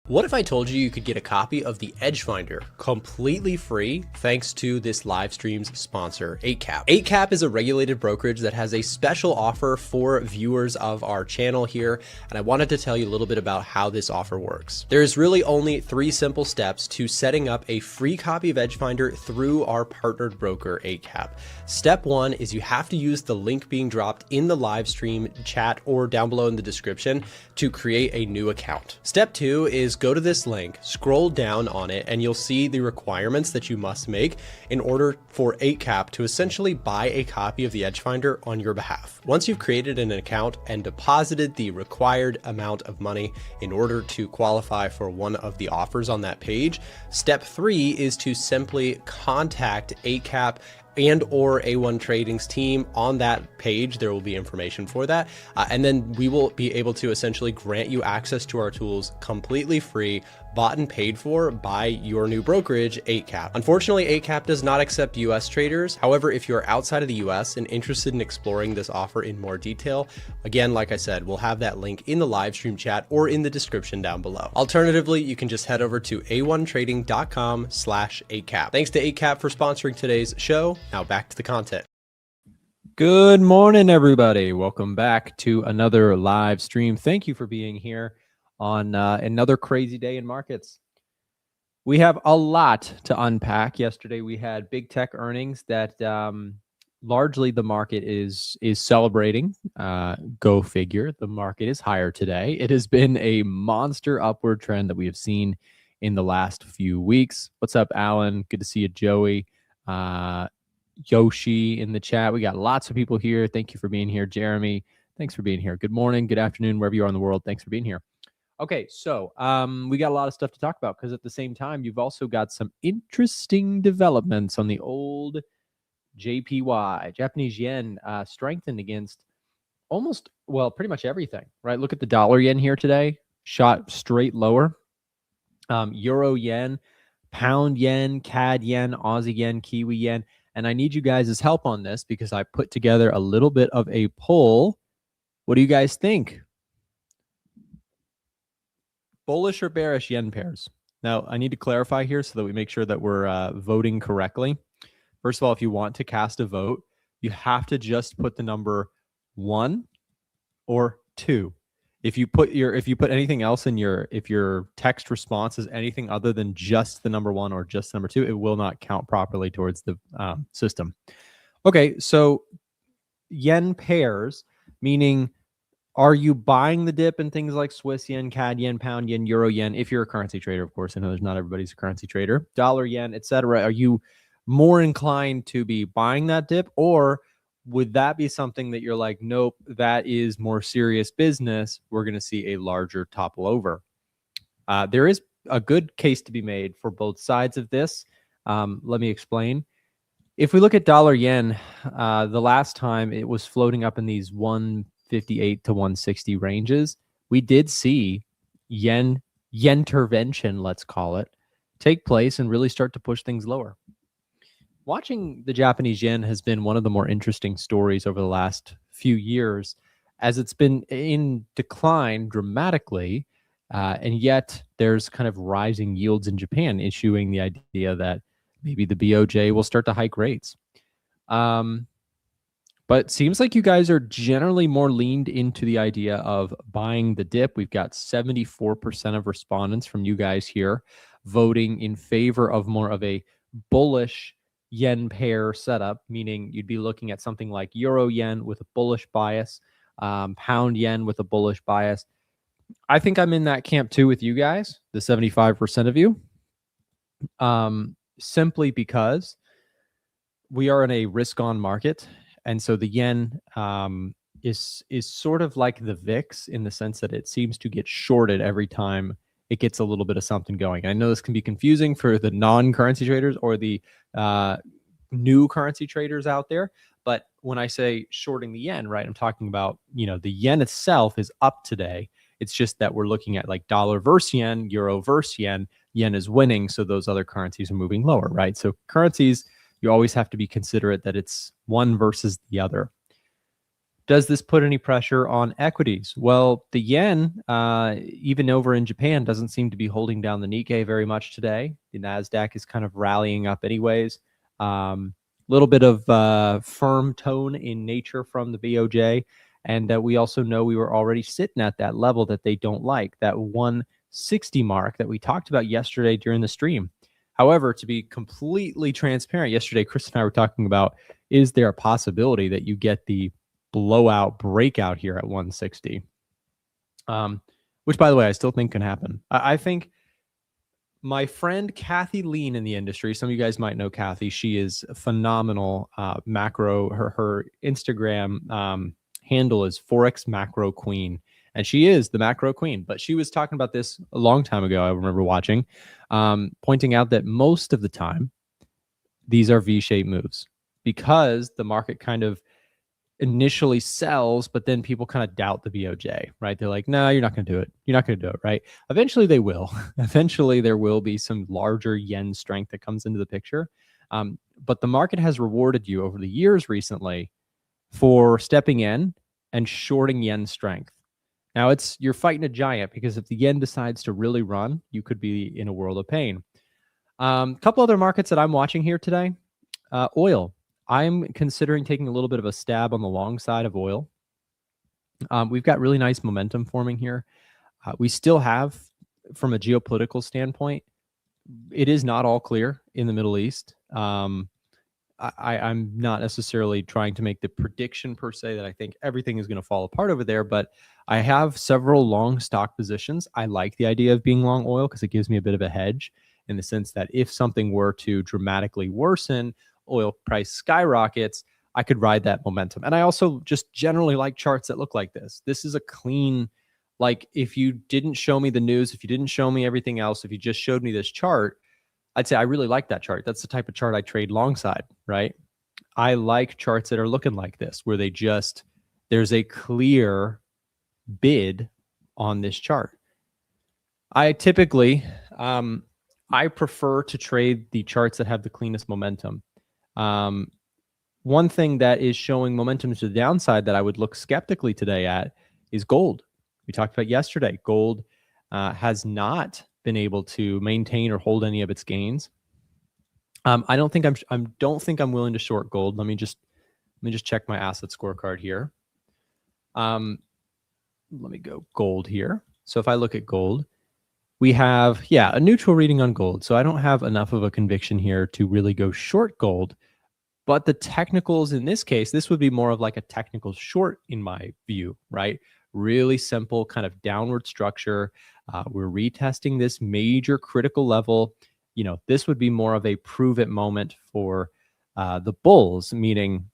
What if I told you you could get a copy of the EdgeFinder completely free thanks to this live stream's sponsor, 8cap? 8cap is a regulated brokerage that has a special offer for viewers of our channel here, and I wanted to tell you a little bit about how this offer works. There's really only 3 simple steps to setting up a free copy of EdgeFinder through our partnered broker, 8cap. Step 1 is you have to use the link being dropped in the live stream chat or down below in the description to create a new account. Step 2 is go to this link, scroll down on it, and you'll see the requirements that you must make in order for 8cap to essentially buy a copy of the EdgeFinder on your behalf. Once you've created an account and deposited the required amount of money in order to qualify for one of the offers on that page, step 3 is to simply contact 8cap and or A1 Trading's team. On that page, there will be information for that. And then we will be able to essentially grant you access to our tools completely free, bought and paid for by your new brokerage, 8cap. Unfortunately, 8cap does not accept US traders. However, if you're outside of the US and interested in exploring this offer in more detail, again, like I said, we'll have that link in the live stream chat or in the description down below. Alternatively, you can just head over to a1trading.com/8cap. Thanks to 8cap for sponsoring today's show. Now back to the content. Good morning, everybody. Welcome back to another live stream. Thank you for being here on another crazy day in markets. We have a lot to unpack. Yesterday, we had big tech earnings that largely the market is celebrating. Go figure, the market is higher today. It has been a monster upward trend that we have seen in the last few weeks. What's up, Alan? Good to see you, Joey. Yoshi in the chat. We got lots of people here. Thank you for being here. Jeremy, thanks for being here. Good morning, good afternoon, wherever you are in the world. Thanks for being here. Okay, so we got a lot of stuff to talk about because at the same time, you've also got some interesting developments on the old JPY, Japanese yen, strengthened against almost, well, pretty much everything, right? Look at the dollar yen here today, shot straight lower. Euro yen, pound yen, CAD yen, Aussie yen, Kiwi yen. And I need you guys' help on this because I put together a little bit of a poll. What do you guys think? Bullish or bearish yen pairs? Now, I need to clarify here so that we make sure that we're voting correctly. First of all, if you want to cast a vote, you have to just put the number 1 or 2. If you put anything else in if your text response is anything other than just the number 1 or just the number 2, it will not count properly towards the system. Okay, so yen pairs, meaning are you buying the dip in things like Swiss yen, CAD yen, pound yen, euro yen? If you're a currency trader, of course, I know there's not everybody's a currency trader. Dollar yen, etc. Are you more inclined to be buying that dip, or would that be something that you're like, nope, that is more serious business? We're going to see a larger topple over. There is a good case to be made for both sides of this. Let me explain. If we look at dollar yen, the last time it was floating up in these 158 to 160 ranges, we did see yen intervention, let's call it, take place and really start to push things lower. Watching the Japanese yen has been one of the more interesting stories over the last few years, as it's been in decline dramatically, and yet there's kind of rising yields in Japan, issuing the idea that maybe the BOJ will start to hike rates. But it seems like you guys are generally more leaned into the idea of buying the dip. We've got 74% of respondents from you guys here voting in favor of more of a bullish yen pair setup, meaning you'd be looking at something like euro yen with a bullish bias, pound yen with a bullish bias. I think I'm in that camp too with you guys, the 75% of you, simply because we are in a risk-on market. And so the yen is sort of like the VIX in the sense that it seems to get shorted every time it gets a little bit of something going. I know this can be confusing for the non-currency traders or the new currency traders out there. But when I say shorting the yen, right, I'm talking about, the yen itself is up today. It's just that we're looking at like dollar versus yen, euro versus yen. Yen is winning, so those other currencies are moving lower, right? So currencies, you always have to be considerate that it's one versus the other. Does this put any pressure on equities? Well, the yen, even over in Japan, doesn't seem to be holding down the Nikkei very much today. The Nasdaq is kind of rallying up anyways. Little bit of firm tone in nature from the BOJ. And we also know we were already sitting at that level that they don't like, that 160 mark that we talked about yesterday during the stream. However, to be completely transparent, yesterday, Chris and I were talking about, is there a possibility that you get the blowout breakout here at 160? Which, by the way, I still think can happen. I think my friend Kathy Lean in the industry, some of you guys might know Kathy. She is a phenomenal macro. Her Instagram handle is Forex Macro Queen. And she is the macro queen, but she was talking about this a long time ago. I remember watching, pointing out that most of the time, these are V-shaped moves because the market kind of initially sells, but then people kind of doubt the BOJ, right? They're like, no, you're not going to do it. You're not going to do it, right? Eventually they will. Eventually there will be some larger yen strength that comes into the picture. But the market has rewarded you over the years recently for stepping in and shorting yen strength. Now you're fighting a giant, because if the yen decides to really run, you could be in a world of pain. A couple other markets that I'm watching here today. Oil. I'm considering taking a little bit of a stab on the long side of oil. We've got really nice momentum forming here. We still have, from a geopolitical standpoint, it is not all clear in the Middle East. I'm not necessarily trying to make the prediction per se that I think everything is going to fall apart over there, but I have several long stock positions. I like the idea of being long oil because it gives me a bit of a hedge, in the sense that if something were to dramatically worsen, oil price skyrockets, I could ride that momentum. And I also just generally like charts that look like this. This is a clean, like, if you didn't show me the news, if you didn't show me everything else, if you just showed me this chart, I'd say I really like that chart. That's the type of chart I trade longside, right? I like charts that are looking like this, where there's a clear bid on this chart. I typically, I prefer to trade the charts that have the cleanest momentum. One thing that is showing momentum to the downside that I would look skeptically today at is gold. We talked about yesterday. Gold has not been able to maintain or hold any of its gains. I don't think I'm willing to short gold. Let me just check my asset scorecard here. Let me go gold here. So if I look at gold, we have, a neutral reading on gold. So I don't have enough of a conviction here to really go short gold. But the technicals in this case, this would be more of like a technical short in my view, right? Really simple kind of downward structure. We're retesting this major critical level. This would be more of a prove it moment for the bulls, meaning,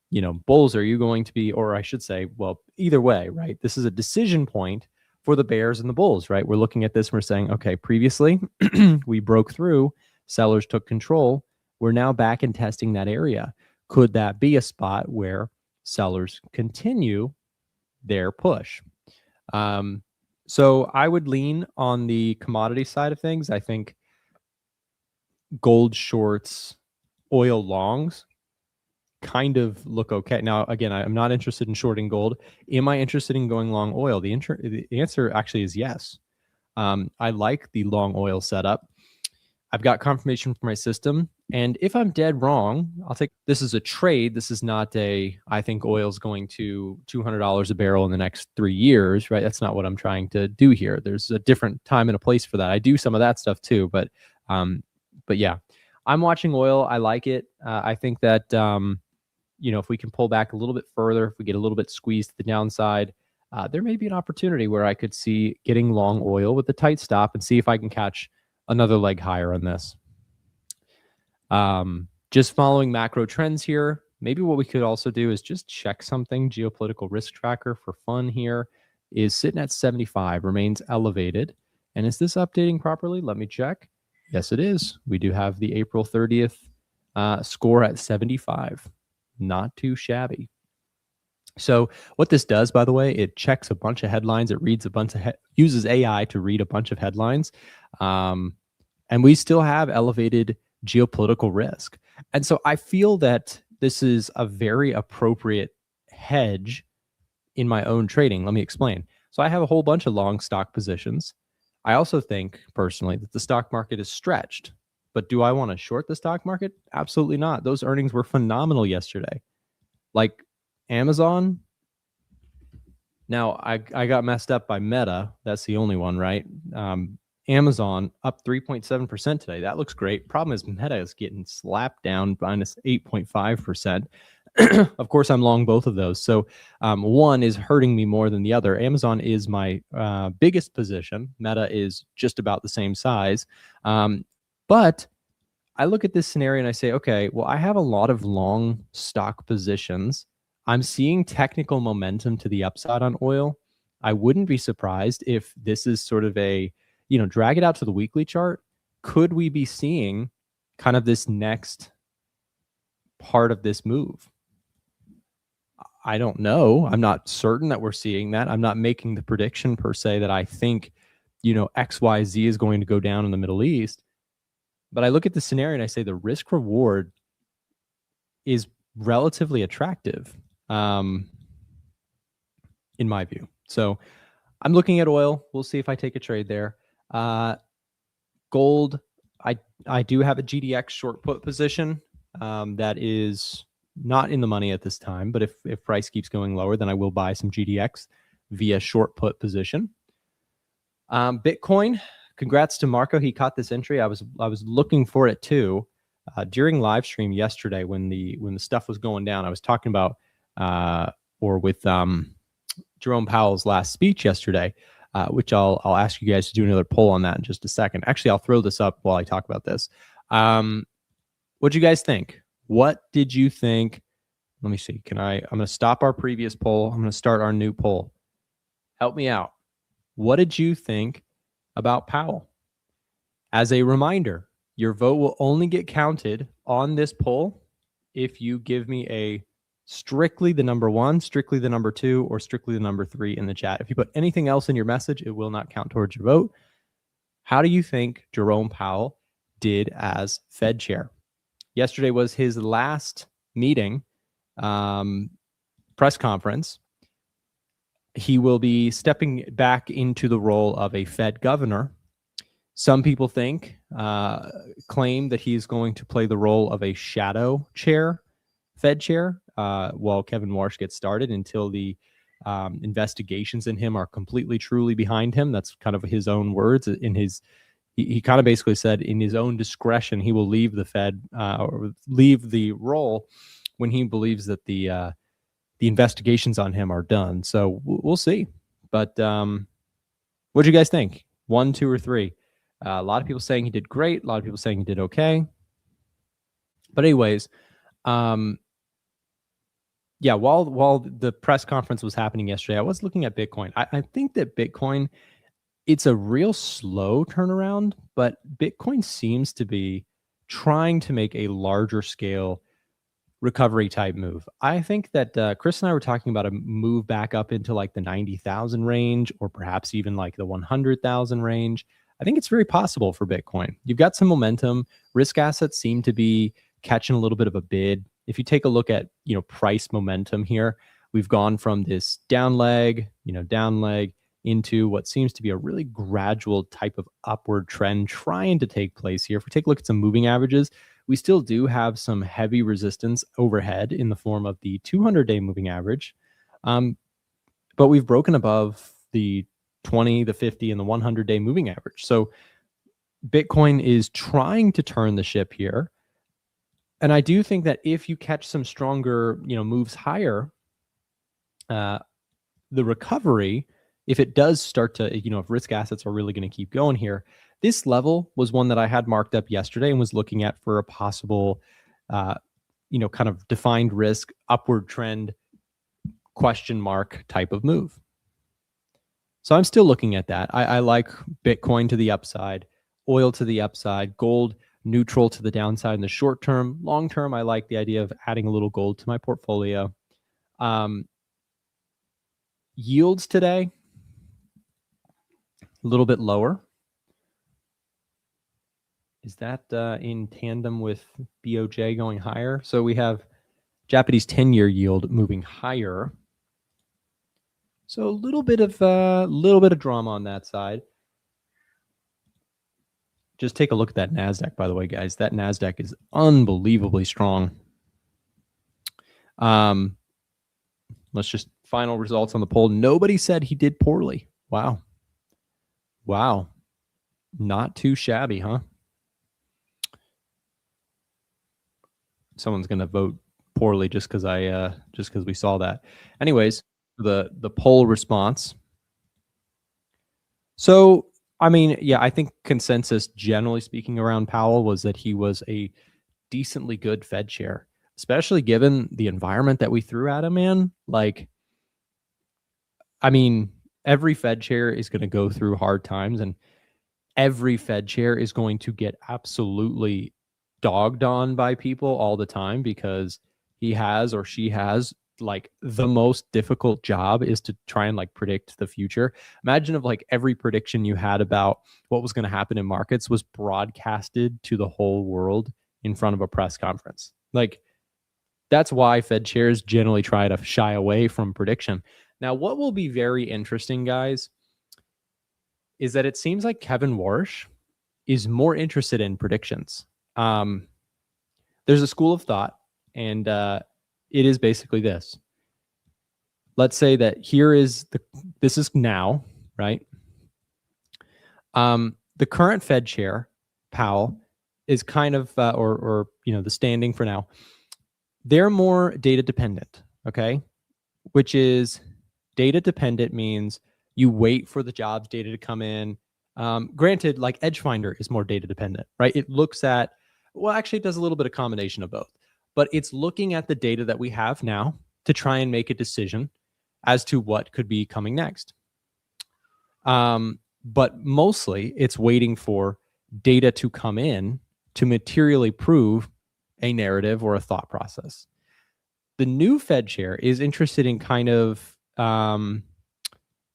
bulls, are you going to be, or I should say, well, either way, right? This is a decision point for the bears and the bulls, right? We're looking at this and we're saying, okay, previously we broke through, sellers took control. We're now back and testing that area. Could that be a spot where sellers continue their push? So I would lean on the commodity side of things. I think gold shorts, oil longs kind of look okay. Now, again, I'm not interested in shorting gold. Am I interested in going long oil? The answer actually is yes. I like the long oil setup. I've got confirmation from my system. And if I'm dead wrong, this is a trade. This is not I think oil's going to $200 a barrel in the next 3 years, right? That's not what I'm trying to do here. There's a different time and a place for that. I do some of that stuff too, but yeah, I'm watching oil. I like it. I think that, if we can pull back a little bit further, if we get a little bit squeezed to the downside, there may be an opportunity where I could see getting long oil with a tight stop and see if I can catch another leg higher on this. Just following macro trends here. Maybe what we could also do is just check something. Geopolitical risk tracker for fun here is sitting at 75, remains elevated. And is this updating properly? Let me check. Yes, it is. We do have the April 30th score at 75. Not too shabby. So what this does, by the way, it checks a bunch of headlines. It reads a bunch of uses AI to read a bunch of headlines. And we still have elevated geopolitical risk. And so I feel that this is a very appropriate hedge in my own trading. Let me explain. So I have a whole bunch of long stock positions. I also think personally that the stock market is stretched. But do I want to short the stock market? Absolutely not. Those earnings were phenomenal yesterday. Like Amazon. Now, I got messed up by Meta. That's the only one, right? Amazon up 3.7% today. That looks great. Problem is Meta is getting slapped down minus 8.5%. Of course, I'm long both of those. So one is hurting me more than the other. Amazon is my biggest position. Meta is just about the same size. But I look at this scenario and I say, okay, well, I have a lot of long stock positions. I'm seeing technical momentum to the upside on oil. I wouldn't be surprised if this is sort of a, drag it out to the weekly chart. Could we be seeing kind of this next part of this move? I don't know. I'm not certain that we're seeing that. I'm not making the prediction per se that I think, XYZ is going to go down in the Middle East. But I look at the scenario and I say the risk reward is relatively attractive, in my view. So I'm looking at oil. We'll see if I take a trade there. Gold, I do have a GDX short put position that is not in the money at this time. But if price keeps going lower, then I will buy some GDX via short put position. Bitcoin. Congrats to Marco. He caught this entry. I was looking for it too. During live stream yesterday when the stuff was going down, I was talking about with Jerome Powell's last speech yesterday, which I'll ask you guys to do another poll on that in just a second. Actually, I'll throw this up while I talk about this. What'd you guys think? What did you think? Let me see. I'm going to stop our previous poll. I'm going to start our new poll. Help me out. What did you think about Powell? As a reminder, your vote will only get counted on this poll if you give me a strictly the number 1, strictly the number 2, or strictly the number 3 in the chat. If you put anything else in your message, it will not count towards your vote. How do you think Jerome Powell did as Fed chair? Yesterday was his last meeting, press conference. He will be stepping back into the role of a Fed governor. Some people claim that he's going to play the role of a shadow chair, Fed chair, while Kevin Warsh gets started until the investigations in him are completely, truly behind him. That's kind of his own words. He kind of basically said in his own discretion, he will leave the Fed or leave the role when he believes that the investigations on him are done. So we'll see. But what do you guys think? 1, 2, or 3? A lot of people saying he did great. A lot of people saying he did okay. But anyways, while the press conference was happening yesterday, I was looking at Bitcoin. I think that Bitcoin, it's a real slow turnaround, but Bitcoin seems to be trying to make a larger scale recovery type move. I think that Chris and I were talking about a move back up into like the 90,000 range, or perhaps even like the 100,000 range. I think it's very possible for Bitcoin. You've got some momentum. Risk assets seem to be catching a little bit of a bid. If you take a look at, price momentum here, we've gone from this down leg into what seems to be a really gradual type of upward trend trying to take place here. If we take a look at some moving averages, we still do have some heavy resistance overhead in the form of the 200-day moving average. But we've broken above the 20, the 50, and the 100-day moving average. So Bitcoin is trying to turn the ship here. And I do think that if you catch some stronger, moves higher, the recovery, if it does start to, if risk assets are really going to keep going here, this level was one that I had marked up yesterday and was looking at for a possible, kind of defined risk, upward trend, question mark type of move. So I'm still looking at that. I like Bitcoin to the upside, oil to the upside, gold neutral to the downside in the short term. Long term, I like the idea of adding a little gold to my portfolio. Yields today, a little bit lower. Is that in tandem with BOJ going higher? So we have Japanese 10-year yield moving higher. So a little bit of drama on that side. Just take a look at that Nasdaq, by the way, guys. That Nasdaq is unbelievably strong. Let's just final results on the poll. Nobody said he did poorly. Wow. Not too shabby, huh? Someone's gonna vote poorly just because we saw that. Anyways, the poll response. So I mean, yeah, I think consensus, generally speaking, around Powell was that he was a decently good Fed chair, especially given the environment that we threw at him, man. Like, I mean, every Fed chair is going to go through hard times, and every Fed chair is going to get absolutely dogged on by people all the time because he has or she has like the most difficult job is to try and like predict the future. Imagine if like every prediction you had about what was going to happen in markets was broadcasted to the whole world in front of a press conference. Like, that's why Fed chairs generally try to shy away from prediction. Now, what will be very interesting, guys, is that it seems like Kevin Warsh is more interested in predictions. There's a school of thought, and it is basically this. Let's say that this is now, right? The current Fed chair, Powell, is kind of, or the standing for now, they're more data dependent, okay? Which is data dependent means you wait for the jobs data to come in. Granted, like EdgeFinder is more data dependent, right? It looks at, well, actually it does a little bit of combination of both, but it's looking at the data that we have now to try and make a decision as to what could be coming next. But mostly it's waiting for data to come in to materially prove a narrative or a thought process. The new Fed chair is interested in kind of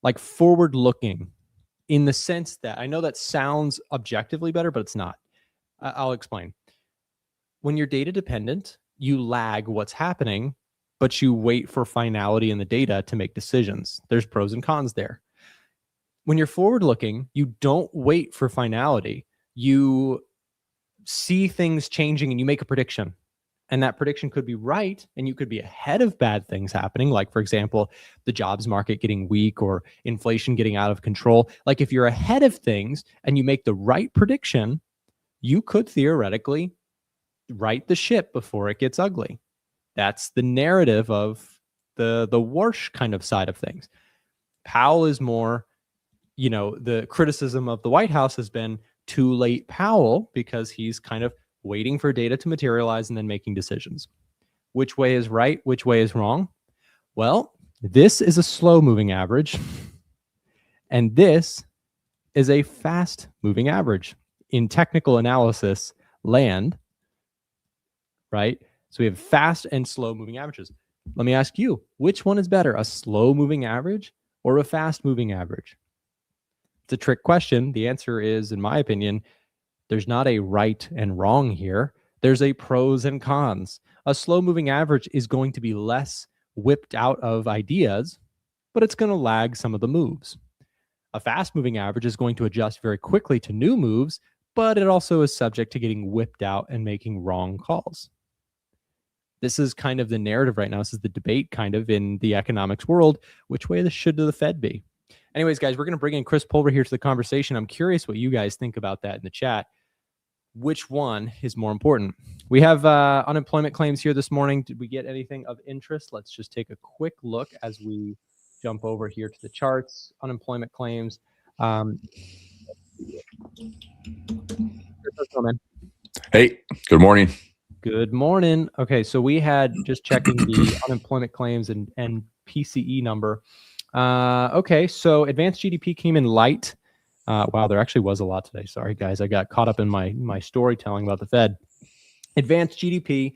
like forward looking, in the sense that, I know that sounds objectively better, but it's not. I'll explain. When you're data dependent, you lag what's happening, but you wait for finality in the data to make decisions. There's pros and cons there. When you're forward looking, you don't wait for finality. You see things changing and you make a prediction. And that prediction could be right, and you could be ahead of bad things happening. Like, for example, the jobs market getting weak or inflation getting out of control. Like, if you're ahead of things and you make the right prediction, you could theoretically right the ship before it gets ugly. That's the narrative of the Warsh kind of side of things. Powell is more, the criticism of the White House has been too late Powell, because he's kind of waiting for data to materialize and then making decisions. Which way is right? Which way is wrong? Well, this is a slow moving average, and this is a fast moving average in technical analysis land, right? So we have fast and slow moving averages. Let me ask you, which one is better, a slow moving average or a fast moving average? It's a trick question. The answer is, in my opinion, there's not a right and wrong here. There's a pros and cons. A slow moving average is going to be less whipped out of ideas, but it's going to lag some of the moves. A fast moving average is going to adjust very quickly to new moves, but it also is subject to getting whipped out and making wrong calls. This is kind of the narrative right now. This is the debate kind of in the economics world. Which way should the Fed be? Anyways, guys, we're going to bring in Chris Pulver here to the conversation. I'm curious what you guys think about that in the chat. Which one is more important? We have unemployment claims here this morning. Did we get anything of interest? Let's just take a quick look as we jump over here to the charts. Unemployment claims. Hey, good morning. Good morning. Okay, so we had just checking the unemployment claims and PCE number. Okay, so advanced GDP came in light. Wow, there actually was a lot today. Sorry, guys. I got caught up in my storytelling about the Fed. Advanced GDP,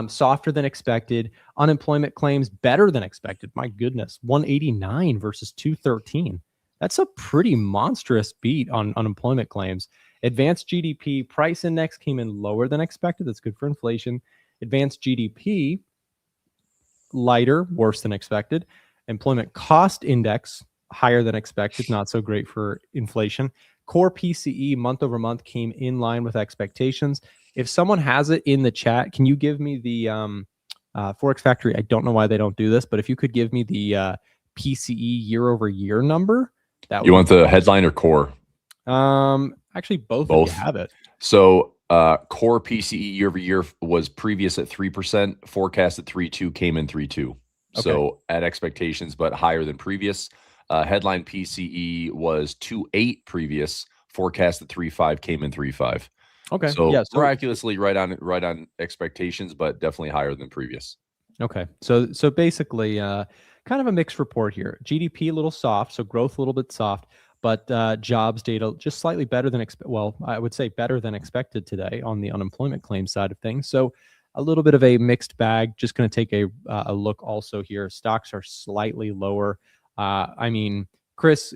softer than expected. Unemployment claims, better than expected. My goodness, 189 versus 213. That's a pretty monstrous beat on unemployment claims. Advanced GDP price index came in lower than expected. That's good for inflation. Advanced GDP, lighter, worse than expected. Employment cost index, higher than expected, not so great for inflation. Core PCE month over month came in line with expectations. If someone has it in the chat, can you give me the Forex Factory? I don't know why they don't do this, but if you could give me the PCE year over year number, that would. You want the headline or core? Actually, both. Both. If you have it. So core PCE year over year was previous at 3%, forecast at 3.2, came in 3.2. Okay. So at expectations, but higher than previous. Headline PCE was 2.8 previous, forecast at 3.5, came in 3.5. Okay. So yeah, miraculously right on expectations, but definitely higher than previous. Okay. So basically kind of a mixed report here. GDP a little soft, so growth a little bit soft, but jobs data just slightly better than I would say better than expected today on the unemployment claim side of things. So a little bit of a mixed bag. Just going to take a look also here. Stocks are slightly lower. I mean, Chris,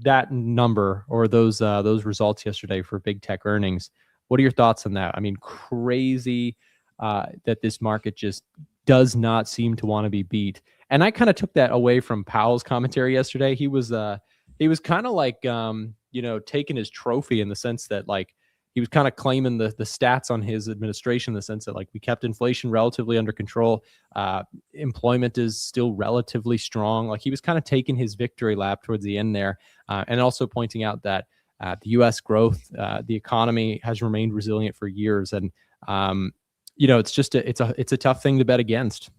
that number or those results yesterday for big tech earnings. What are your thoughts on that? I mean, crazy that this market just does not seem to want to be beat. And I kind of took that away from Powell's commentary yesterday. He was kind of like taking his trophy in the sense that like he was kind of claiming the stats on his administration in the sense that like we kept inflation relatively under control. Employment is still relatively strong. Like he was kind of taking his victory lap towards the end there, and also pointing out that the U.S. growth, the economy has remained resilient for years, and it's just it's a tough thing to bet against.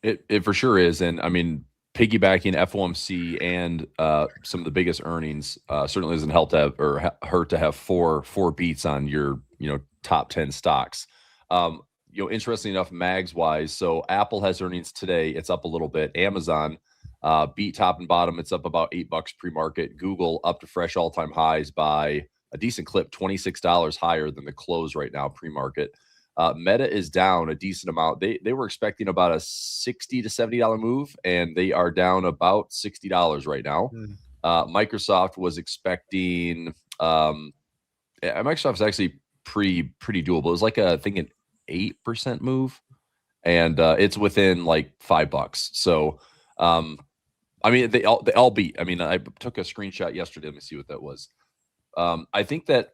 It for sure is, and I mean, piggybacking FOMC and some of the biggest earnings certainly doesn't help to have or hurt to have four beats on your top 10 stocks. Interestingly enough, mags wise, so Apple has earnings today. It's up a little bit. Amazon beat top and bottom. It's up about $8 pre-market. Google up to fresh all-time highs by a decent clip, $26 higher than the close right now pre-market. Meta is down a decent amount. They were expecting about a $60 to $70 move, and they are down about $60 right now. Microsoft was expecting Microsoft's actually pretty doable. It was like I think an 8% move, and it's within like $5. So I mean they all beat. I mean, I took a screenshot yesterday. Let me see what that was. I think that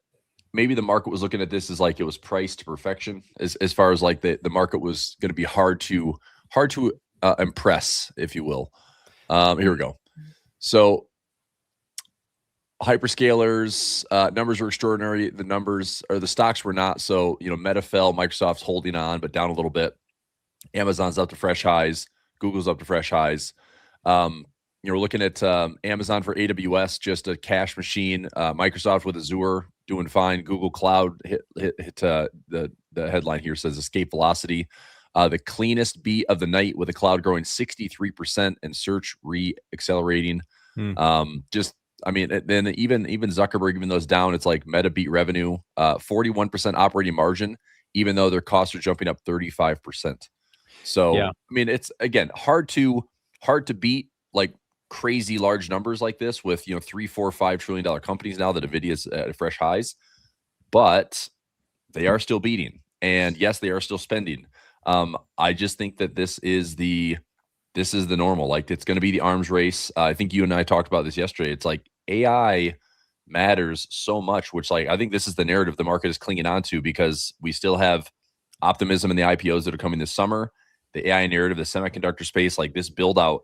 maybe the market was looking at this as like it was priced to perfection, as far as like the market was going to be hard to impress, if you will. Here we go. So hyperscalers numbers were extraordinary. The stocks were not. So Meta fell, Microsoft's holding on, but down a little bit. Amazon's up to fresh highs. Google's up to fresh highs. We're looking at Amazon for AWS, just a cash machine. Microsoft with Azure doing fine. Google Cloud hit the headline here says escape velocity. The cleanest beat of the night with the cloud growing 63% and search re-accelerating. I mean, then even Zuckerberg, even though it's down, it's like Meta beat revenue, 41% operating margin, even though their costs are jumping up 35%. So yeah. I mean, it's again hard to beat like crazy large numbers like this with $3, $4, $5 trillion companies now that NVIDIA's at fresh highs, but they are still beating, and yes, they are still spending. I just think that this is the normal. Like it's going to be the arms race. I think you and I talked about this yesterday. It's like AI matters so much, which like I think this is the narrative the market is clinging on to because we still have optimism in the IPOs that are coming this summer. The AI narrative, the semiconductor space, like this build out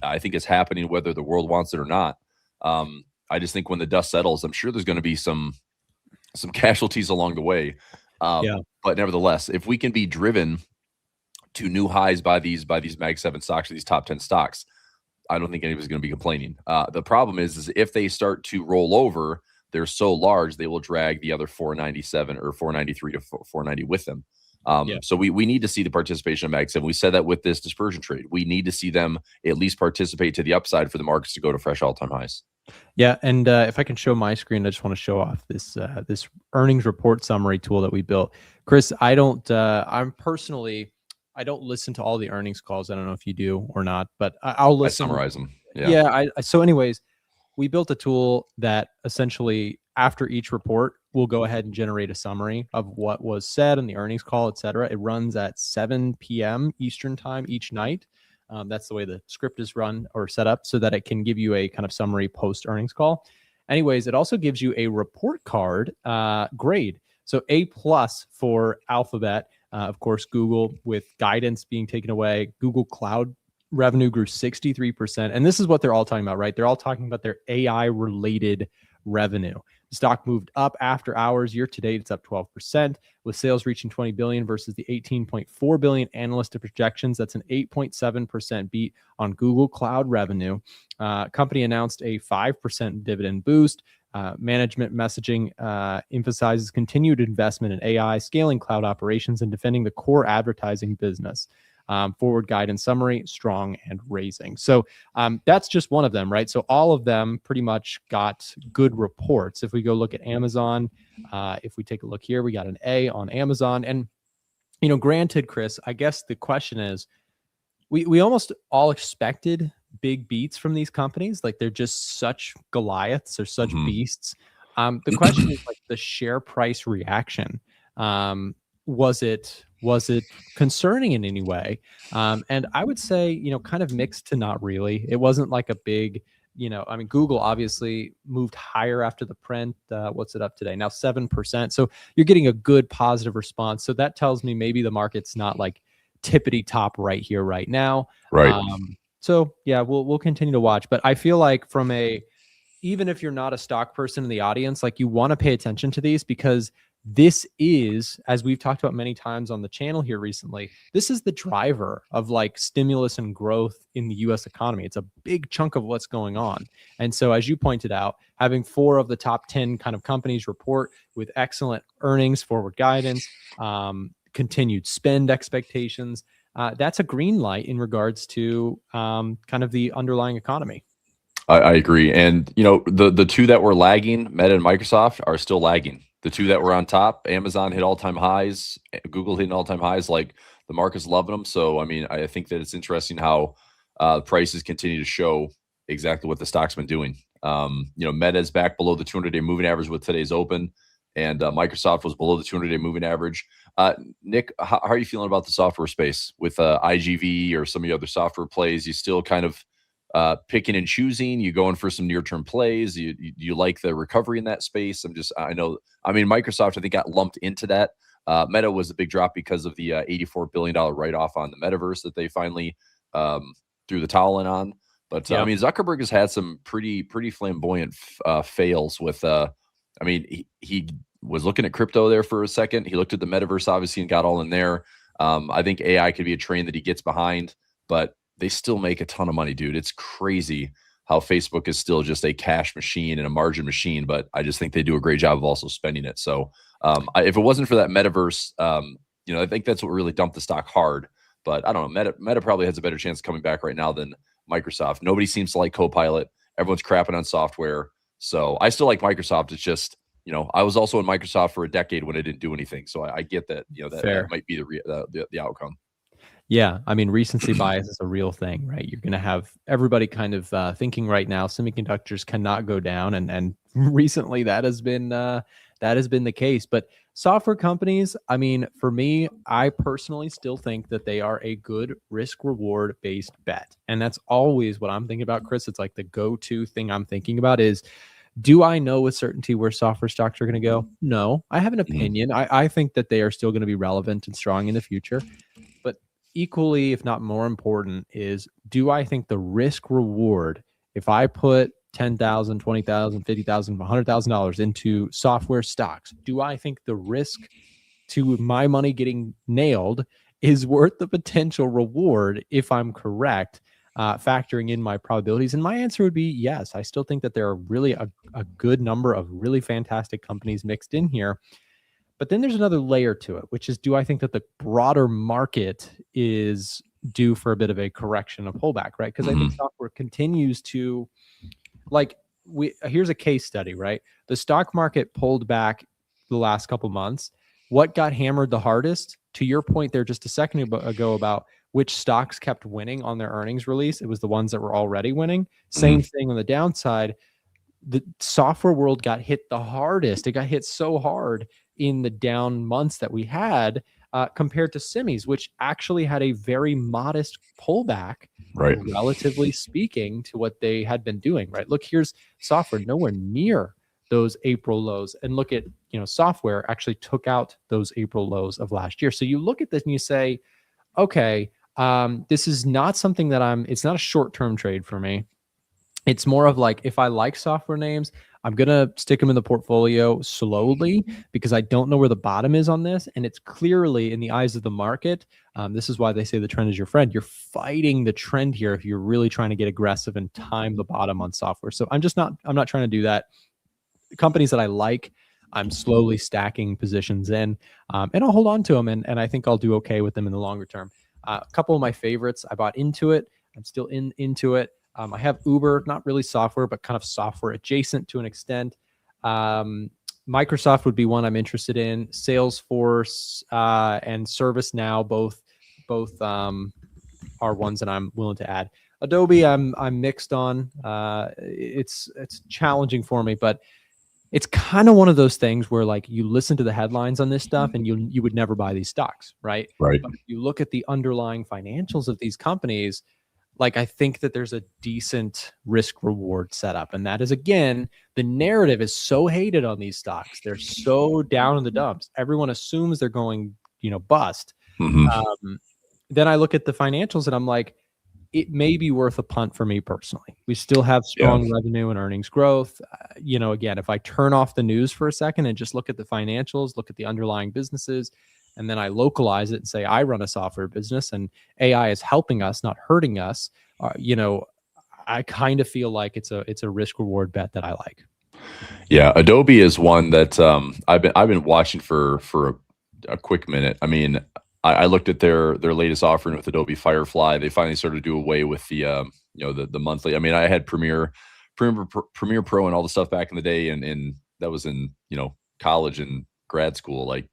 I think it's happening whether the world wants it or not. I just think when the dust settles, I'm sure there's going to be some casualties along the way. But nevertheless, if we can be driven to new highs by these Mag 7 stocks, or these top 10 stocks, I don't think anybody's going to be complaining. The problem is if they start to roll over, they're so large, they will drag the other 497 or 493 to 490 with them. So we need to see the participation of Mag 7. We said that with this dispersion trade. We need to see them at least participate to the upside for the markets to go to fresh all-time highs. Yeah, and if I can show my screen, I just want to show off this earnings report summary tool that we built. Chris, I don't listen to all the earnings calls. I don't know if you do or not, but I'll listen. I summarize them. So anyways, we built a tool that essentially after each report, we'll go ahead and generate a summary of what was said in the earnings call, et cetera. It runs at 7 p.m. Eastern time each night. That's the way the script is run or set up so that it can give you a kind of summary post earnings call. Anyways, it also gives you a report card grade. So A+ for Alphabet. Of course, Google, with guidance being taken away, Google Cloud revenue grew 63%. And this is what they're all talking about, right? They're all talking about their AI related revenue. The stock moved up after hours. Year to date, it's up 12%, with sales reaching 20 billion versus the 18.4 billion analyst projections. That's an 8.7% beat on Google Cloud revenue. Company announced a 5% dividend boost. Management messaging emphasizes continued investment in AI, scaling cloud operations, and defending the core advertising business. Forward guidance summary, strong and raising. So that's just one of them, right? So all of them pretty much got good reports. If we go look at Amazon, if we take a look here, we got an A on Amazon. And, you know, granted, Chris, I guess the question is, we almost all expected big beats from these companies. Like, they're just such Goliaths or such beasts. The question is, like, the share price reaction. Was it concerning in any way? And I would say, you know, kind of mixed to not really. It wasn't like a big, you know, I mean, Google obviously moved higher after the print. What's it up today? Now 7%. So you're getting a good positive response. So that tells me maybe the market's not like tippity top right here, right now. Right. So yeah, we'll continue to watch. But I feel like even if you're not a stock person in the audience, like, you want to pay attention to these, because this is, as we've talked about many times on the channel here recently, this is the driver of like stimulus and growth in the US economy. It's a big chunk of what's going on. And so, as you pointed out, having 4 of the top 10 kind of companies report with excellent earnings, forward guidance, continued spend expectations, that's a green light in regards to kind of the underlying economy. I agree. And, you know, the two that were lagging, Meta and Microsoft, are still lagging. The two that were on top, Amazon hit all-time highs, Google hit all-time highs. Like, the market's loving them. So, I mean, I think that it's interesting how prices continue to show exactly what the stock's been doing. You know, Meta is back below the 200-day moving average with today's open, and Microsoft was below the 200-day moving average. Nick, how are you feeling about the software space with IGV or some of the other software plays? You still kind of picking and choosing? You going for some near-term plays? You like the recovery in that space? I mean, Microsoft, I think, got lumped into that. Meta was a big drop because of the $84 billion write-off on the metaverse that they finally threw the towel in on. But I mean, Zuckerberg has had some pretty flamboyant fails with, I mean, he was looking at crypto there for a second. He looked at the metaverse, obviously, and got all in there. I think AI could be a train that he gets behind, but they still make a ton of money, dude. It's crazy how Facebook is still just a cash machine and a margin machine, but I just think they do a great job of also spending it. So if it wasn't for that metaverse, you know, I think that's what really dumped the stock hard. But I don't know, Meta probably has a better chance of coming back right now than Microsoft. Nobody seems to like Copilot. Everyone's crapping on software. So I still like Microsoft. It's just, you know, I was also in Microsoft for a decade when it didn't do anything. So I get that, you know, that might be the outcome. Yeah, I mean, recency bias is a real thing, right? You're going to have everybody kind of thinking right now semiconductors cannot go down, and recently that has been the case. But software companies, I mean, for me, I personally still think that they are a good risk-reward based bet, and that's always what I'm thinking about, Chris. It's like the go-to thing I'm thinking about is, do I know with certainty where software stocks are going to go? No, I have an opinion. I think that they are still going to be relevant and strong in the future. But equally, if not more important, is, do I think the risk reward, if I put $10,000, $20,000, $50,000, $100,000 into software stocks, do I think the risk to my money getting nailed is worth the potential reward if I'm correct, factoring in my probabilities? And my answer would be yes. I still think that there are really a good number of really fantastic companies mixed in here. But then there's another layer to it, which is, do I think that the broader market is due for a bit of a correction, a pullback, right? Because I think software continues to, like, here's a case study, right? The stock market pulled back the last couple months. What got hammered the hardest? To your point there just a second ago about which stocks kept winning on their earnings release, it was the ones that were already winning. Same thing on the downside. The software world got hit the hardest. It got hit so hard in the down months that we had. compared to semis, which actually had a very modest pullback, Right. relatively speaking, to what they had been doing. Right. Look, here's software nowhere near those April lows, and look at, software actually took out those April lows of last year. So you look at this and you say, okay, this is not something that it's not a short-term trade for me. It's more of like, if I like software names, I'm going to stick them in the portfolio slowly because I don't know where the bottom is on this. And it's clearly in the eyes of the market. This is why they say the trend is your friend. You're fighting the trend here if you're really trying to get aggressive and time the bottom on software. So I'm not trying to do that. The companies that I like, I'm slowly stacking positions in, and I'll hold on to them. And I think I'll do okay with them in the longer term. A couple of my favorites, I bought into it. I'm still into it. I have Uber, not really software, but kind of software adjacent to an extent. Microsoft would be one I'm interested in. Salesforce and ServiceNow both are ones that I'm willing to add. Adobe, I'm mixed on. It's challenging for me, but it's kind of one of those things where, like, you listen to the headlines on this stuff and you would never buy these stocks, right? Right. But if you look at the underlying financials of these companies, like, I think that there's a decent risk reward setup. And that is, again, the narrative is so hated on these stocks. They're so down in the dumps. Everyone assumes they're going, bust. Mm-hmm. Then I look at the financials and I'm like, it may be worth a punt for me personally. We still have strong revenue and earnings growth. Again, if I turn off the news for a second and just look at the financials, look at the underlying businesses, and then I localize it and say, I run a software business and AI is helping us, not hurting us. I kind of feel like it's a risk reward bet that I like. Yeah, Adobe is one that I've been watching for a quick minute. I mean, I looked at their latest offering with Adobe Firefly. They finally started to do away with the the monthly. I mean, I had Premiere Pro and all the stuff back in the day, and that was in college and grad school. Like,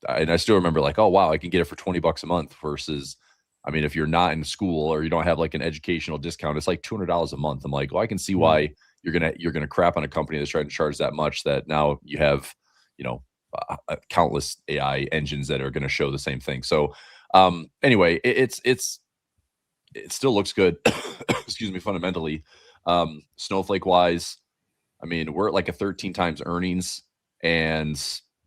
and I still remember, like, oh wow, I can get it for $20 a month versus, I mean, if you're not in school or you don't have like an educational discount, it's like $200 a month. I'm like, well, I can see why you're gonna crap on a company that's trying to charge that much. That now you have countless AI engines that are going to show the same thing. So anyway, it still looks good. Excuse me, fundamentally. Snowflake wise, I mean, we're at like a 13 times earnings and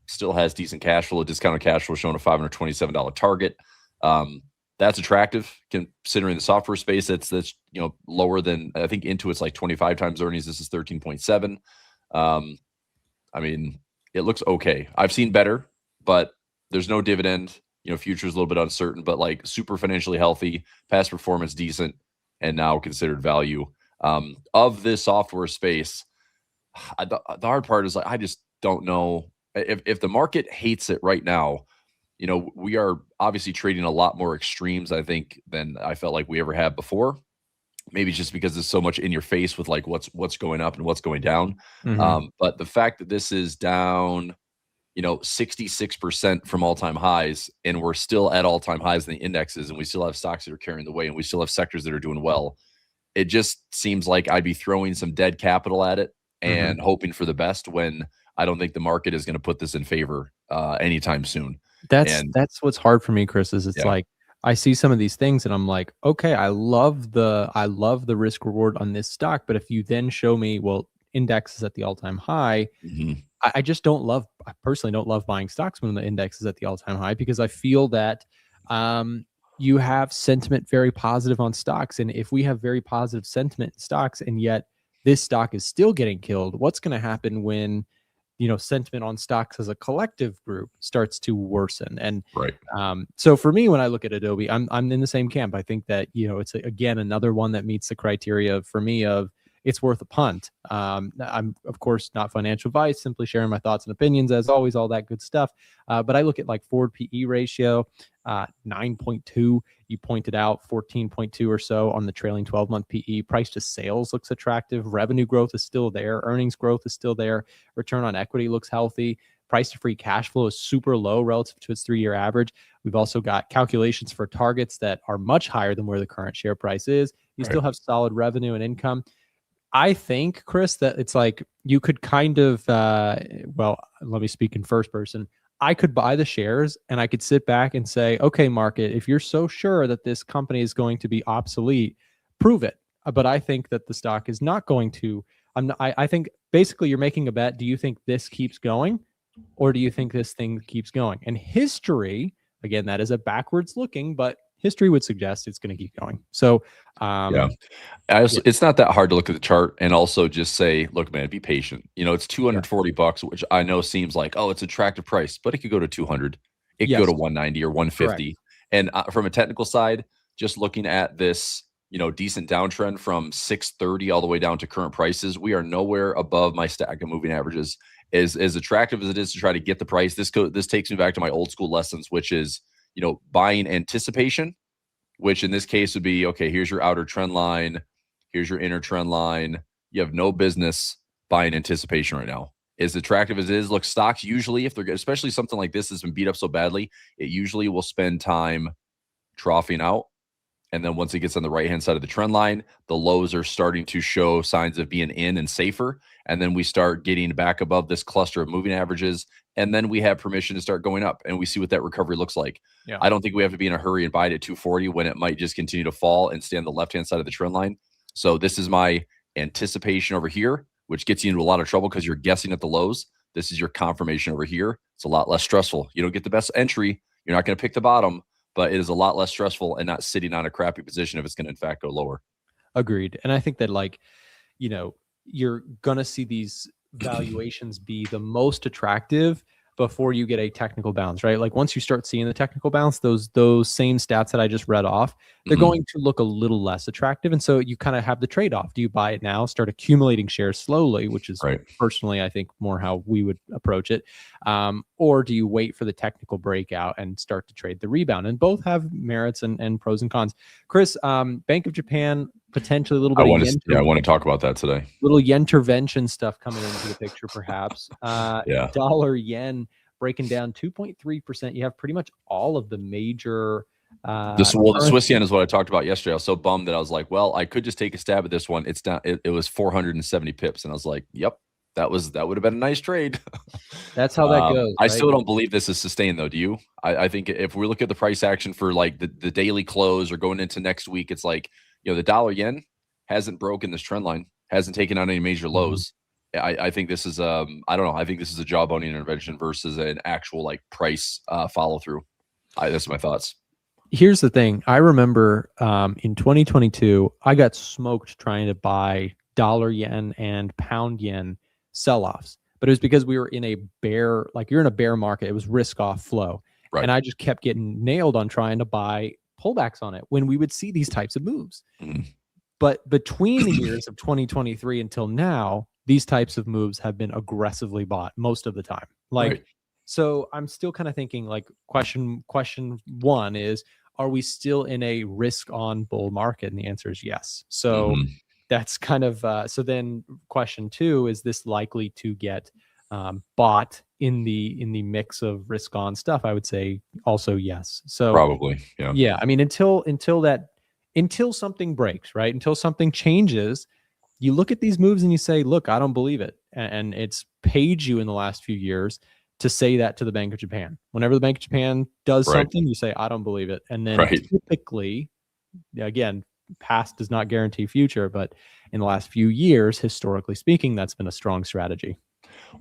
still has decent cash flow, discounted cash flow showing a $527 target. That's attractive considering the software space that's lower than, I think Intuit's like 25 times earnings. This is 13.7. I mean, it looks okay. I've seen better, but there's no dividend. Future's a little bit uncertain, but like super financially healthy, past performance decent, and now considered value. Of this software space, the hard part is, like, I just don't know if the market hates it right now. We are obviously trading a lot more extremes, I think, than I felt like we ever have before. Maybe just because there's so much in your face with like what's going up and what's going down. Mm-hmm. But the fact that this is down, 66% from all-time highs, and we're still at all-time highs in the indexes, and we still have stocks that are carrying the way, and we still have sectors that are doing well. It just seems like I'd be throwing some dead capital at it and hoping for the best, when I don't think the market is going to put this in favor anytime soon. That's what's hard for me, Chris, is it's like, I see some of these things and I'm like, okay, I love the risk reward on this stock. But if you then show me, well, index is at the all-time high, I personally don't love buying stocks when the index is at the all-time high, because I feel that you have sentiment very positive on stocks. And if we have very positive sentiment in stocks and yet this stock is still getting killed, what's going to happen when sentiment on stocks as a collective group starts to worsen? And so for me, when I look at Adobe, I'm in the same camp. I think that it's again another one that meets the criteria for me of it's worth a punt. I'm of course not financial advice, simply sharing my thoughts and opinions as always, all that good stuff. But I look at like forward PE ratio, 9.2. You pointed out 14.2 or so on the trailing 12-month PE. Price to sales looks attractive. Revenue growth is still there. Earnings growth is still there. Return on equity looks healthy. Price to free cash flow is super low relative to its 3-year average. We've also got calculations for targets that are much higher than where the current share price is. You still have solid revenue and income. I think, Chris, that it's like you could kind of, well, let me speak in first person. I could buy the shares and I could sit back and say, okay, market, if you're so sure that this company is going to be obsolete, prove it. But I think that the stock is not going to. I think basically you're making a bet. Do you think this keeps going, or do you think this thing keeps going? And history, again, that is a backwards looking, but history would suggest it's going to keep going. So, Yeah. It's not that hard to look at the chart and also just say, look, man, be patient. It's $240, which I know seems like, oh, it's an attractive price, but it could go to 200. It could go to 190 or 150. Correct. And from a technical side, just looking at this, decent downtrend from 630 all the way down to current prices, we are nowhere above my stack of moving averages. As attractive as it is to try to get the price, this takes me back to my old school lessons, which is, buying anticipation, which in this case would be, okay, here's your outer trend line. Here's your inner trend line. You have no business buying anticipation right now. As attractive as it is, look, stocks usually, if they're good, especially something like this that's been beat up so badly, it usually will spend time troughing out. And then once it gets on the right-hand side of the trend line, the lows are starting to show signs of being in and safer. And then we start getting back above this cluster of moving averages. And then we have permission to start going up, and we see what that recovery looks like. Yeah. I don't think we have to be in a hurry and buy it at 240 when it might just continue to fall and stay on the left-hand side of the trend line. So this is my anticipation over here, which gets you into a lot of trouble because you're guessing at the lows. This is your confirmation over here. It's a lot less stressful. You don't get the best entry. You're not going to pick the bottom, but it is a lot less stressful and not sitting on a crappy position if it's going to in fact go lower. Agreed. And I think that you're going to see these valuations be the most attractive before you get a technical bounce, right? Like once you start seeing the technical bounce, those same stats that I just read off, they're going to look a little less attractive. And so you kind of have the trade-off. Do you buy it now, start accumulating shares slowly, which is personally, I think, more how we would approach it. Or do you wait for the technical breakout and start to trade the rebound? And both have merits and pros and cons. Chris, Bank of Japan, potentially a little bit I want to talk about that today. Little yen-tervention stuff coming into the picture, perhaps. Dollar yen breaking down 2.3%. You have pretty much all of the major the Swiss yen is what I talked about yesterday. I was so bummed that I was like, well, I could just take a stab at this one. It's down, it was 470 pips, and I was like, yep, that would have been a nice trade. That's how that goes. I still don't believe this is sustained, though. Do you? I think if we look at the price action for like the daily close or going into next week, it's like, the dollar yen hasn't broken this trend line, hasn't taken on any major lows. I think this is I don't know. I think this is a job owning intervention versus an actual like price follow through. That's my thoughts. Here's the thing. I remember in 2022, I got smoked trying to buy dollar yen and pound yen sell-offs, but it was because we were in a bear, like you're in a bear market. It was risk off flow. Right. And I just kept getting nailed on trying to buy pullbacks on it when we would see these types of moves. But between the years of 2023 until now, these types of moves have been aggressively bought most of the time. So I'm still kind of thinking like question one is, are we still in a risk on bull market? And the answer is yes. So that's kind of, so then question two, is this likely to get bought in the mix of risk on stuff? I would say also yes. So probably, yeah. I mean, until something breaks, right? Until something changes, you look at these moves and you say, look, I don't believe it. And it's paid you in the last few years to say that to the Bank of Japan. Whenever the Bank of Japan does something, you say, I don't believe it. And then typically, again, past does not guarantee future, but in the last few years, historically speaking, that's been a strong strategy.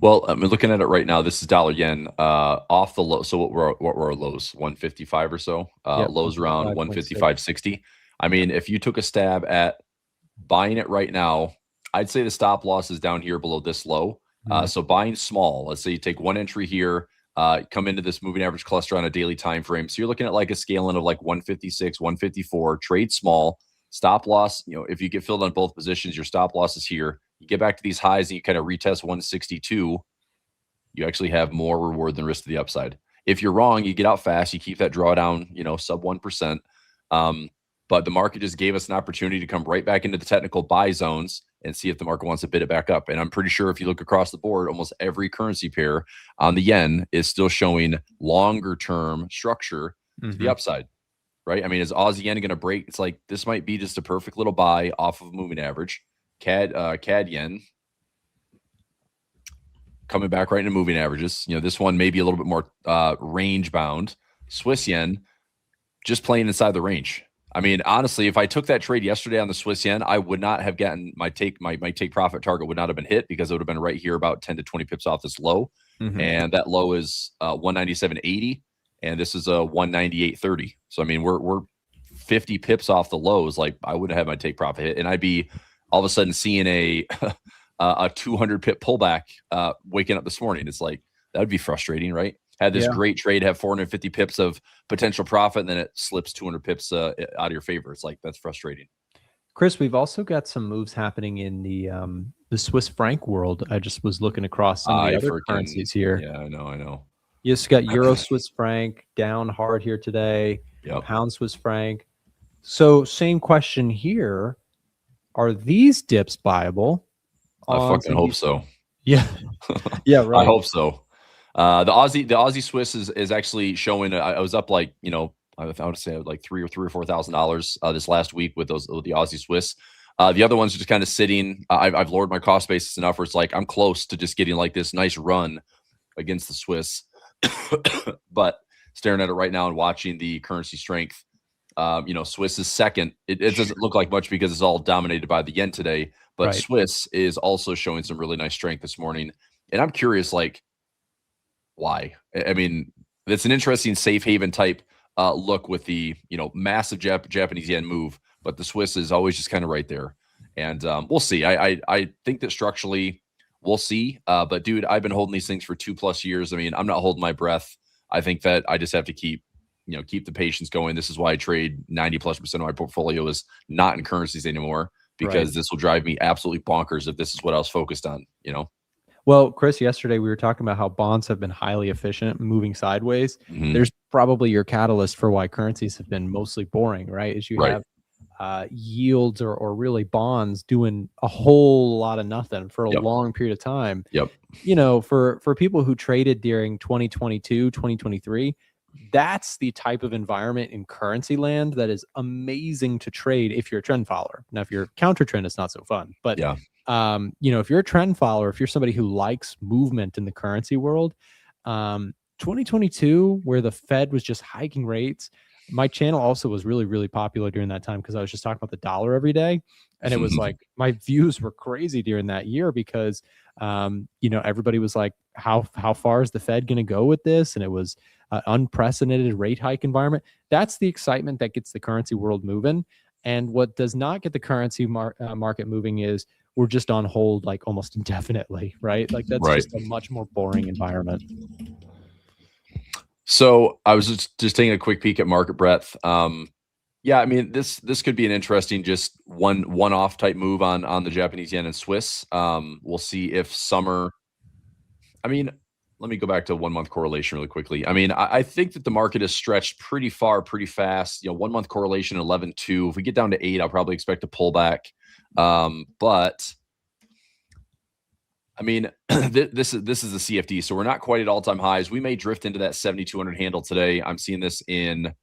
Well, I'm looking at it right now. This is dollar yen off the low. So what were our lows? 155 or so. Lows around 155.60. I mean, if you took a stab at buying it right now, I'd say the stop loss is down here below this low. So buying small, let's say you take one entry here, come into this moving average cluster on a daily time frame. So you're looking at like a scaling of like 156, 154, trade small, stop loss. If you get filled on both positions, your stop loss is here. You get back to these highs and you kind of retest 162. You actually have more reward than risk to the upside. If you're wrong, you get out fast, you keep that drawdown, sub 1%. But the market just gave us an opportunity to come right back into the technical buy zones and see if the market wants to bid it back up. And I'm pretty sure if you look across the board, almost every currency pair on the yen is still showing longer term structure to the upside, right? I mean, is Aussie yen going to break? It's like, this might be just a perfect little buy off of moving average. CAD yen coming back right into moving averages. This one may be a little bit more range bound. Swiss yen just playing inside the range. I mean, honestly, if I took that trade yesterday on the Swiss yen, I would not have gotten my take profit target would not have been hit, because it would have been right here about 10 to 20 pips off this low. And that low is 197.80, and this is a 198.30. So I mean, we're 50 pips off the lows. Like, I wouldn't have my take profit hit, and I'd be all of a sudden seeing a 200 pip pullback waking up this morning. It's like, that would be frustrating, right? Had this great trade, have 450 pips of potential profit, and then it slips 200 pips out of your favor. It's like, that's frustrating. Chris, we've also got some moves happening in the Swiss franc world. I just was looking across some of the other currencies here. Yeah, I know. You just got Euro Swiss franc down hard here today. Yep. Pound Swiss franc. So same question here. Are these dips buyable? I fucking hope so. Yeah. Yeah, right. I hope so. The Aussie Swiss is actually showing. I was up like, I would say like $3,000 or $4,000 this last week with the Aussie Swiss. The other ones are just kind of sitting. I've lowered my cost basis enough where it's like I'm close to just getting like this nice run against the Swiss. But staring at it right now and watching the currency strength, Swiss is second. It doesn't look like much because it's all dominated by the yen today. But Right. Swiss is also showing some really nice strength this morning. And I'm curious, like, why? I mean, it's an interesting safe haven type look with the massive Japanese yen move, but the Swiss is always just kind of right there. And we'll see. I think that structurally we'll see. But dude, I've been holding these things for 2+ years. I mean, I'm not holding my breath. I think that I just have to keep the patience going. This is why I trade 90+% of my portfolio is not in currencies anymore, because this will drive me absolutely bonkers if this is what I was focused on, Well, Chris, yesterday we were talking about how bonds have been highly efficient, moving sideways. Mhm. There's probably your catalyst for why currencies have been mostly boring, right? Is you have yields or really bonds doing a whole lot of nothing for a long period of time. Yep. For people who traded during 2022, 2023, that's the type of environment in currency land that is amazing to trade if you're a trend follower. Now, if you're counter trend, it's not so fun. But if you're a trend follower, if you're somebody who likes movement in the currency world, 2022, where the Fed was just hiking rates, my channel also was really, really popular during that time because I was just talking about the dollar every day. And it was like, my views were crazy during that year because, everybody was like, how far is the Fed going to go with this? And it was an unprecedented rate hike environment. That's the excitement that gets the currency world moving. And what does not get the currency market moving is we're just on hold like almost indefinitely, right? Like that's just a much more boring environment. So I was just taking a quick peek at market breadth. I mean, this could be an interesting just one-off type move on the Japanese yen and Swiss. We'll see if summer. I mean, let me go back to 1 month correlation really quickly. I mean, I think that the market is stretched pretty far, pretty fast. 1 month correlation 11.2. If we get down to 8, I'll probably expect a pullback. But I mean, this is the CFD, so we're not quite at all-time highs. We may drift into that 7,200 handle today. I'm seeing this in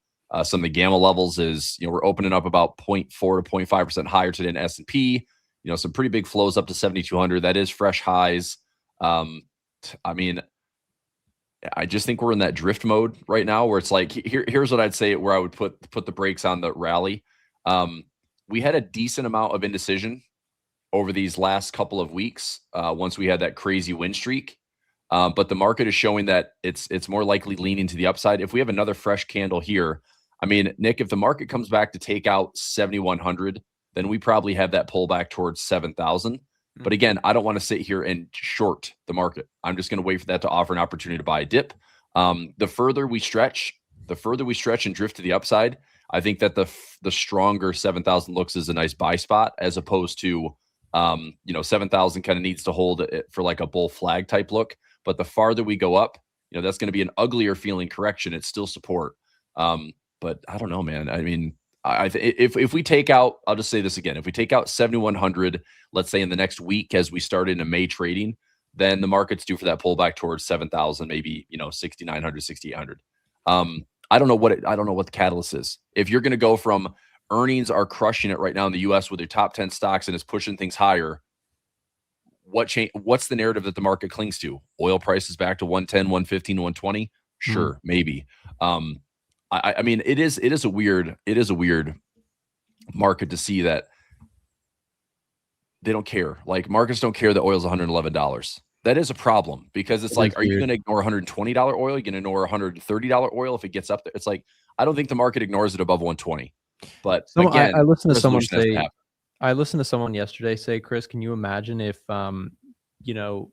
some of the gamma levels. Is we're opening up about 0.4 to 0.5% higher today in S&P. Some pretty big flows up to 7,200. That is fresh highs. I mean, I just think we're in that drift mode right now, where it's like here's what I'd say where I would put the brakes on the rally. We had a decent amount of indecision over these last couple of weeks once we had that crazy win streak. But the market is showing that it's more likely leaning to the upside. If we have another fresh candle here, I mean, Nick, if the market comes back to take out 7,100, then we probably have that pullback towards 7,000. But again, I don't want to sit here and short the market. I'm just going to wait for that to offer an opportunity to buy a dip. The further we stretch and drift to the upside, I think that the stronger 7,000 looks as a nice buy spot, as opposed to 7,000 kind of needs to hold it for like a bull flag type look. But the farther we go up, that's going to be an uglier feeling correction. It's still support. But I don't know, man. I mean, if we take out, I'll just say this again, if we take out 7,100, let's say in the next week as we start into May trading, then the market's due for that pullback towards 7,000, maybe 6,900, 6,800. I don't know what the catalyst is. If you're going to go from earnings are crushing it right now in the U.S. with your top 10 stocks and it's pushing things higher, what's the narrative that the market clings to? Oil prices back to 110, 115, 120? Sure, maybe. I mean, it is a weird market to see that they don't care. Like, markets don't care that oil's $111. That is a problem, because it's like, are you going to ignore $120 oil? You're going to ignore $130 oil if it gets up there? It's like, I don't think the market ignores it above 120. But again, I listened to someone say, I listened to someone yesterday say, Chris, can you imagine if,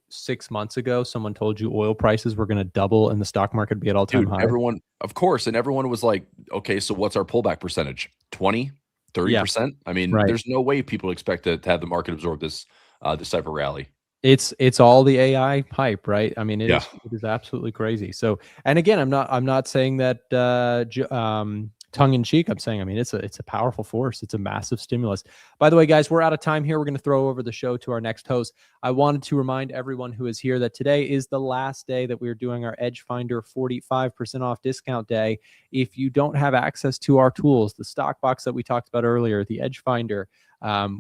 6 months ago, someone told you oil prices were going to double and the stock market be at all-time high? Everyone, of course. And everyone was like, okay, so what's our pullback percentage? 20, 30%? I mean, there's no way people expect to have the market absorb this type of rally. It's all the AI hype, right? I mean, it is absolutely crazy. So, and again, I'm not saying that tongue in cheek. I'm saying, I mean, it's a powerful force. It's a massive stimulus. By the way, guys, we're out of time here. We're going to throw over the show to our next host. I wanted to remind everyone who is here that today is the last day that we're doing our EdgeFinder 45% off discount day. If you don't have access to our tools, the stock box that we talked about earlier, the EdgeFinder,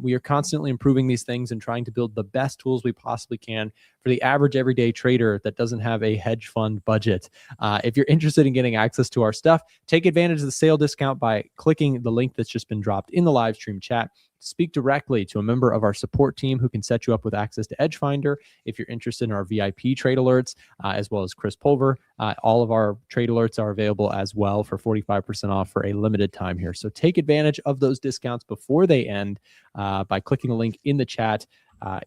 we are constantly improving these things and trying to build the best tools we possibly can for the average everyday trader that doesn't have a hedge fund budget. If you're interested in getting access to our stuff, take advantage of the sale discount by clicking the link that's just been dropped in the live stream chat. Speak directly to a member of our support team who can set you up with access to EdgeFinder. If you're interested in our VIP trade alerts, as well as Chris Pulver, all of our trade alerts are available as well for 45% off for a limited time here. So take advantage of those discounts before they end by clicking the link in the chat,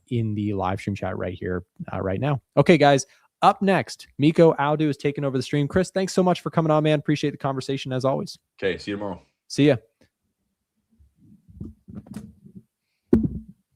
in the live stream chat right here, right now. Okay, guys. Up next, Miko Audu is taking over the stream. Chris, thanks so much for coming on, man. Appreciate the conversation as always. Okay, see you tomorrow. See ya.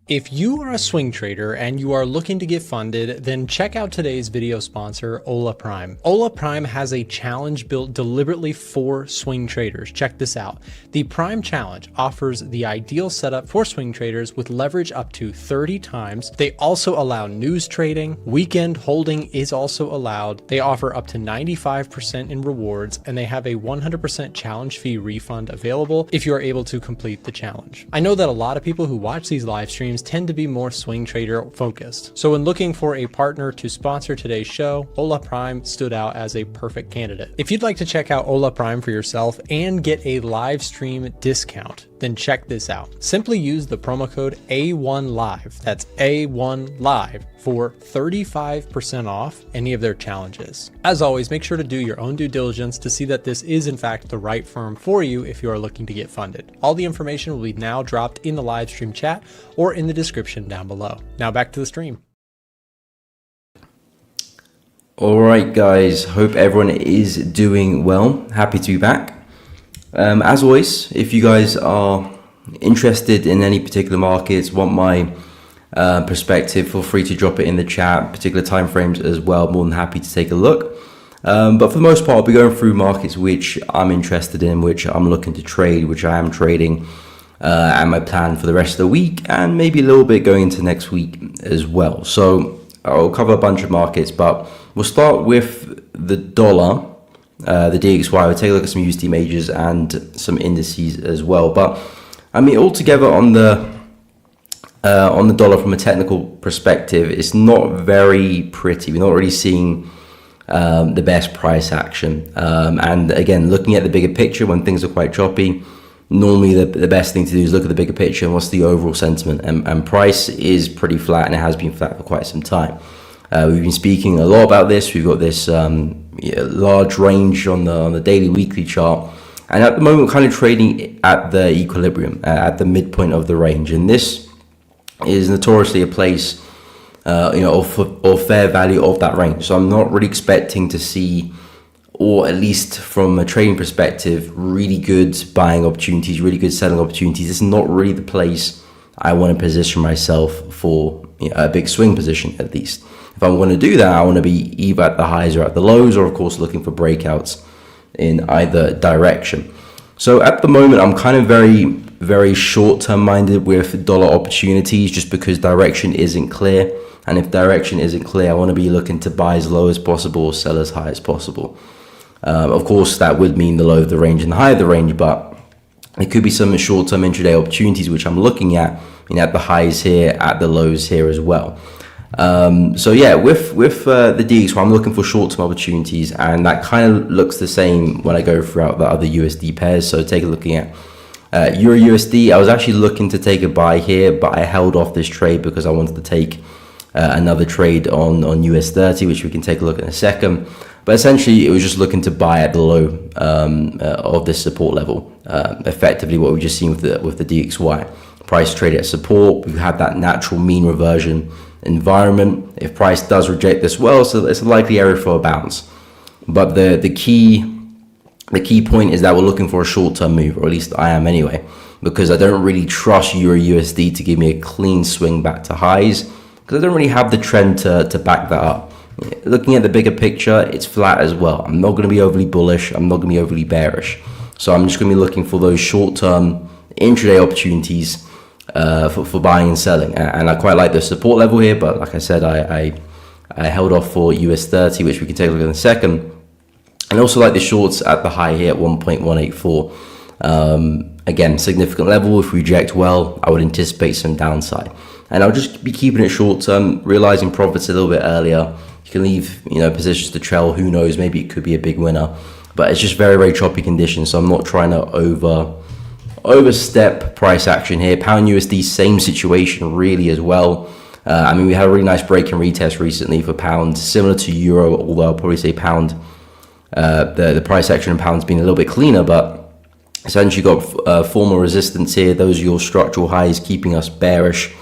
If you are a swing trader and you are looking to get funded, then check out today's video sponsor, Ola Prime. Ola Prime has a challenge built deliberately for swing traders. Check this out. The Prime Challenge offers the ideal setup for swing traders with leverage up to 30 times. They also allow news trading. Weekend holding is also allowed. They offer up to 95% in rewards, and they have a 100% challenge fee refund available if you are able to complete the challenge. I know that a lot of people who watch these live streams tend to be more swing trader focused. So when looking for a partner to sponsor today's show, Ola Prime stood out as a perfect candidate. If you'd like to check out Ola Prime for yourself and get a live stream discount, then check this out. Simply use the promo code A1Live, that's A1Live, for 35% off any of their challenges. As always, make sure to do your own due diligence to see that this is in fact the right firm for you if you are looking to get funded. All the information will be now dropped in the live stream chat or in the description down below. Now back to the stream. All right, guys, hope everyone is doing well. Happy to be back. As always, if you guys are interested in any particular markets, want my perspective, feel free to drop it in the chat, particular timeframes as well. More than happy to take a look. But for the most part, I'll be going through markets which I'm interested in, which I'm looking to trade, which I am trading, and my plan for the rest of the week, and maybe a little bit going into next week as well. So I'll cover a bunch of markets, but we'll start with the dollar. The DXY, we'll take a look at some USD majors and some indices as well. But I mean, altogether on the dollar from a technical perspective, it's not very pretty. We're not really seeing the best price action. And again, looking at the bigger picture when things are quite choppy, normally the best thing to do is look at the bigger picture and what's the overall sentiment. And price is pretty flat, and it has been flat for quite some time. We've been speaking a lot about this. We've got this large range on the daily, weekly chart, and at the moment we're kind of trading at the equilibrium, at the midpoint of the range. And this is notoriously a place, or fair value of that range. So I'm not really expecting to see, or at least from a trading perspective, really good buying opportunities, really good selling opportunities. This is not really the place I want to position myself for a big swing position, at least. If I want to do that, I want to be either at the highs or at the lows, or of course looking for breakouts in either direction. So at the moment, I'm kind of very, very short-term minded with dollar opportunities, just because direction isn't clear. And if direction isn't clear, I want to be looking to buy as low as possible or sell as high as possible. Of course, that would mean the lower the range and the higher the range, but it could be some short-term intraday opportunities which I'm looking at, at the highs here, at the lows here as well. So yeah, with the DXY, I'm looking for short-term opportunities, and that kind of looks the same when I go throughout the other USD pairs. So take a looking at Euro USD. I was actually looking to take a buy here, but I held off this trade because I wanted to take another trade on US 30, which we can take a look at in a second. But essentially, it was just looking to buy at the low of this support level. Effectively, what we've just seen with the DXY. Price traded at support. We've had that natural mean reversion environment. If price does reject this well, so it's a likely area for a bounce. But the key point is that we're looking for a short-term move, or at least I am anyway, because I don't really trust Euro USD to give me a clean swing back to highs, because I don't really have the trend to back that up. Looking at the bigger picture, it's flat as well. I'm not going to be overly bullish. I'm not going to be overly bearish. So I'm just going to be looking for those short-term intraday opportunities for buying and selling. And I quite like the support level here, but like I said, I held off for US 30, which we can take a look at in a second. And also like the shorts at the high here at 1.184. Again, significant level. If we reject well, I would anticipate some downside. And I'll just be keeping it short term, realizing profits a little bit earlier. You can leave, positions to trail. Who knows? Maybe it could be a big winner. But it's just very, very choppy conditions. So I'm not trying to overstep price action here. Pound USD, same situation really as well. We had a really nice break and retest recently for pound, similar to euro, although I'll probably say pound. The price action in pound's been a little bit cleaner, but essentially got formal resistance here. Those are your structural highs, keeping us bearish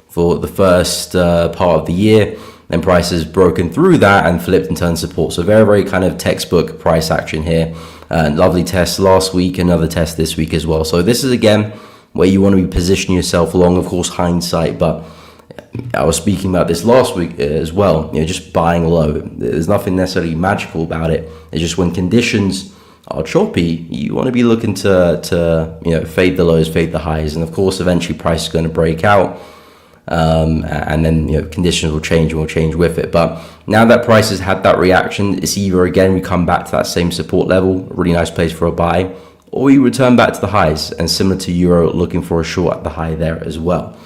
for the first part of the year. Then price has broken through that and flipped and turned support. So very, very kind of textbook price action here. Lovely test last week, another test this week as well. So this is, again, where you want to be positioning yourself long, of course, hindsight. But I was speaking about this last week as well, just buying low. There's nothing necessarily magical about it. It's just when conditions are choppy, you want to be looking to fade the lows, fade the highs. And of course, eventually price is going to break out. And then conditions will change and we'll change with it. But now that price has had that reaction, it's either again we come back to that same support level, a really nice place for a buy, or we return back to the highs, and similar to euro, looking for a short at the high there as well.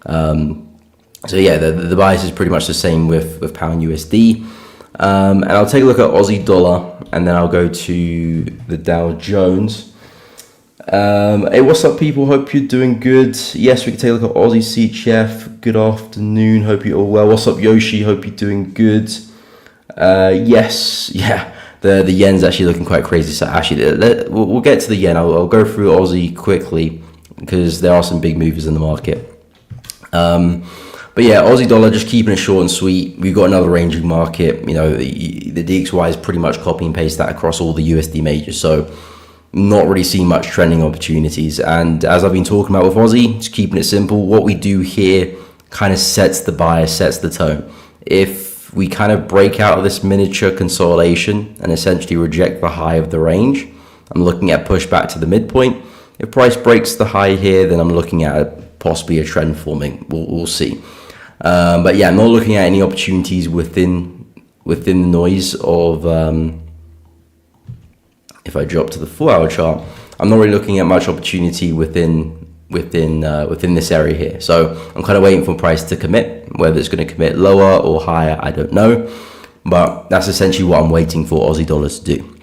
So yeah, the bias is pretty much the same with pound USD. And I'll take a look at Aussie dollar, and then I'll go to the Dow Jones. Hey, what's up, people? Hope you're doing good. Yes, we can take a look at Aussie CHF. Good afternoon. Hope you're all well. What's up, Yoshi? Hope you're doing good. Yes, yeah. The yen's actually looking quite crazy. So actually, we'll get to the yen. I'll go through Aussie quickly because there are some big movers in the market. But yeah, Aussie dollar, just keeping it short and sweet. We've got another ranging market. The DXY is pretty much copy and paste that across all the USD majors. So not really seeing much trending opportunities. And as I've been talking about with Aussie, just keeping it simple, what we do here kind of sets the bias, sets the tone. If we kind of break out of this miniature consolidation and essentially reject the high of the range, I'm looking at pushback to the midpoint. If price breaks the high here, then I'm looking at possibly a trend forming. We'll see. But yeah, I'm not looking at any opportunities within the noise of if I drop to the 4-hour chart, I'm not really looking at much opportunity within this area here. So I'm kind of waiting for price to commit. Whether it's going to commit lower or higher, I don't know. But that's essentially what I'm waiting for Aussie dollars to do.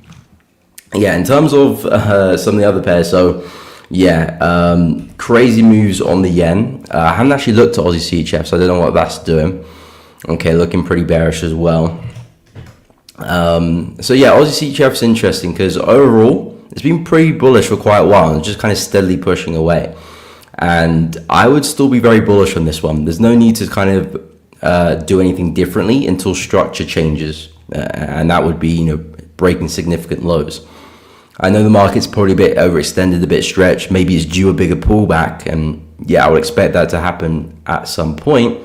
Yeah, in terms of some of the other pairs, so yeah, crazy moves on the yen. I haven't actually looked at Aussie CHF, so I don't know what that's doing. Okay, looking pretty bearish as well. So yeah, Aussie CHF is interesting because overall it's been pretty bullish for quite a while and just kind of steadily pushing away. And I would still be very bullish on this one. There's no need to kind of do anything differently until structure changes, and that would be breaking significant lows. I know the market's probably a bit overextended, a bit stretched. Maybe it's due a bigger pullback, and yeah, I would expect that to happen at some point.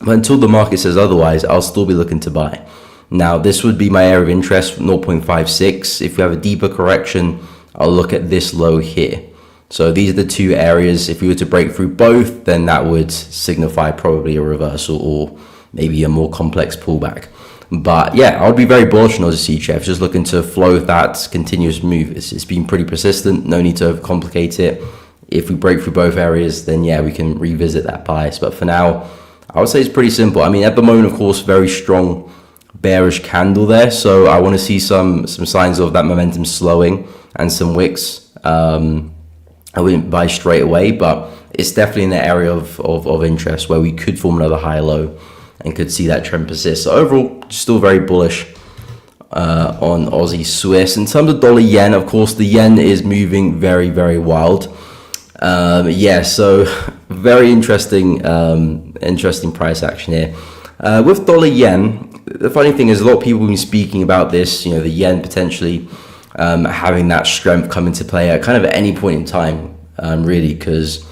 But until the market says otherwise, I'll still be looking to buy. Now, this would be my area of interest, 0.56. If we have a deeper correction, I'll look at this low here. So these are the two areas. If we were to break through both, then that would signify probably a reversal or maybe a more complex pullback. But yeah, I would be very bullish on Aussie CHF, just looking to flow that continuous move. It's been pretty persistent, no need to overcomplicate it. If we break through both areas, then yeah, we can revisit that bias. But for now, I would say it's pretty simple. I mean, at the moment, of course, very strong bearish candle there. So I want to see some signs of that momentum slowing and some wicks. I wouldn't buy straight away, but it's definitely in the area of interest where we could form another high low and could see that trend persist. So overall, still very bullish on Aussie Swiss. In terms of dollar yen, of course, the yen is moving very, very wild. So very interesting price action here. With dollar yen, the funny thing is a lot of people have been speaking about this, the yen potentially having that strength come into play at kind of at any point in time, really, because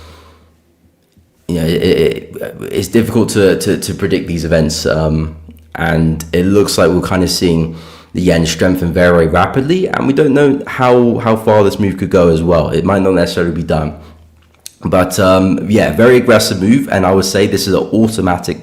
it's difficult to predict these events, and it looks like we're kind of seeing the yen strengthen very, very rapidly, and we don't know how far this move could go as well. It might not necessarily be done, but very aggressive move, and I would say this is an automatic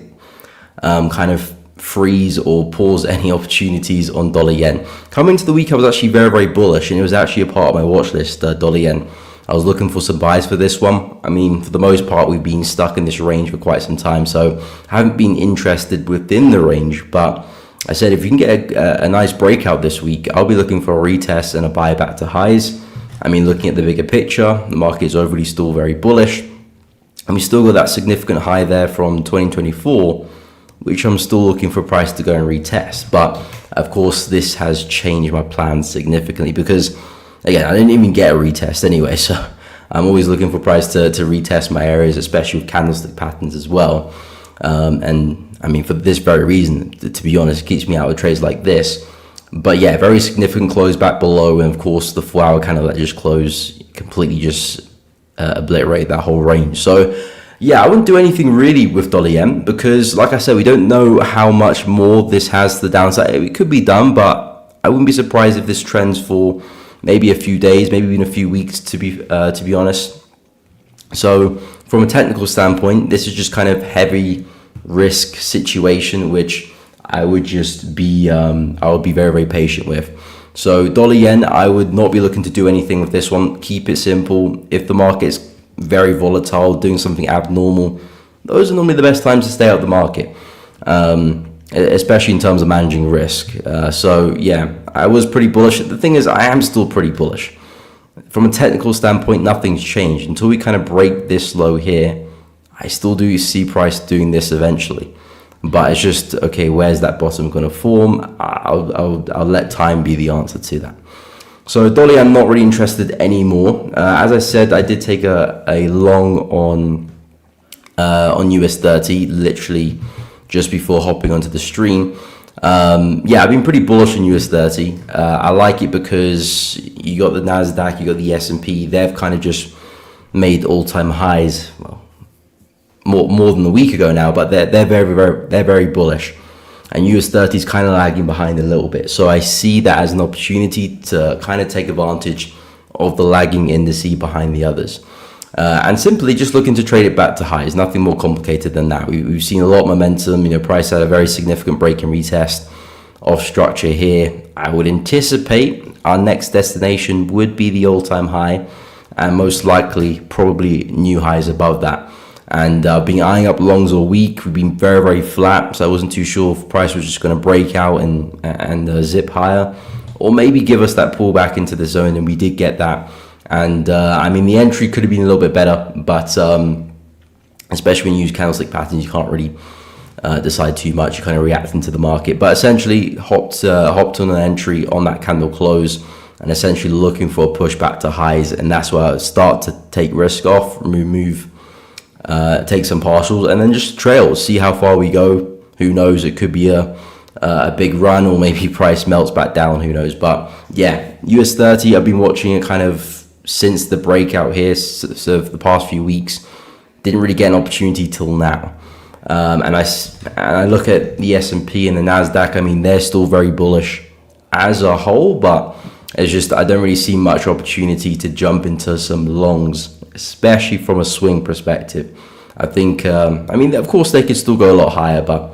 kind of freeze or pause any opportunities on dollar yen. Coming into the week, I was actually very, very bullish, and it was actually a part of my watch list, dollar yen. I was looking for some buys for this one. I mean, for the most part, we've been stuck in this range for quite some time, so I haven't been interested within the range. But I said if you can get a nice breakout this week, I'll be looking for a retest and a buy back to highs. I mean, looking at the bigger picture, the market is overly still very bullish, and we still got that significant high there from 2024, which I'm still looking for price to go and retest. But of course, this has changed my plans significantly because, again, I didn't even get a retest anyway. So I'm always looking for price to retest my areas, especially with candlestick patterns as well. And I mean, for this very reason, to be honest, it keeps me out of trades like this. But yeah, very significant close back below. And of course, the 4-hour candle that just closed completely just obliterate that whole range. So yeah, I wouldn't do anything really with dollar yen because, like I said, we don't know how much more this has to the downside. It could be done, but I wouldn't be surprised if this trends for maybe a few days, maybe even a few weeks, to be honest. So from a technical standpoint, this is just kind of heavy risk situation, which I would just be I would be very, very patient with. So dollar yen, I would not be looking to do anything with this one. Keep it simple. If the market's very volatile, doing something abnormal, those are normally the best times to stay out of the market, especially in terms of managing risk. So yeah, I was pretty bullish. The thing is, I am still pretty bullish. From a technical standpoint, nothing's changed. Until we kind of break this low here, I still do see price doing this eventually. But it's just, okay, where's that bottom going to form? I'll let time be the answer to that. So dollar yen, I'm not really interested anymore. As I said, I did take a long on US 30, literally just before hopping onto the stream. I've been pretty bullish on US 30. I like it because you got the Nasdaq, you got the S&P. They've kind of just made all-time highs. Well, more than a week ago now, but they're very bullish. And US 30 is kind of lagging behind a little bit. So I see that as an opportunity to kind of take advantage of the lagging indice behind the others. And simply just looking to trade it back to highs. Nothing more complicated than that. We've seen a lot of momentum. Price had a very significant break and retest of structure here. I would anticipate our next destination would be the all-time high, and most likely probably new highs above that. And I've been eyeing up longs all week. We've been very, very flat, so I wasn't too sure if price was just going to break out and zip higher, or maybe give us that pullback into the zone, and we did get that. And the entry could have been a little bit better, but especially when you use candlestick patterns, you can't really decide too much. You're kind of reacting to the market. But essentially, hopped on an entry on that candle close, and essentially looking for a push back to highs, and that's where I start to take risk off, take some partials, and then just trail, see how far we go. Who knows? It could be a big run, or maybe price melts back down. Who knows? But yeah, US 30, I've been watching it kind of since the breakout here, so the past few weeks. Didn't really get an opportunity till now. And I look at the S&P and the Nasdaq. They're still very bullish as a whole, but it's just I don't really see much opportunity to jump into some longs, especially from a swing perspective. I think, of course they could still go a lot higher, but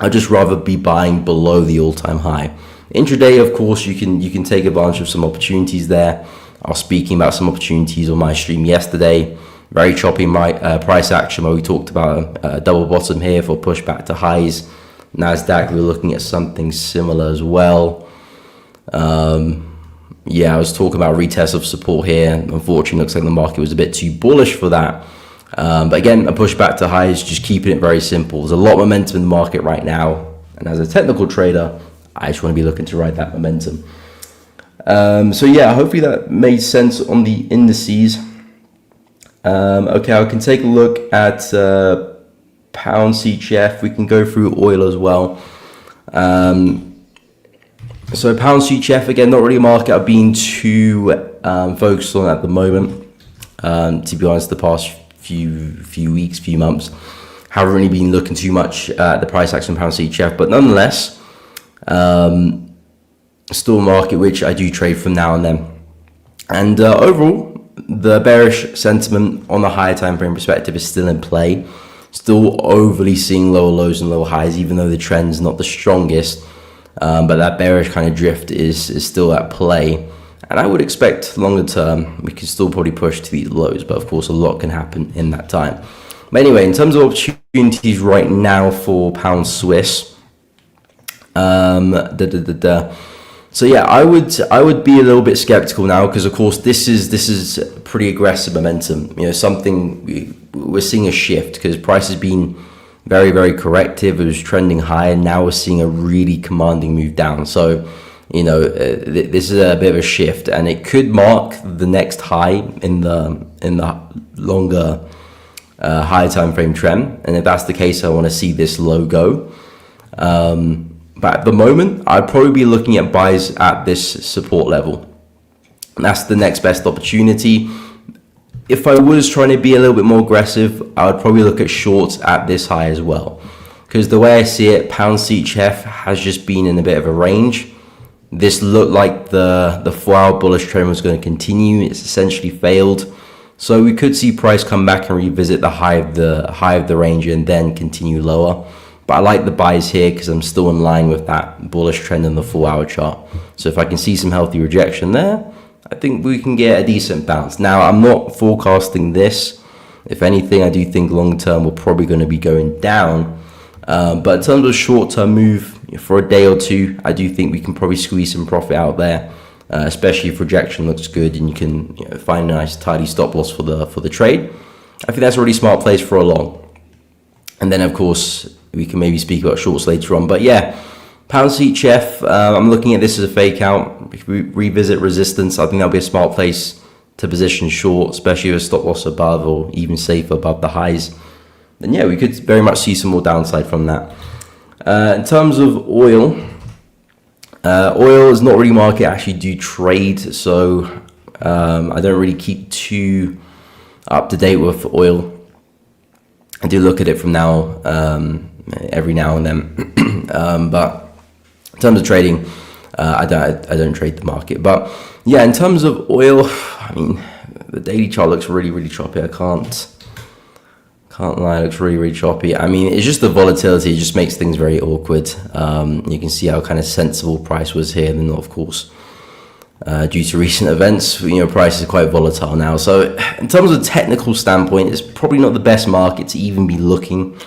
I'd just rather be buying below the all-time high. Intraday, of course, you can take advantage of some opportunities there. I was speaking about some opportunities on my stream yesterday. very choppy price action where we talked about a double bottom here for pushback to highs. Nasdaq, we're looking at something similar as well. Yeah, I was talking about retest of support here. Unfortunately, looks like the market was a bit too bullish for that. But again, a pushback to highs, just keeping it very simple. There's a lot of momentum in the market right now. And as a technical trader, I just want to be looking to ride that momentum. So yeah, hopefully that made sense on the indices. Okay, I can take a look at pound CHF. We can go through oil as well. So pound CHF, again, not really a market I've been too focused on at the moment. To be honest, the past few weeks, few months, haven't really been looking too much at the price action pound CHF, but nonetheless, still a market which I do trade from now and then. And overall, the bearish sentiment on the higher time frame perspective is still in play. Still overly seeing lower lows and lower highs, even though the trend's not the strongest. But that bearish kind of drift is still at play. And I would expect longer term, we can still probably push to these lows, but of course a lot can happen in that time. But anyway, in terms of opportunities right now for pound Swiss, so yeah, I would be a little bit skeptical now, because of course this is pretty aggressive momentum. You know, something we're seeing a shift, because price has been very, very corrective. It was trending high, and now we're seeing a really commanding move down. So, you know, this is a bit of a shift, and it could mark the next high in the longer high time frame trend. And if that's the case, I want to see this low go. But at the moment, I'd probably be looking at buys at this support level. And that's the next best opportunity. If I was trying to be a little bit more aggressive, I would probably look at shorts at this high as well. Because the way I see it, pound CHF has just been in a bit of a range. This looked like the 4-hour bullish trend was going to continue. It's essentially failed. So we could see price come back and revisit the high of the range and then continue lower. But I like the buys here because I'm still in line with that bullish trend in the 4-hour chart. So if I can see some healthy rejection there, I think we can get a decent bounce. Now, I'm not forecasting this. If anything, I do think long term we're probably going to be going down. But in terms of short-term move, for a day or two, I do think we can probably squeeze some profit out there, especially if rejection looks good and you can find a nice tidy stop loss for the trade. I think that's a really smart place for a long. And then, of course, we can maybe speak about shorts later on. But yeah, pound CHF, I'm looking at this as a fake out. If we revisit resistance, I think that'll be a smart place to position short, especially with a stop loss above or even safer above the highs. Then yeah, we could very much see some more downside from that. In terms of oil, oil is not really a market I actually do trade, so I don't really keep too up to date with oil. I do look at it from now, every now and then, but in terms of trading, I don't trade the market. But yeah, in terms of oil, I mean, the daily chart looks really, really choppy. I can't lie, it looks really, really choppy. I mean, it's just the volatility. It just makes things very awkward. You can see how kind of sensible price was here, and then of course, due to recent events, price is quite volatile now. So in terms of technical standpoint, it's probably not the best market to even be looking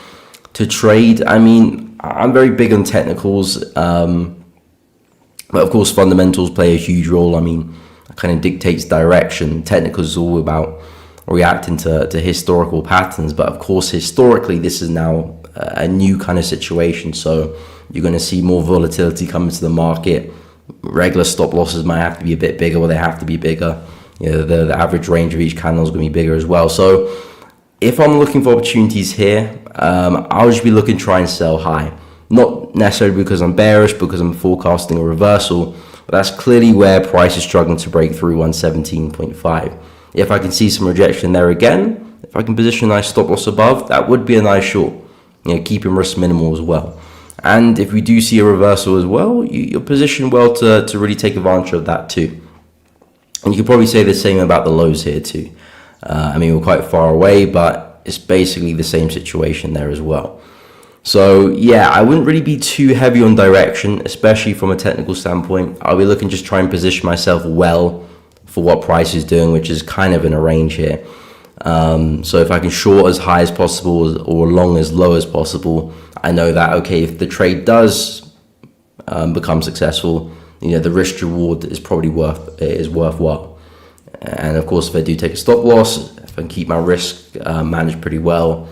to trade. I mean, I'm very big on technicals, but of course fundamentals play a huge role. I mean, it kind of dictates direction. Technicals is all about reacting to historical patterns, but of course historically this is now a new kind of situation, so you're going to see more volatility come into the market. Regular stop losses might have to be a bit bigger, or they have to be bigger. The average range of each candle is going to be bigger as well. So if I'm looking for opportunities here, I'll just be looking to try and sell high. Not necessarily because I'm bearish, because I'm forecasting a reversal, but that's clearly where price is struggling to break through 117.5. If I can see some rejection there again, if I can position a nice stop loss above, that would be a nice short, keeping risk minimal as well. And if we do see a reversal as well, you're positioned well to really take advantage of that too. And you could probably say the same about the lows here too. I mean, we're quite far away, but it's basically the same situation there as well. So yeah, I wouldn't really be too heavy on direction, especially from a technical standpoint. I'll be looking just try and position myself well for what price is doing, which is kind of in a range here. So if I can short as high as possible or long as low as possible, I know that, okay, if the trade does become successful, the risk reward is probably worthwhile. And of course, if I do take a stop loss, if I can keep my risk managed pretty well,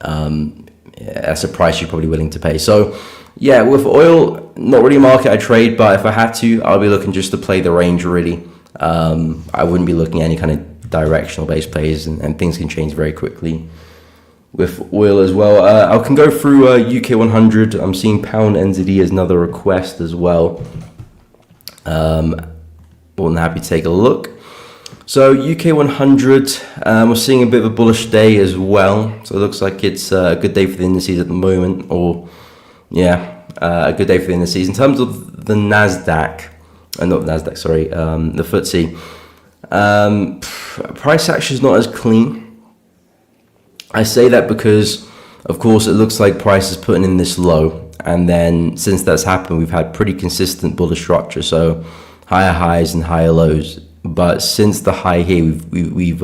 that's a price you're probably willing to pay. So yeah, with oil, not really a market I trade, but if I had to, I'll be looking just to play the range really. I wouldn't be looking at any kind of directional based plays, and things can change very quickly with oil as well. I can go through UK 100. I'm seeing pound NZD as another request as well. More than happy to take a look. So UK 100, we're seeing a bit of a bullish day as well. So it looks like it's a good day for the indices at the moment, or yeah, a good day for the indices. In terms of the Nasdaq, not the Nasdaq, sorry, the FTSE, price action is not as clean. I say that because, of course, it looks like price is putting in this low, and then since that's happened, we've had pretty consistent bullish structure. So higher highs and higher lows. But since the high here, we've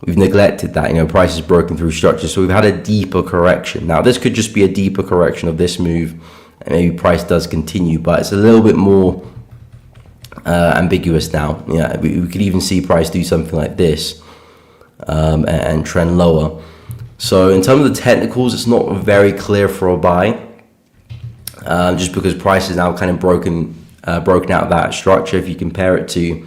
neglected that. Price has broken through structure, so we've had a deeper correction. Now this could just be a deeper correction of this move, and maybe price does continue, but it's a little bit more ambiguous now. Yeah, we could even see price do something like this and trend lower. So in terms of the technicals, it's not very clear for a buy, just because price is now kind of broken out of that structure. If you compare it to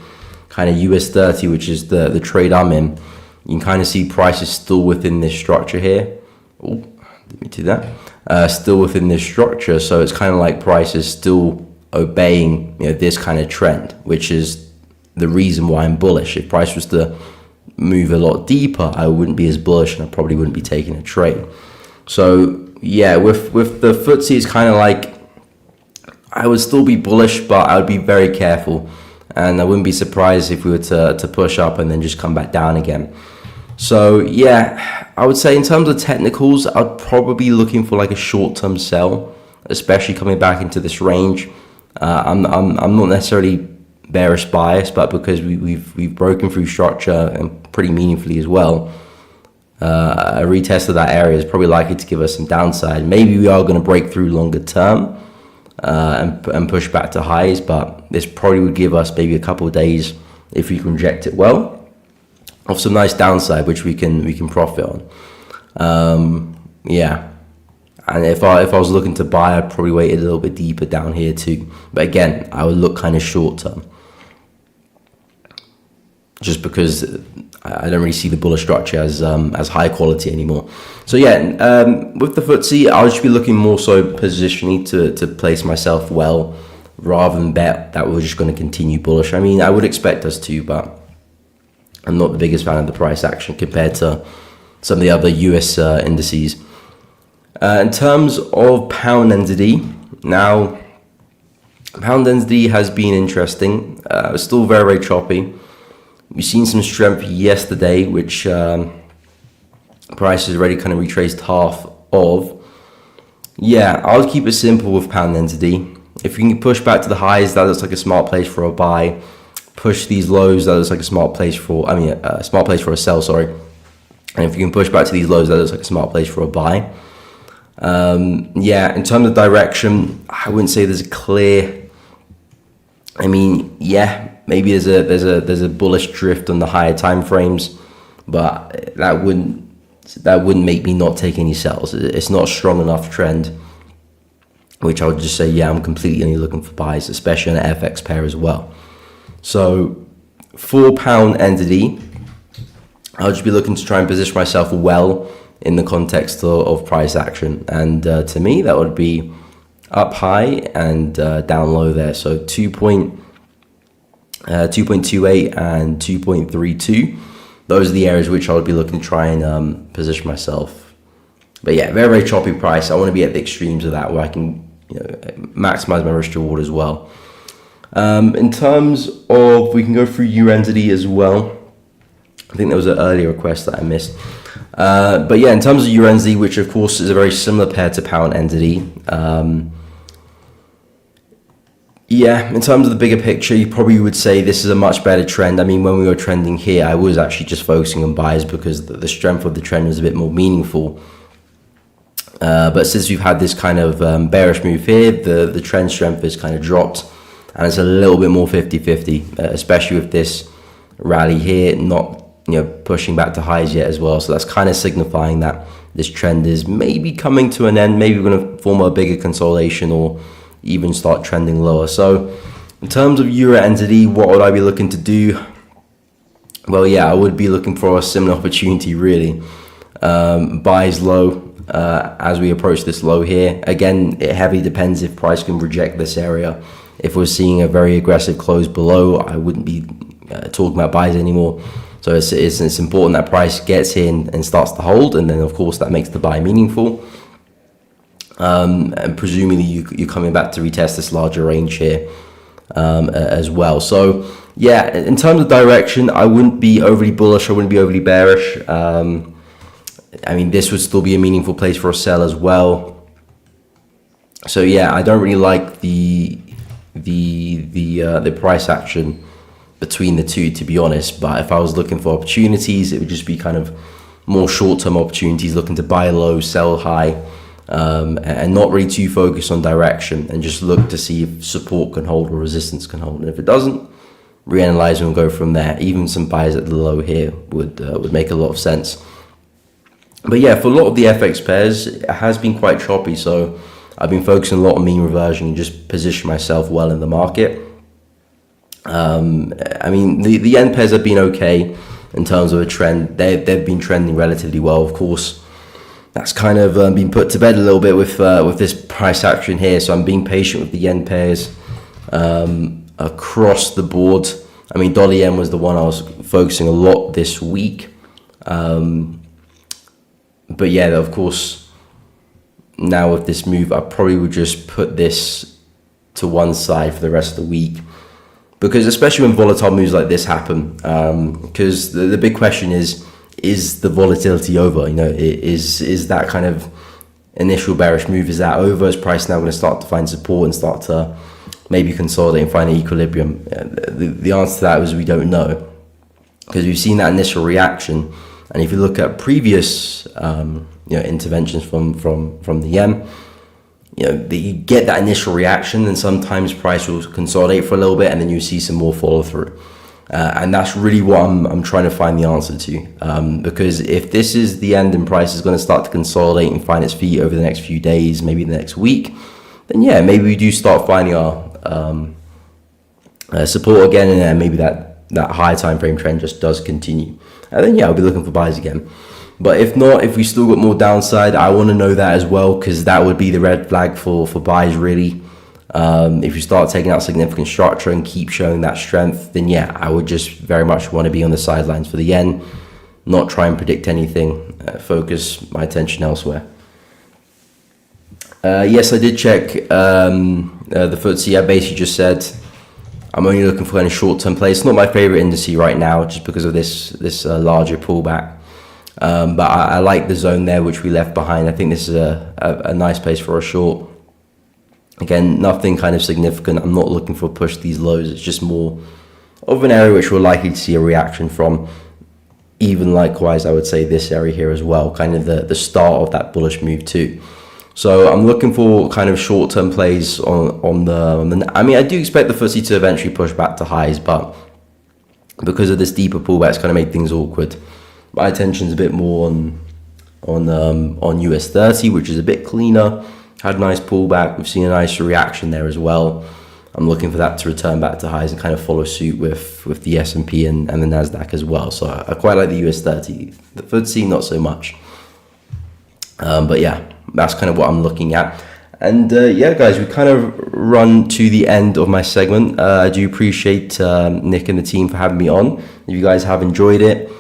kind of US 30, which is the trade I'm in, you can kind of see price is still within this structure here. Oh, let me do that. Still within this structure, so it's kind of like price is still obeying this kind of trend, which is the reason why I'm bullish. If price was to move a lot deeper, I wouldn't be as bullish, and I probably wouldn't be taking a trade. So yeah, with the FTSE, it's kind of like I would still be bullish, but I would be very careful, and I wouldn't be surprised if we were to push up and then just come back down again. So yeah, I would say in terms of technicals, I'd probably be looking for like a short-term sell, especially coming back into this range. I'm not necessarily bearish bias, but because we've broken through structure and pretty meaningfully as well, a retest of that area is probably likely to give us some downside. Maybe we are going to break through longer term and push back to highs, but this probably would give us maybe a couple of days, if we can reject it well, of some nice downside which we can profit on. Yeah, and if I was looking to buy, I'd probably wait a little bit deeper down here too, but again, I would look kind of short term, just because I don't really see the bullish structure as high quality anymore. So yeah, with the FTSE, I'll just be looking more so positionally to place myself well, rather than bet that we're just going to continue bullish. I mean, I would expect us to, but I'm not the biggest fan of the price action compared to some of the other US indices. In terms of pound NZD, now pound NZD has been interesting. It's still very, very choppy. We've seen some strength yesterday, which price has already kind of retraced half of. Yeah, I'll keep it simple with pound NZD. If you can push back to the highs, that looks like a smart place for a buy. Push these lows, that looks like a smart place for, a smart place for a sell, sorry. And if you can push back to these lows, that looks like a smart place for a buy. Yeah, in terms of direction, I wouldn't say there's a clear, yeah, maybe there's a bullish drift on the higher time frames, but that wouldn't make me not take any sells. It's not a strong enough trend, which I would just say, yeah, I'm completely only looking for buys, especially on an FX pair as well. So for pound NZD, I'll just be looking to try and position myself well in the context of price action, and to me that would be up high and down low there. So 2.28 and 2.32. Those are the areas which I would be looking to try and position myself. But yeah, very, very choppy price. I want to be at the extremes of that, where I can maximize my risk reward as well. In terms of, we can go through UNZD as well. I think there was an earlier request that I missed. But yeah, in terms of UNZD, which of course is a very similar pair to pound NZD. Yeah, in terms of the bigger picture, you probably would say this is a much better trend. I mean, when we were trending here, I was actually just focusing on buys because the strength of the trend was a bit more meaningful. But since we've had this kind of bearish move here, the trend strength has kind of dropped, and it's a little bit more 50-50, especially with this rally here not pushing back to highs yet as well. So that's kind of signifying that this trend is maybe coming to an end. Maybe we're going to form a bigger consolidation or even start trending lower. So in terms of Euro entity, what would I be looking to do? Well, yeah, I would be looking for a similar opportunity really. Buys low as we approach this low here. Again, it heavily depends if price can reject this area. If we're seeing a very aggressive close below, I wouldn't be talking about buys anymore. So it's important that price gets in and starts to hold, and then of course that makes the buy meaningful. And presumably you're coming back to retest this larger range here as well. So yeah, in terms of direction, I wouldn't be overly bullish, I wouldn't be overly bearish. I mean, this would still be a meaningful place for a sell as well. So yeah, I don't really like the price action between the two, to be honest. But if I was looking for opportunities, it would just be kind of more short-term opportunities, looking to buy low, sell high, and not really too focused on direction, and just look to see if support can hold or resistance can hold. And if it doesn't, reanalyze and go from there. Even some buys at the low here would make a lot of sense. But yeah, for a lot of the FX pairs, it has been quite choppy. So I've been focusing a lot on mean reversion and just position myself well in the market. I mean, the yen pairs have been okay in terms of a trend. They've been trending relatively well. Of course, that's kind of been put to bed a little bit with this price action here. So I'm being patient with the yen pairs across the board. I mean, dollar yen was the one I was focusing a lot this week. But yeah, of course, now with this move, I probably would just put this to one side for the rest of the week. Because especially when volatile moves like this happen, because the big question is the volatility over? Is that kind of initial bearish move, is that over? Is price now going to start to find support and start to maybe consolidate and find an equilibrium? The answer to that is we don't know, because we've seen that initial reaction. And if you look at previous interventions from the yen, you get that initial reaction, and sometimes price will consolidate for a little bit, and then you see some more follow through. And that's really what I'm trying to find the answer to. Because if this is the end and price is going to start to consolidate and find its feet over the next few days, maybe the next week, then yeah, maybe we do start finding our support again, and then maybe that higher time frame trend just does continue. And then yeah, I'll be looking for buys again. But if not, if we still got more downside, I want to know that as well, because that would be the red flag for buys really. If you start taking out significant structure and keep showing that strength, then yeah, I would just very much want to be on the sidelines for the yen, not try and predict anything, focus my attention elsewhere. Yes, I did check the FTSE. I basically just said I'm only looking for any short-term plays. It's not my favorite indice right now, just because of this larger pullback. But I like the zone there, which we left behind. I think this is a nice place for a short. Again, nothing kind of significant. I'm not looking for a push these lows. It's just more of an area which we're likely to see a reaction from. Even likewise, I would say this area here as well, kind of the start of that bullish move too. So I'm looking for kind of short-term plays on the. I mean, I do expect the FTSE to eventually push back to highs, but because of this deeper pullback, it's going to make things awkward. My attention's a bit more on US 30, which is a bit cleaner. Had a nice pullback. We've seen a nice reaction there as well. I'm looking for that to return back to highs and kind of follow suit with the S&P and the Nasdaq as well. So I quite like the US 30. The FTSE, not so much. But yeah, that's kind of what I'm looking at. And yeah, guys, we kind of run to the end of my segment. I do appreciate Nick and the team for having me on. If you guys have enjoyed it,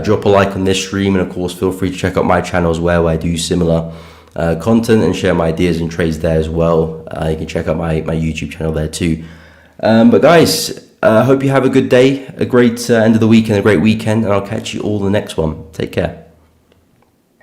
drop a like on this stream, and of course feel free to check out my channel as well, where I do similar content and share my ideas and trades there as well. You can check out my YouTube channel there too. But guys, I hope you have a good day, a great end of the week and a great weekend, and I'll catch you all in the next one. Take care.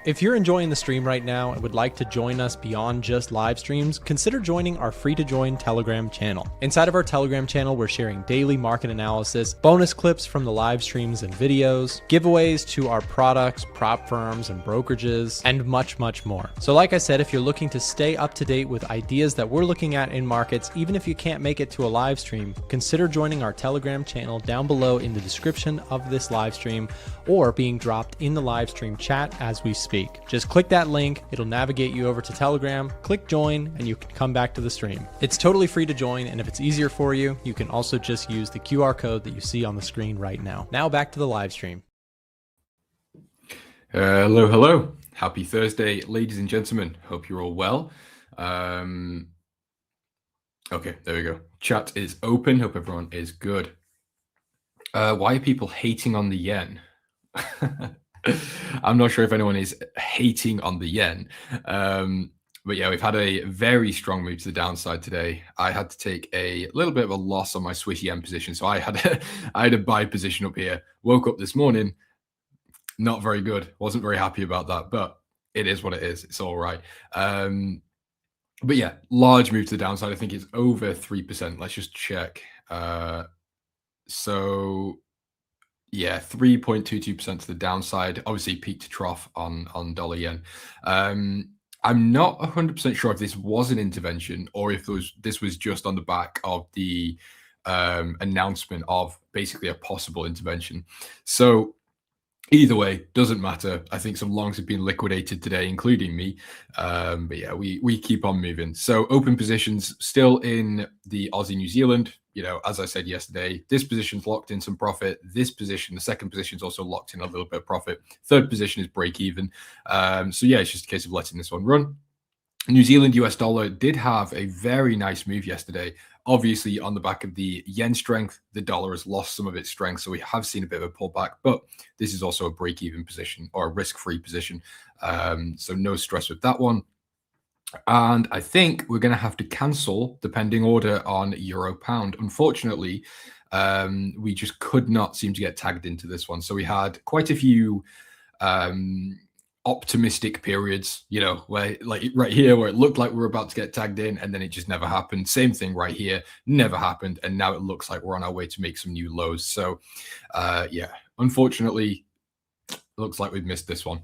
If you're enjoying the stream right now and would like to join us beyond just live streams, consider joining our free-to-join Telegram channel. Inside of our Telegram channel, we're sharing daily market analysis, bonus clips from the live streams and videos, giveaways to our products, prop firms, and brokerages, and much, much more. So like I said, if you're looking to stay up to date with ideas that we're looking at in markets, even if you can't make it to a live stream, consider joining our Telegram channel down below in the description of this live stream, or being dropped in the live stream chat as we speak. Just click that link, it'll navigate you over to Telegram, click join, and you can come back to the stream. It's totally free to join, and if it's easier for you, you can also just use the QR code that you see on the screen right now. Now back to the live stream. Hello, hello. Happy Thursday, ladies and gentlemen. Hope you're all well. Okay, there we go. Chat is open. Hope everyone is good. Why are people hating on the yen? I'm not sure if anyone is hating on the yen. But yeah, we've had a very strong move to the downside today. I had to take a little bit of a loss on my Swiss yen position. So I had a buy position up here. Woke up this morning, not very good. Wasn't very happy about that, but it is what it is. It's all right. But yeah, large move to the downside. I think it's over 3%. Let's just check. So yeah, 3.22% to the downside. Obviously, peak to trough on dollar yen. I'm not 100% sure if this was an intervention or if this was just on the back of the announcement of basically a possible intervention. So either way, doesn't matter. I think some longs have been liquidated today, including me. But yeah, we keep on moving. So open positions still in the Aussie New Zealand. You know, as I said yesterday, this position's locked in some profit. This position, the second position, is also locked in a little bit of profit. Third position is break even. So yeah, it's just a case of letting this one run. New Zealand US dollar did have a very nice move yesterday. Obviously, on the back of the yen strength, the dollar has lost some of its strength. So we have seen a bit of a pullback, but this is also a break-even position or a risk-free position. So no stress with that one. And I think we're going to have to cancel the pending order on euro pound. Unfortunately, we just could not seem to get tagged into this one. So we had quite a few optimistic periods, you know, where like right here where it looked like we were about to get tagged in and then it just never happened. Same thing right here, never happened. And now it looks like we're on our way to make some new lows. So yeah, unfortunately, looks like we've missed this one.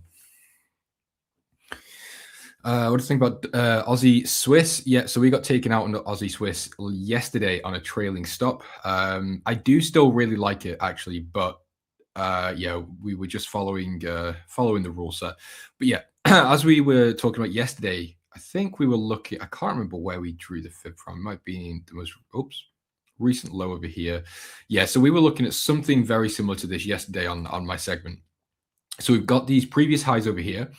What do you think about Aussie Swiss? Yeah, so we got taken out on the Aussie Swiss yesterday on a trailing stop. I do still really like it actually, but yeah, we were just following the rule set. But yeah, as we were talking about yesterday, I think we were looking. I can't remember where we drew the fib from. It might be in the most recent low over here. Yeah, so we were looking at something very similar to this yesterday on my segment. So we've got these previous highs over here.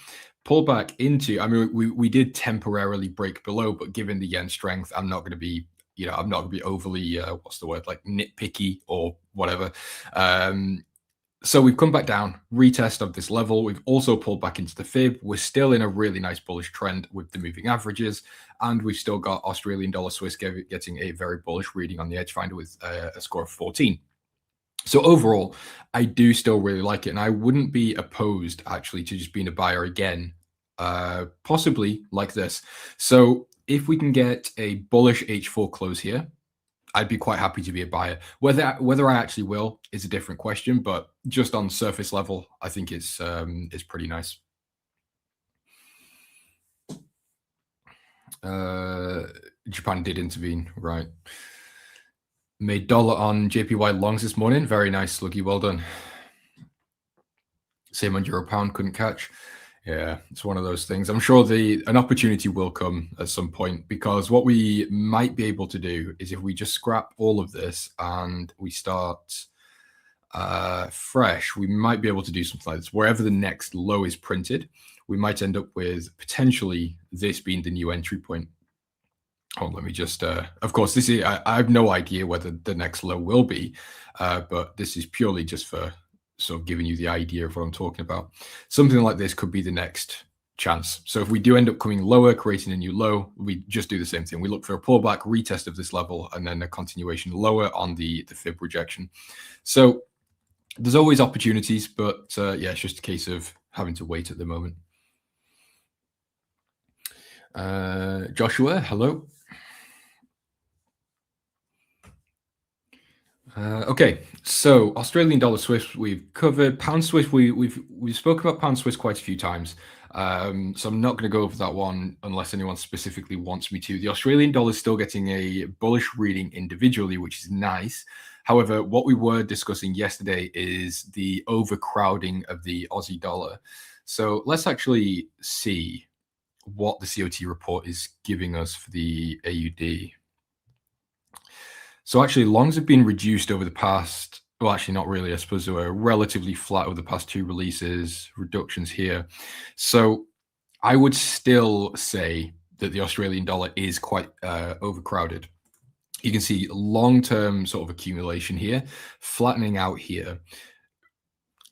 Pull back into, I mean, we did temporarily break below, but given the yen strength, I'm not going to be, you know, I'm not going to be overly, what's the word, like nitpicky or whatever. So we've come back down, retest of this level. We've also pulled back into the fib. We're still in a really nice bullish trend with the moving averages. And we've still got Australian dollar Swiss getting a very bullish reading on the EdgeFinder with a score of 14. So overall, I do still really like it. And I wouldn't be opposed actually to just being a buyer again, possibly like this. So if we can get a bullish H4 close here, I'd be quite happy to be a buyer. Whether I actually will is a different question, but just on surface level, I think it's pretty nice. Japan did intervene, right? Made dollar on JPY longs this morning. Very nice, Sluggy. Well done. Same on euro pound, couldn't catch. Yeah, it's one of those things. I'm sure an opportunity will come at some point, because what we might be able to do is if we just scrap all of this and we start fresh, we might be able to do something like this. Wherever the next low is printed, we might end up with potentially this being the new entry point. Oh, let me just, of course, this is, I have no idea whether the next low will be, but this is purely just for sort of giving you the idea of what I'm talking about. Something like this could be the next chance. So if we do end up coming lower, creating a new low, we just do the same thing. We look for a pullback, retest of this level, and then a continuation lower on the fib rejection. So there's always opportunities, but yeah, it's just a case of having to wait at the moment. Joshua, hello. Okay, so Australian dollar Swiss we've covered. Pound Swiss we've spoken about pound Swiss quite a few times. So I'm not going to go over that one unless anyone specifically wants me to. The Australian dollar is still getting a bullish reading individually, which is nice. However, what we were discussing yesterday is the overcrowding of the Aussie dollar. So let's actually see what the COT report is giving us for the AUD. So actually, longs have been reduced over the past, well, actually not really. I suppose they were relatively flat over the past two releases, reductions here. So I would still say that the Australian dollar is quite overcrowded. You can see long-term sort of accumulation here, flattening out here.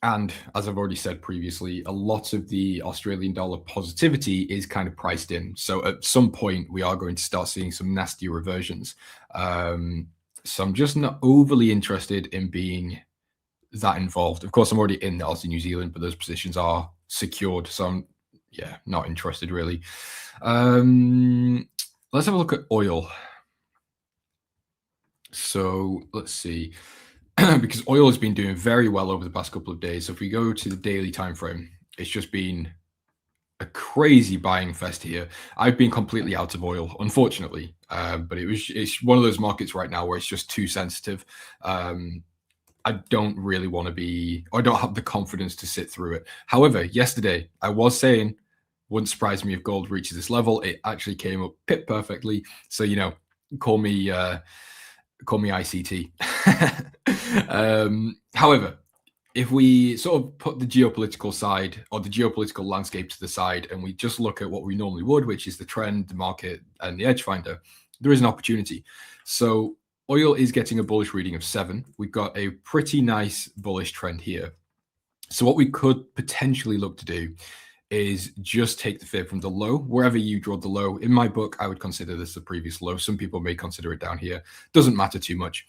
And as I've already said previously, a lot of the Australian dollar positivity is kind of priced in. So at some point, we are going to start seeing some nasty reversions. So I'm just not overly interested in being that involved. Of course, I'm already in the Aussie New Zealand, but those positions are secured. So I'm, not interested really. Let's have a look at oil. So let's see. Because oil has been doing very well over the past couple of days. So if we go to the daily time frame, it's just been a crazy buying fest here. I've been completely out of oil, unfortunately, but it's one of those markets right now where it's just too sensitive. I don't really want to be, or I don't have the confidence to sit through it. However, yesterday I was saying, wouldn't surprise me if gold reaches this level. It actually came up pit perfectly. So call me ICT. However, if we sort of put the geopolitical side or the geopolitical landscape to the side and we just look at what we normally would, which is the trend, the market, and the EdgeFinder, there is an opportunity. So oil is getting a bullish reading of 7. We've got a pretty nice bullish trend here. So what we could potentially look to do is just take the fib from the low, wherever you draw the low. In my book, I would consider this the previous low. Some people may consider it down here. Doesn't matter too much.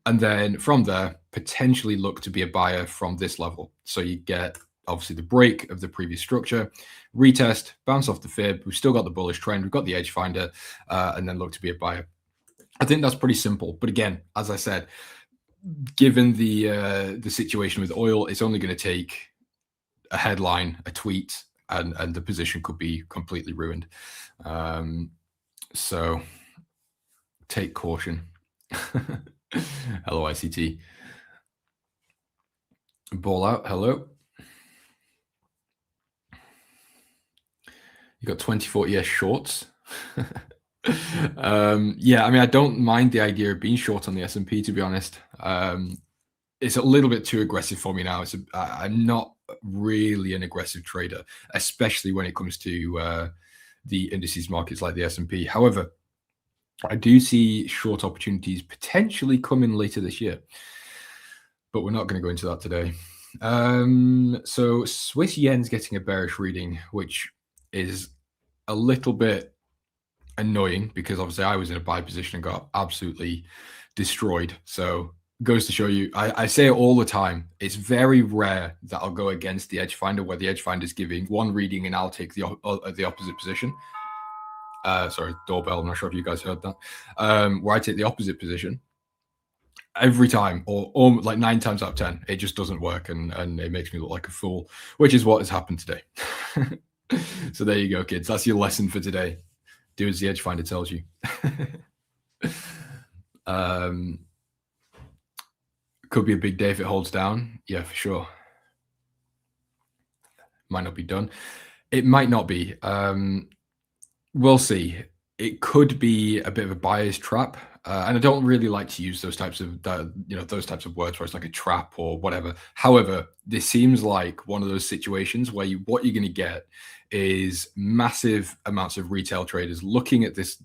And then from there, potentially look to be a buyer from this level. So you get obviously the break of the previous structure, retest, bounce off the fib. We've still got the bullish trend. We've got the EdgeFinder, and then look to be a buyer. I think that's pretty simple. But again, as I said, given the situation with oil, it's only going to take a headline, a tweet, and the position could be completely ruined. So take caution. Hello, ICT. Ball out. Hello. You got 24 ES shorts. Yeah, I mean, I don't mind the idea of being short on the S&P, to be honest. It's a little bit too aggressive for me now. I'm not really an aggressive trader, especially when it comes to the indices markets like the S&P. However, I do see short opportunities potentially coming later this year, but we're not going to go into that today. So Swiss yen's getting a bearish reading, which is a little bit annoying because obviously I was in a buy position and got absolutely destroyed. So goes to show you, I say it all the time, it's very rare that I'll go against the EdgeFinder where the EdgeFinder is giving one reading and I'll take the opposite position. Sorry, doorbell. I'm not sure if you guys heard that. Where I take the opposite position every time, or like 9 times out of 10, it just doesn't work, and it makes me look like a fool, which is what has happened today. So there you go, kids. That's your lesson for today. Do as the EdgeFinder tells you. Could be a big day if it holds down. Yeah, for sure. Might not be done. It might not be. We'll see. It could be a bit of a buyer's trap, and I don't really like to use those types of those types of words where it's like a trap or whatever. However, this seems like one of those situations where what you're going to get is massive amounts of retail traders looking at this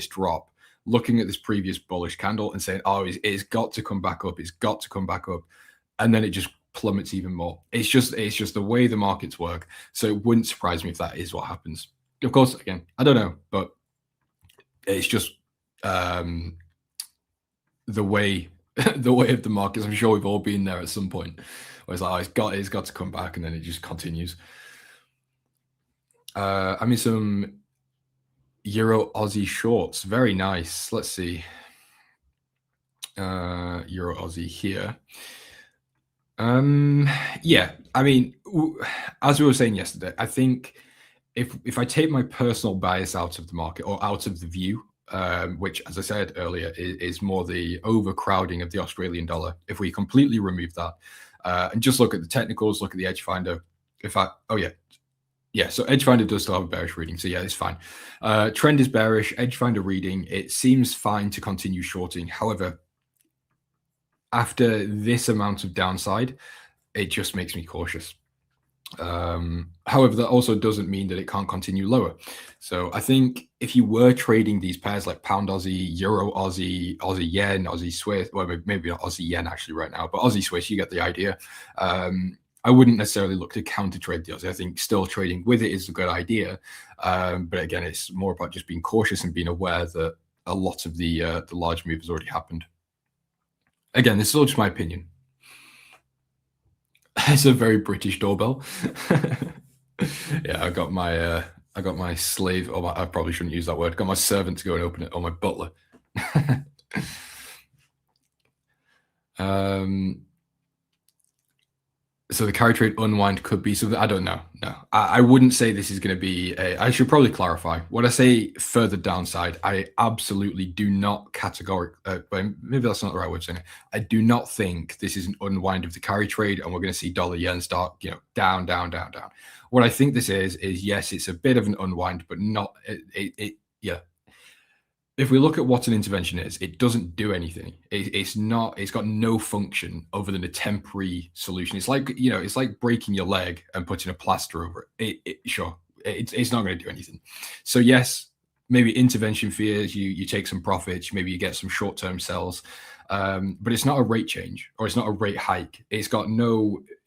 drop, looking at this previous bullish candle and saying, "Oh, it's got to come back up. It's got to come back up," and then it just plummets even more. It's just the way the markets work. So it wouldn't surprise me if that is what happens. Of course, again, I don't know, but it's just the way of the markets. I'm sure we've all been there at some point where it's like, oh, it's got to come back, and then it just continues. I'm in some Euro Aussie shorts. Very nice. Let's see. Euro Aussie here. Yeah, I mean, as we were saying yesterday, I think if I take my personal bias out of the market or out of the view, which, as I said earlier, is more the overcrowding of the Australian dollar. If we completely remove that and just look at the technicals, look at the EdgeFinder. So EdgeFinder does still have a bearish reading, so yeah, it's fine. Trend is bearish. EdgeFinder reading, it seems fine to continue shorting. However, after this amount of downside, it just makes me cautious. However, that also doesn't mean that it can't continue lower. So I think if you were trading these pairs like pound Aussie, euro Aussie, Aussie yen, Aussie Swiss, well, maybe not Aussie yen actually right now, but Aussie Swiss, you get the idea. I wouldn't necessarily look to counter trade the Aussie. I think still trading with it is a good idea. But again, it's more about just being cautious and being aware that a lot of the large move has already happened. Again, this is all just my opinion. It's a very British doorbell. Yeah, I got my slave, I probably shouldn't use that word. Got my servant to go and open it, or my butler. So the carry trade unwind could be something. I don't know. No, I wouldn't say this is going to be I should probably clarify. When I say further downside, I absolutely do not maybe that's not the right way of saying it. I do not think this is an unwind of the carry trade and we're going to see dollar yen start, down, down, down, down. What I think this is yes, it's a bit of an unwind, but not yeah. If we look at what an intervention is, it doesn't do anything. It's got no function other than a temporary solution. It's like, it's like breaking your leg and putting a plaster over it. It's not going to do anything. So yes, maybe intervention fears, you take some profits, maybe you get some short-term sells, but it's not a rate change or it's not a rate hike. It's got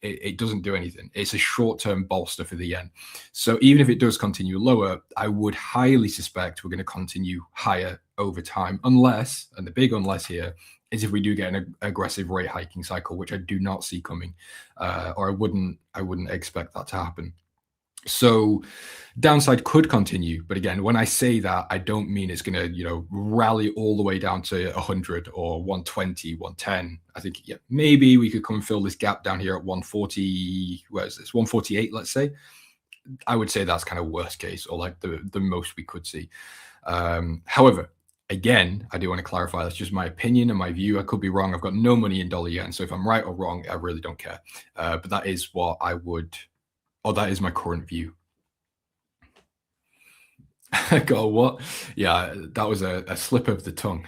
it doesn't do anything. It's a short-term bolster for the yen. So even if it does continue lower, I would highly suspect we're going to continue higher over time, unless, and the big unless here, is if we do get an aggressive rate hiking cycle, which I do not see coming, or I wouldn't expect that to happen. So downside could continue, but again, when I say that, I don't mean it's going to, rally all the way down to 100 or 120, 110. I think, maybe we could come and fill this gap down here at 140. Where is this? 148, let's say. I would say that's kind of worst case, or like the most we could see. However, again, I do want to clarify, that's just my opinion and my view. I could be wrong. I've got no money in dollar yen, so if I'm right or wrong, I really don't care. But that is what I would. Oh, that is my current view. Got what? Yeah, that was a slip of the tongue.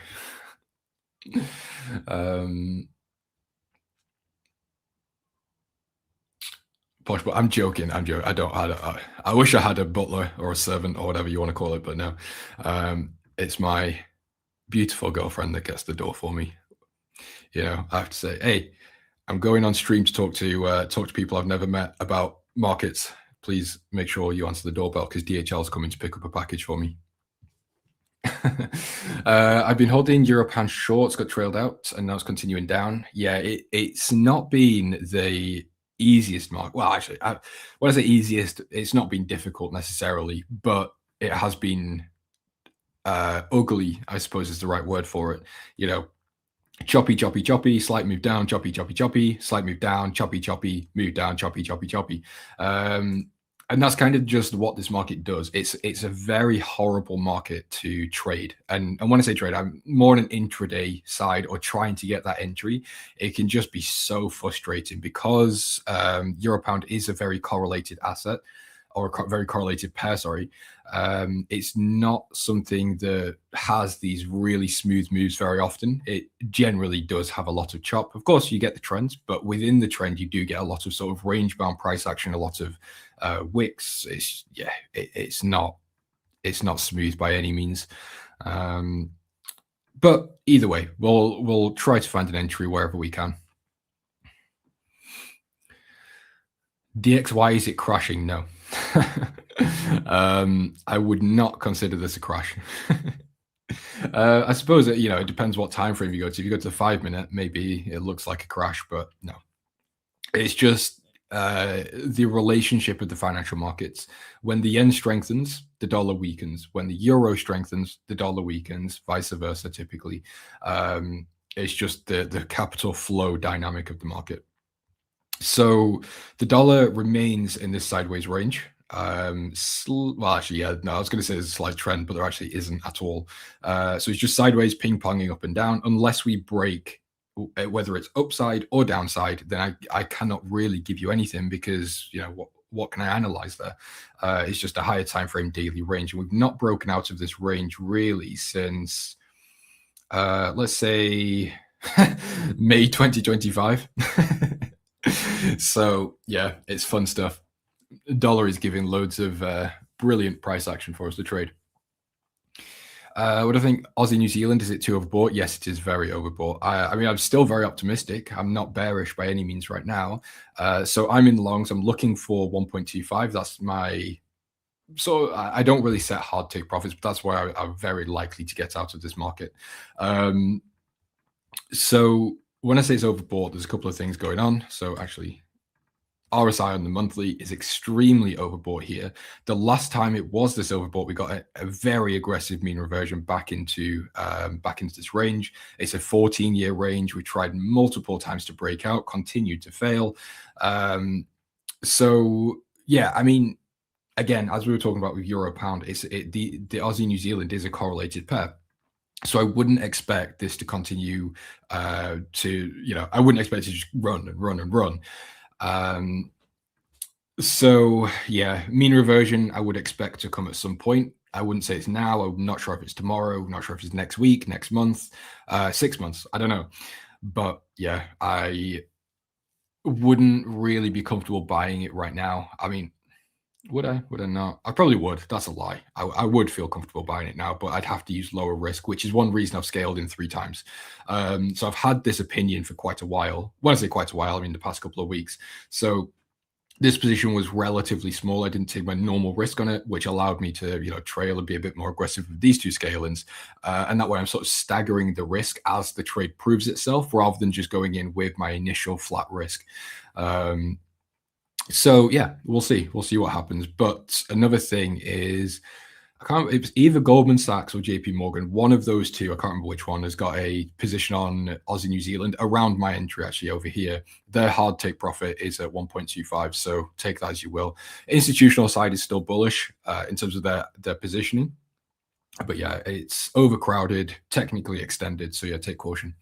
Posh, but I'm joking. I wish I had a butler or a servant or whatever you want to call it, but no. It's my beautiful girlfriend that gets the door for me. I have to say, hey, I'm going on stream to talk to people I've never met about markets. Please make sure you answer the doorbell because DHL is coming to pick up a package for me. I've been holding Europound shorts, got trailed out, and now it's continuing down. Yeah, it's not been the easiest market. Well, actually, when I say easiest, it's not been difficult necessarily, but it has been ugly, I suppose is the right word for it. Choppy, choppy, choppy, slight move down, choppy, choppy, choppy, slight move down, choppy, choppy, move down, choppy, choppy, choppy. And that's kind of just what this market does. It's a very horrible market to trade. And when I say trade, I'm more on an intraday side or trying to get that entry. It can just be so frustrating because Europound is a very correlated asset, or a very correlated pair, sorry. It's not something that has these really smooth moves very often. It generally does have a lot of chop. Of course, you get the trends, but within the trend, you do get a lot of sort of range-bound price action, a lot of wicks. It's not smooth by any means. But either way, we'll try to find an entry wherever we can. DXY, is it crashing? No. I would not consider this a crash. I suppose that, it depends what time frame you go to. If you go to the 5 minute, maybe it looks like a crash, but no. It's just the relationship of the financial markets. When the yen strengthens, the dollar weakens. When the euro strengthens, the dollar weakens, vice versa, typically. It's just the capital flow dynamic of the market. So the dollar remains in this sideways range. Well, actually, yeah, no, I was going to say there's a slight trend, but there actually isn't at all. So it's just sideways ping-ponging up and down. Unless we break, whether it's upside or downside, then I cannot really give you anything, because, you know, what can I analyze there? It's just a higher time frame daily range. And we've not broken out of this range really since, let's say, May 2025. So yeah, it's fun stuff. The dollar is giving loads of brilliant price action for us to trade. What do I think? Aussie New Zealand, is it too overbought? Yes, it is very overbought. I mean, I'm still very optimistic. I'm not bearish by any means right now. So I'm in longs. I'm looking for 1.25. That's my... So I don't really set hard take profits, but that's where I'm very likely to get out of this market. So when I say it's overbought, there's a couple of things going on. So actually, RSI on the monthly is extremely overbought here. The last time it was this overbought, we got a very aggressive mean reversion back into this range. It's a 14-year range. We tried multiple times to break out, continued to fail. So yeah, I mean, again, as we were talking about with euro pound, the Aussie New Zealand is a correlated pair. So I wouldn't expect this to continue I wouldn't expect it to just run and run and run. So yeah, mean reversion, I would expect to come at some point. I wouldn't say it's now. I'm not sure if it's tomorrow. I'm not sure if it's next week, next month, 6 months. I don't know. But yeah, I wouldn't really be comfortable buying it right now. I mean, would I not? I probably would. That's a lie. I would feel comfortable buying it now, but I'd have to use lower risk, which is one reason I've scaled in 3 times. So I've had this opinion for quite a while. When I say quite a while, I mean the past couple of weeks. So this position was relatively small. I didn't take my normal risk on it, which allowed me to, trail and be a bit more aggressive with these 2 scalings. And that way I'm sort of staggering the risk as the trade proves itself, rather than just going in with my initial flat risk. So yeah, we'll see what happens. But another thing is, it was either Goldman Sachs or JP Morgan. One of those 2, I can't remember which one, has got a position on Aussie New Zealand around my entry, actually over here. Their hard take profit is at 1.25. So take that as you will. Institutional side is still bullish in terms of their positioning. But yeah, it's overcrowded, technically extended. So yeah, take caution.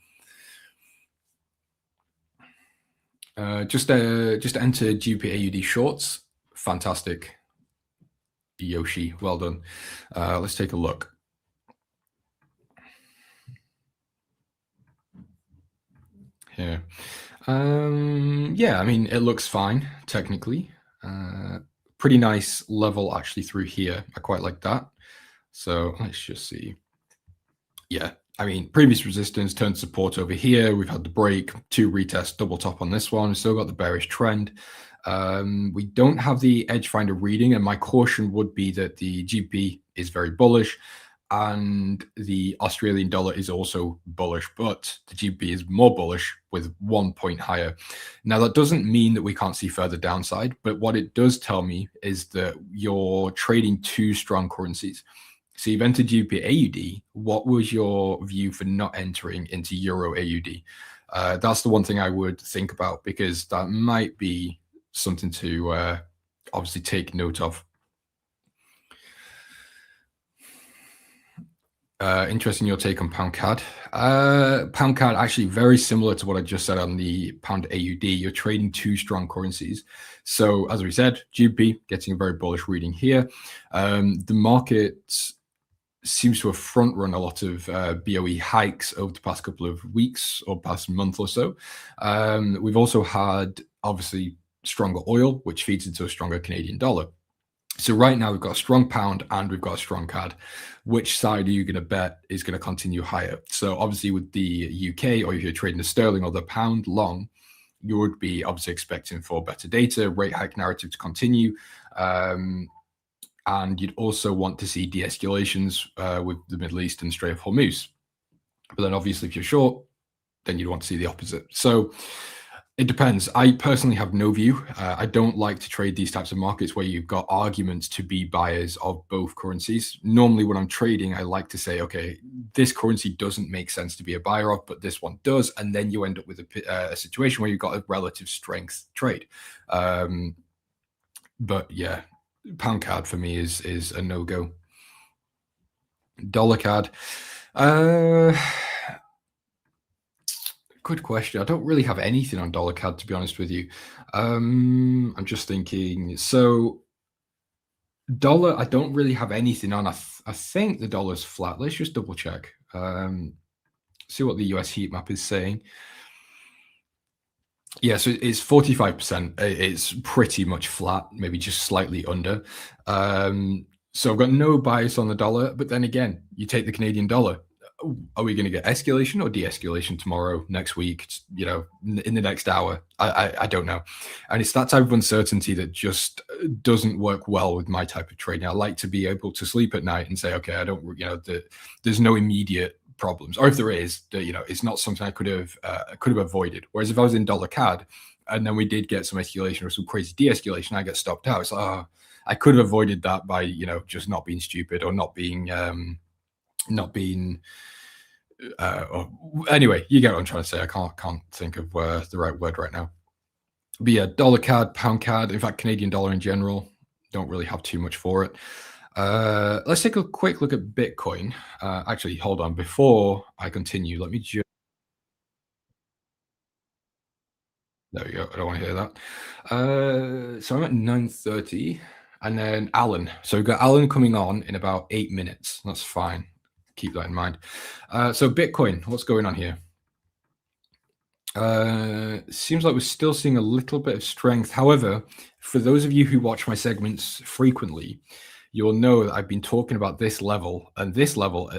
Just enter GDP AUD shorts. Fantastic, Yoshi. Well done. Let's take a look. Here. Yeah, I mean, it looks fine technically. Pretty nice level actually through here. I quite like that. So let's just see. Yeah. I mean, previous resistance turned support over here. We've had the break, 2 retests, double top on this one. We've still got the bearish trend. We don't have the EdgeFinder reading, and my caution would be that the GBP is very bullish and the Australian dollar is also bullish, but the GBP is more bullish with 1 point higher. Now, that doesn't mean that we can't see further downside, but what it does tell me is that you're trading 2 strong currencies. So you've entered GBP AUD. What was your view for not entering into Euro AUD? That's the one thing I would think about, because that might be something to obviously take note of. Interesting your take on pound CAD. Pound CAD actually very similar to what I just said on the pound AUD. You're trading 2 strong currencies. So as we said, GBP getting a very bullish reading here. The market seems to have front run a lot of BOE hikes over the past couple of weeks or past month or so. We've also had obviously stronger oil, which feeds into a stronger Canadian dollar. So right now we've got a strong pound and we've got a strong CAD. Which side are you going to bet is going to continue higher? So obviously with the UK, or if you're trading the sterling or the pound long, you would be obviously expecting for better data, rate hike narrative to continue. And you'd also want to see de-escalations with the Middle East and Strait of Hormuz. But then obviously if you're short, then you'd want to see the opposite. So It depends. I personally have no view. I don't like to trade these types of markets where you've got arguments to be buyers of both currencies. Normally, when I'm trading, I like to say, okay, this currency doesn't make sense to be a buyer of, but this one does. And then you end up with a situation where you've got a relative strength trade. But yeah, pound card for me is a no-go. Dollar card. Good question. I don't really have anything on dollar CAD, to be honest with you. I'm just thinking. So dollar, I don't really have anything on. I think the dollar's flat. Let's just double check. See what the US heat map is saying. Yeah, so it's 45%. It's pretty much flat, maybe just slightly under. So I've got no bias on the dollar. But then again, you take the Canadian dollar. Are we going to get escalation or de-escalation tomorrow, next week, you know, in the next hour? I don't know. And it's that type of uncertainty that just doesn't work well with my type of trading. I like to be able to sleep at night and say, okay, I don't, you know, there's no immediate problems, or if there is, you know, it's not something I could have avoided. Whereas if I was in dollar CAD and then we did get some escalation or some crazy de-escalation, I get stopped out. It's like, oh, I could have avoided that by, you know, just not being stupid or not being anyway, you get what I'm trying to say. I can't think of the right word right now. But yeah, dollar CAD, pound CAD, in fact, Canadian dollar in general, don't really have too much for it. Let's take a quick look at Bitcoin. Actually, hold on. Before I continue, let me just... There we go. I don't want to hear that. So I'm at 9:30, and then Alan. So we've got Alan coming on in about 8 minutes. That's fine. Keep that in mind. So Bitcoin, what's going on here? Seems like we're still seeing a little bit of strength. However, for those of you who watch my segments frequently, you'll know that I've been talking about this level and this level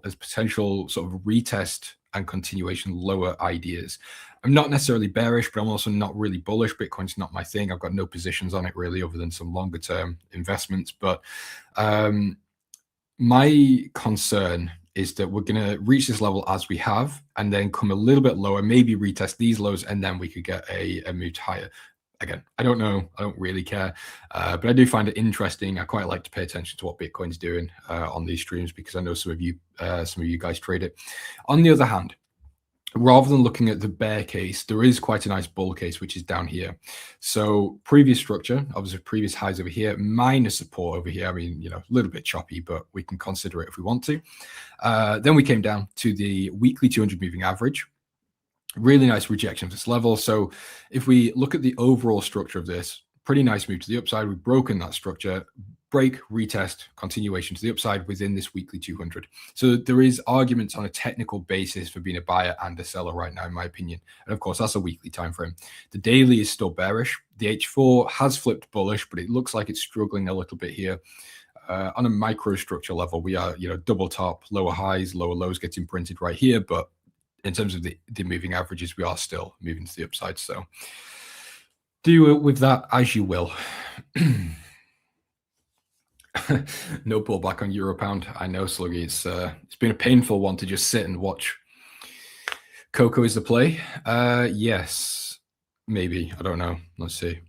as potential sort of retest and continuation lower ideas. I'm not necessarily bearish, but I'm also not really bullish. Bitcoin's not my thing. I've got no positions on it really, other than some longer term investments. But my concern is that we're going to reach this level as we have, and then come a little bit lower, maybe retest these lows, and then we could get a move higher. Again, I don't know. I don't really care, but I do find it interesting. I quite like to pay attention to what Bitcoin's doing on these streams, because I know some of you guys trade it. On the other hand, rather than looking at the bear case, there is quite a nice bull case, which is down here. So previous structure, obviously previous highs over here, minus support over here. I mean, you know, a little bit choppy, but we can consider it if we want to. Then we came down to the weekly 200 moving average. Really nice rejection of this level. So if we look at the overall structure of this, pretty nice move to the upside. We've broken that structure. Break, retest, continuation to the upside within this weekly 200. So there is arguments on a technical basis for being a buyer and a seller right now, in my opinion. And of course, that's a weekly time frame. The daily is still bearish. The H4 has flipped bullish, but it looks like it's struggling a little bit here. On a microstructure level, we are, you know, double top, lower highs, lower lows getting printed right here. But in terms of the moving averages, we are still moving to the upside. So do with that as you will. No pullback on Euro Pound. I know, Sluggy. It's been a painful one to just sit and watch. Coco is the play. Yes, maybe. I don't know. Let's see.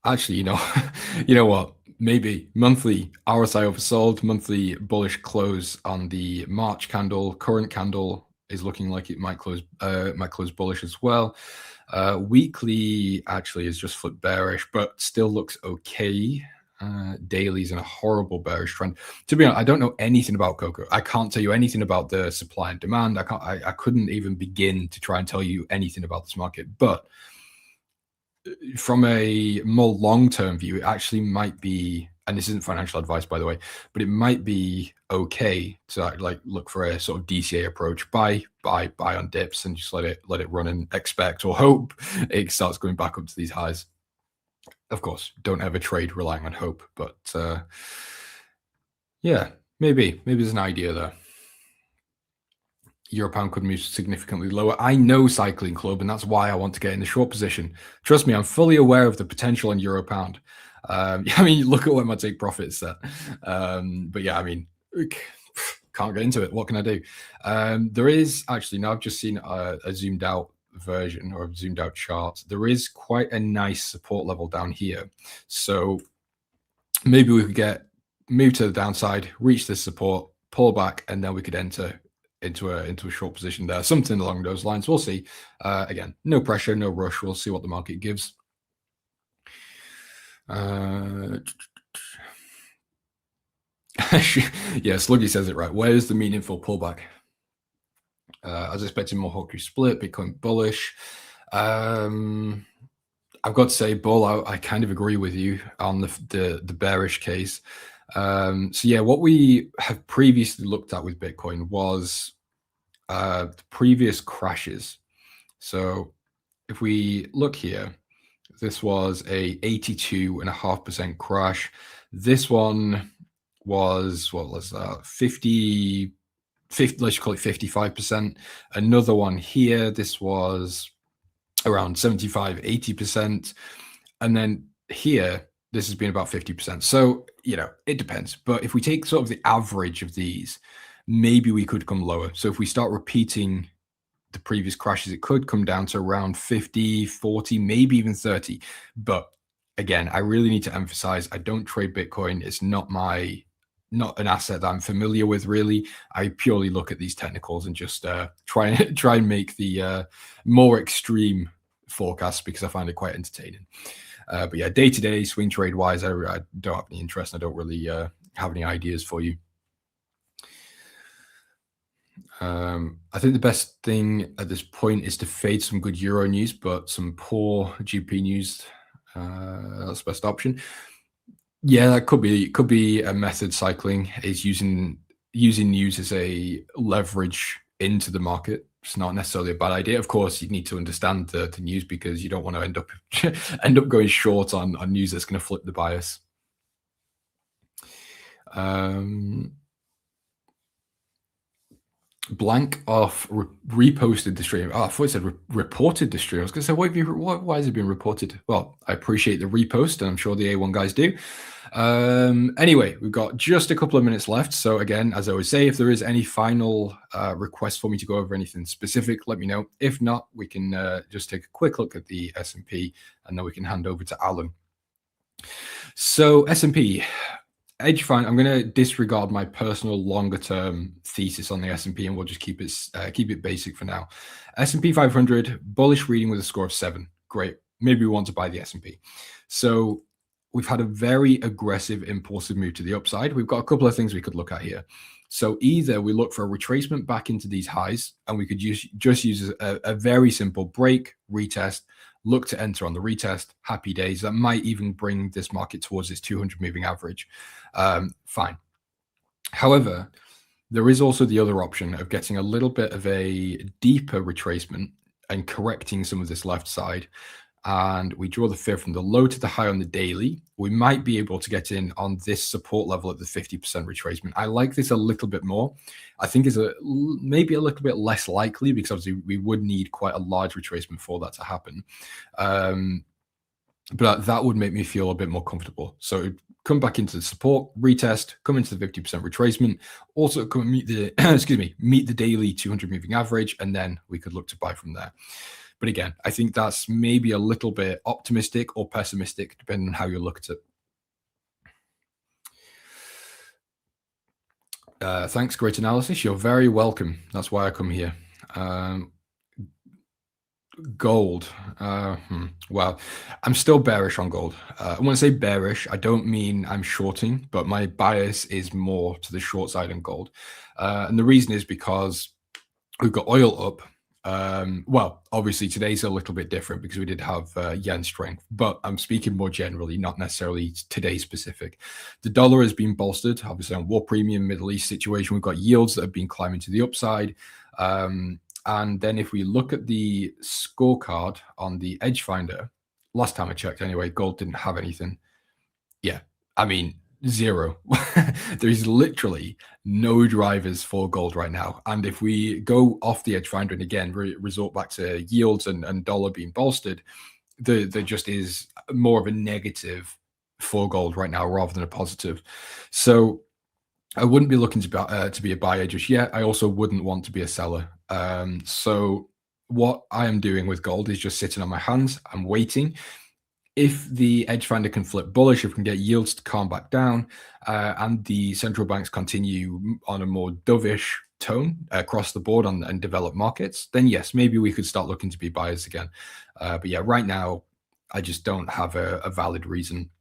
Actually, you know what? Maybe monthly RSI oversold, monthly bullish close on the March candle. Current candle is looking like it might close bullish as well. Weekly actually is just flipped bearish, but still looks okay. Daily's in a horrible bearish trend. To be honest, I don't know anything about cocoa. I can't tell you anything about the supply and demand. I couldn't even begin to try and tell you anything about this market. But from a more long-term view, it actually might be, and this isn't financial advice, by the way, but it might be okay to like look for a sort of DCA approach, buy on dips, and just let it run and expect or hope it starts going back up to these highs. Of course, don't ever trade relying on hope, but yeah, maybe there's an idea there. Euro Pound could move significantly lower. I know Cycling Club, and that's why I want to get in the short position. Trust me, I'm fully aware of the potential on Euro Pound. I mean, look at where my take profit is set. But yeah, I mean, can't get into it. What can I do? There is actually, now I've just seen a zoomed out version or a zoomed out chart. There is quite a nice support level down here. So maybe we could move to the downside, reach this support, pull back, and then we could enter into a short position there, something along those lines. We'll see. Again, no pressure, no rush. We'll see what the market gives. Yeah, Sluggy says it right. Where's the meaningful pullback? I was expecting more hawkish split, Bitcoin bullish. I've got to say, Bull, I kind of agree with you on the bearish case. So yeah, what we have previously looked at with Bitcoin was the previous crashes. So if we look here, this was a 82.5% crash. This one was, what was that? 50, let's call it 55%. Another one here, this was around 75, 80%. And then here, this has been about 50%. So, you know, it depends. But if we take sort of the average of these, maybe we could come lower. So if we start repeating the previous crashes, it could come down to around 50, 40, maybe even 30. But again, I really need to emphasize, I don't trade Bitcoin. It's not an asset that I'm familiar with, really. I purely look at these technicals and just try and make the more extreme forecasts because I find it quite entertaining. But yeah, day-to-day, swing trade-wise, I don't have any interest. I don't really have any ideas for you. I think the best thing at this point is to fade some good Euro news, but some poor GP news, that's the best option. Yeah, that could be a method. Cycling is using news as a leverage into the market. It's not necessarily a bad idea. Of course, you need to understand the news because you don't want to end up going short on news that's going to flip the bias. Blank off reposted the stream. Oh, I thought it said reported the stream. I was going to say, why has it been reported? Well, I appreciate the repost, and I'm sure the A1 guys do. Anyway, we've got just a couple of minutes left. So again, as I always say, if there is any final request for me to go over anything specific, let me know. If not, we can just take a quick look at the S&P, and then we can hand over to Alan. So S&P. EdgeFinder, I'm going to disregard my personal longer-term thesis on the S&P, and we'll just keep it basic for now. S&P 500, bullish reading with a score of 7. Great. Maybe we want to buy the S&P. So we've had a very aggressive, impulsive move to the upside. We've got a couple of things we could look at here. So either we look for a retracement back into these highs, and we could just use a very simple break, retest, look to enter on the retest, happy days. That might even bring this market towards this 200 moving average. Fine. However, there is also the other option of getting a little bit of a deeper retracement and correcting some of this left side. And we draw the fib from the low to the high on the daily. We might be able to get in on this support level at the 50% retracement. I like this a little bit more. I think it's maybe a little bit less likely because obviously we would need quite a large retracement for that to happen. But that would make me feel a bit more comfortable. So come back into the support, retest, come into the 50% retracement, also come and meet the meet the daily 200 moving average, and then we could look to buy from there. But again, I think that's maybe a little bit optimistic or pessimistic, depending on how you look at it. Thanks, great analysis. You're very welcome. That's why I come here. Gold. Well, I'm still bearish on gold. When I say bearish, I don't mean I'm shorting, but my bias is more to the short side on gold. And the reason is because we've got oil up. Well, obviously today's a little bit different because we did have yen strength, but I'm speaking more generally, not necessarily today specific. The dollar has been bolstered, obviously on war premium, Middle East situation. We've got yields that have been climbing to the upside. And then if we look at the scorecard on the EdgeFinder, last time I checked anyway, gold didn't have anything. Yeah, I mean, zero. There is literally no drivers for gold right now. And if we go off the EdgeFinder and again resort back to yields and dollar being bolstered, there just is more of a negative for gold right now rather than a positive. So I wouldn't be looking to be a buyer just yet. I also wouldn't want to be a seller. So what I am doing with gold is just sitting on my hands. I'm waiting. If the EdgeFinder can flip bullish, if we can get yields to calm back down, and the central banks continue on a more dovish tone across the board and developed markets, then yes, maybe we could start looking to be buyers again. But yeah, right now, I just don't have a valid reason.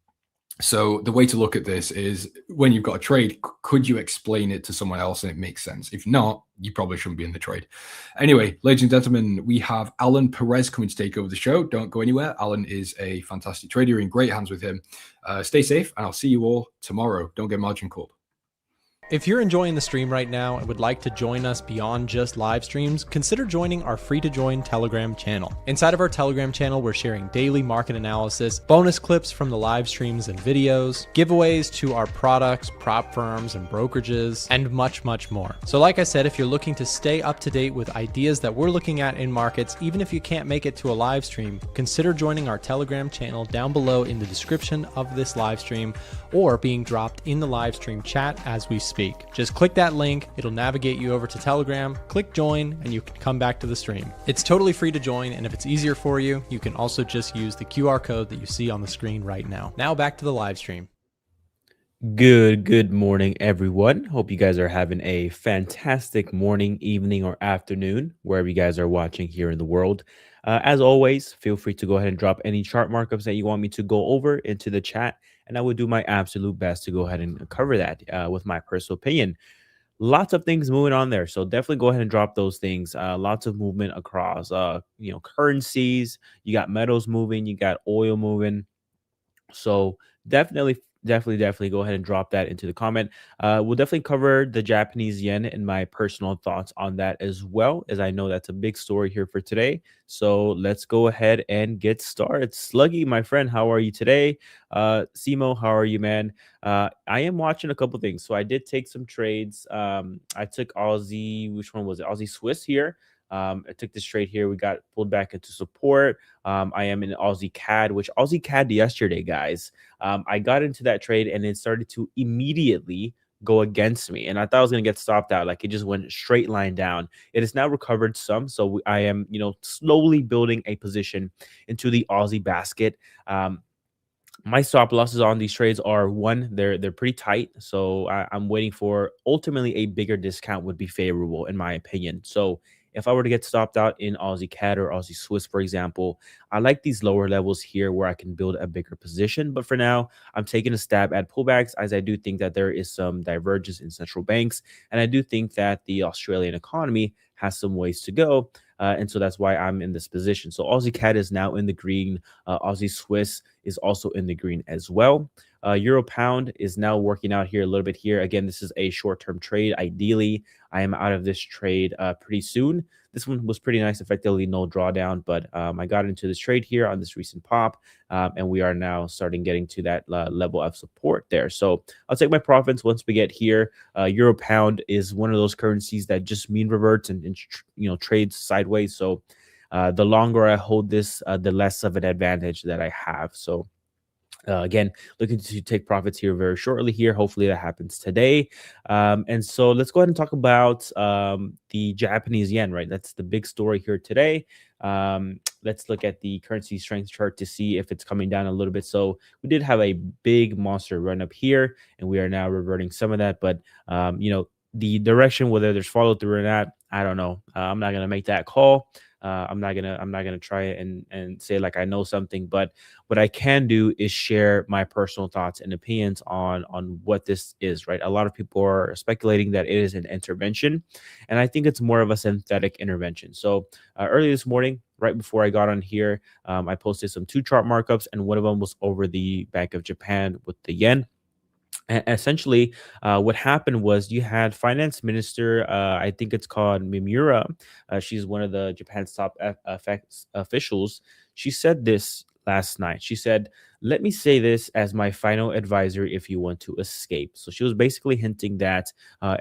So the way to look at this is when you've got a trade, could you explain it to someone else and it makes sense? If not, you probably shouldn't be in the trade. Anyway, ladies and gentlemen, we have Alan Perez coming to take over the show. Don't go anywhere. Alan is a fantastic trader. You're in great hands with him. Stay safe, and I'll see you all tomorrow. Don't get margin called. If you're enjoying the stream right now and would like to join us beyond just live streams, consider joining our free-to-join Telegram channel. Inside of our Telegram channel, we're sharing daily market analysis, bonus clips from the live streams and videos, giveaways to our products, prop firms, and brokerages, and much, much more. So like I said, if you're looking to stay up to date with ideas that we're looking at in markets, even if you can't make it to a live stream, consider joining our Telegram channel down below in the description of this live stream, or being dropped in the live stream chat as we speak. Just click that link, it'll navigate you over to Telegram, click join, and you can come back to the stream. It's totally free to join, and if it's easier for you, you can also just use the QR code that you see on the screen right now. Now back to the live stream. Good morning, everyone. Hope you guys are having a fantastic morning, evening, or afternoon, wherever you guys are watching here in the world. As always, feel free to go ahead and drop any chart markups that you want me to go over into the chat, and I will do my absolute best to go ahead and cover that with my personal opinion. Lots of things moving on there, so definitely go ahead and drop those things. Lots of movement across, currencies. You got metals moving, you got oil moving. So definitely go ahead and drop that into the comment. We'll definitely cover the Japanese yen and my personal thoughts on that as well, as I know that's a big story here for today. So let's go ahead and get started. Sluggy, my friend, how are you today? Simo, how are you, man? I am watching a couple things. So I did take some trades. I took Aussie, which one was it? Aussie Swiss here. I took this trade here. We got pulled back into support. I am in Aussie CAD, which Aussie CAD yesterday, guys. I got into that trade and it started to immediately go against me. And I thought I was going to get stopped out. Like it just went straight line down. It has now recovered some. So I am, slowly building a position into the Aussie basket. My stop losses on these trades are one, they're pretty tight. So I'm waiting for ultimately a bigger discount would be favorable in my opinion. So if I were to get stopped out in Aussie CAD or Aussie Swiss, for example, I like these lower levels here where I can build a bigger position. But for now, I'm taking a stab at pullbacks, as I do think that there is some divergence in central banks. And I do think that the Australian economy has some ways to go. And so that's why I'm in this position. So Aussie CAD is now in the green. Aussie Swiss is also in the green as well. Euro pound is now working out here a little bit here. Again, this is a short-term trade. Ideally, I am out of this trade pretty soon. This one was pretty nice, effectively no drawdown, but I got into this trade here on this recent pop, and we are now starting getting to that level of support there. So I'll take my profits once we get here. Euro pound is one of those currencies that just mean reverts and trades sideways. So the longer I hold this, the less of an advantage that I have. So again, looking to take profits here very shortly here. Hopefully that happens today. And so let's go ahead and talk about the Japanese yen, right? That's the big story here today. Let's look at the currency strength chart to see if it's coming down a little bit. So we did have a big monster run up here, and we are now reverting some of that. But, the direction, whether there's follow through or not, I don't know. I'm not going to make that call. I'm not gonna try and say like I know something, but what I can do is share my personal thoughts and opinions on what this is, right? A lot of people are speculating that it is an intervention, and I think it's more of a synthetic intervention. So early this morning, right before I got on here, I posted some 2 chart markups, and one of them was over the Bank of Japan with the yen. Essentially, what happened was you had finance minister, I think it's called Mimura. She's one of the Japan's top officials. She said this last night. She said, "Let me say this as my final advisor if you want to escape." So she was basically hinting that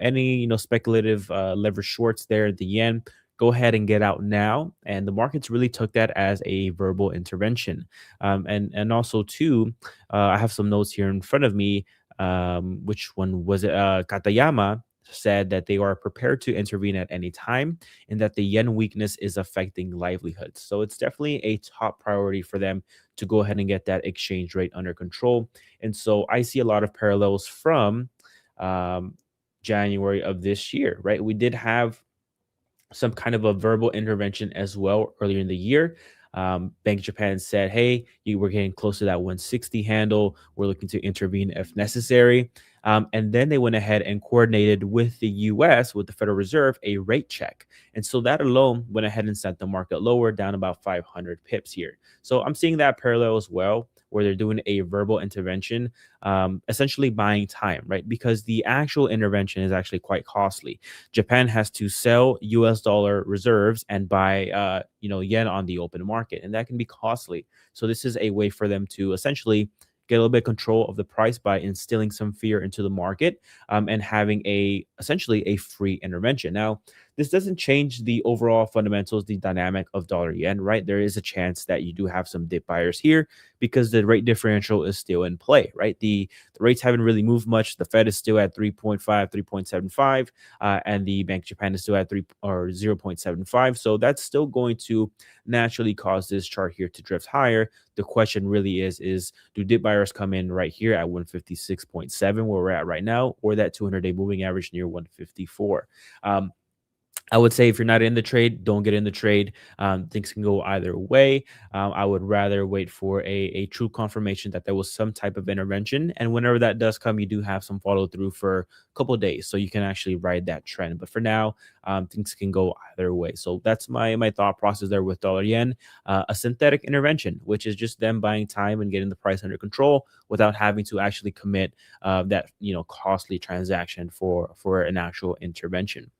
any speculative leverage shorts there at the yen, go ahead and get out now. And the markets really took that as a verbal intervention. And also too, I have some notes here in front of me. which one was it? Katayama said that they are prepared to intervene at any time and that the yen weakness is affecting livelihoods. So it's definitely a top priority for them to go ahead and get that exchange rate under control. And so I see a lot of parallels from um, January of this year, right? We did have some kind of a verbal intervention as well earlier in the year. Bank of Japan said, hey, you were getting close to that 160 handle. We're looking to intervene if necessary. And then they went ahead and coordinated with the US, with the Federal Reserve, a rate check. And so that alone went ahead and sent the market lower, down about 500 pips here. So I'm seeing that parallel as well, where they're doing a verbal intervention, essentially buying time, right? Because the actual intervention is actually quite costly. Japan has to sell US dollar reserves and buy yen on the open market, and that can be costly. So this is a way for them to essentially get a little bit of control of the price by instilling some fear into the market, and having essentially a free intervention. Now, this doesn't change the overall fundamentals, the dynamic of dollar yen, right? There is a chance that you do have some dip buyers here because the rate differential is still in play, right? The rates haven't really moved much. The Fed is still at 3.5, 3.75, and the Bank of Japan is still at 0.75. So that's still going to naturally cause this chart here to drift higher. The question really is do dip buyers come in right here at 156.7, where we're at right now, or that 200-day moving average near 154? I would say if you're not in the trade, don't get in the trade. Things can go either way. I would rather wait for a true confirmation that there was some type of intervention. And whenever that does come, you do have some follow through for a couple of days. So you can actually ride that trend. But for now, things can go either way. So that's my thought process there with dollar yen. A synthetic intervention, which is just them buying time and getting the price under control without having to actually commit that costly transaction for an actual intervention.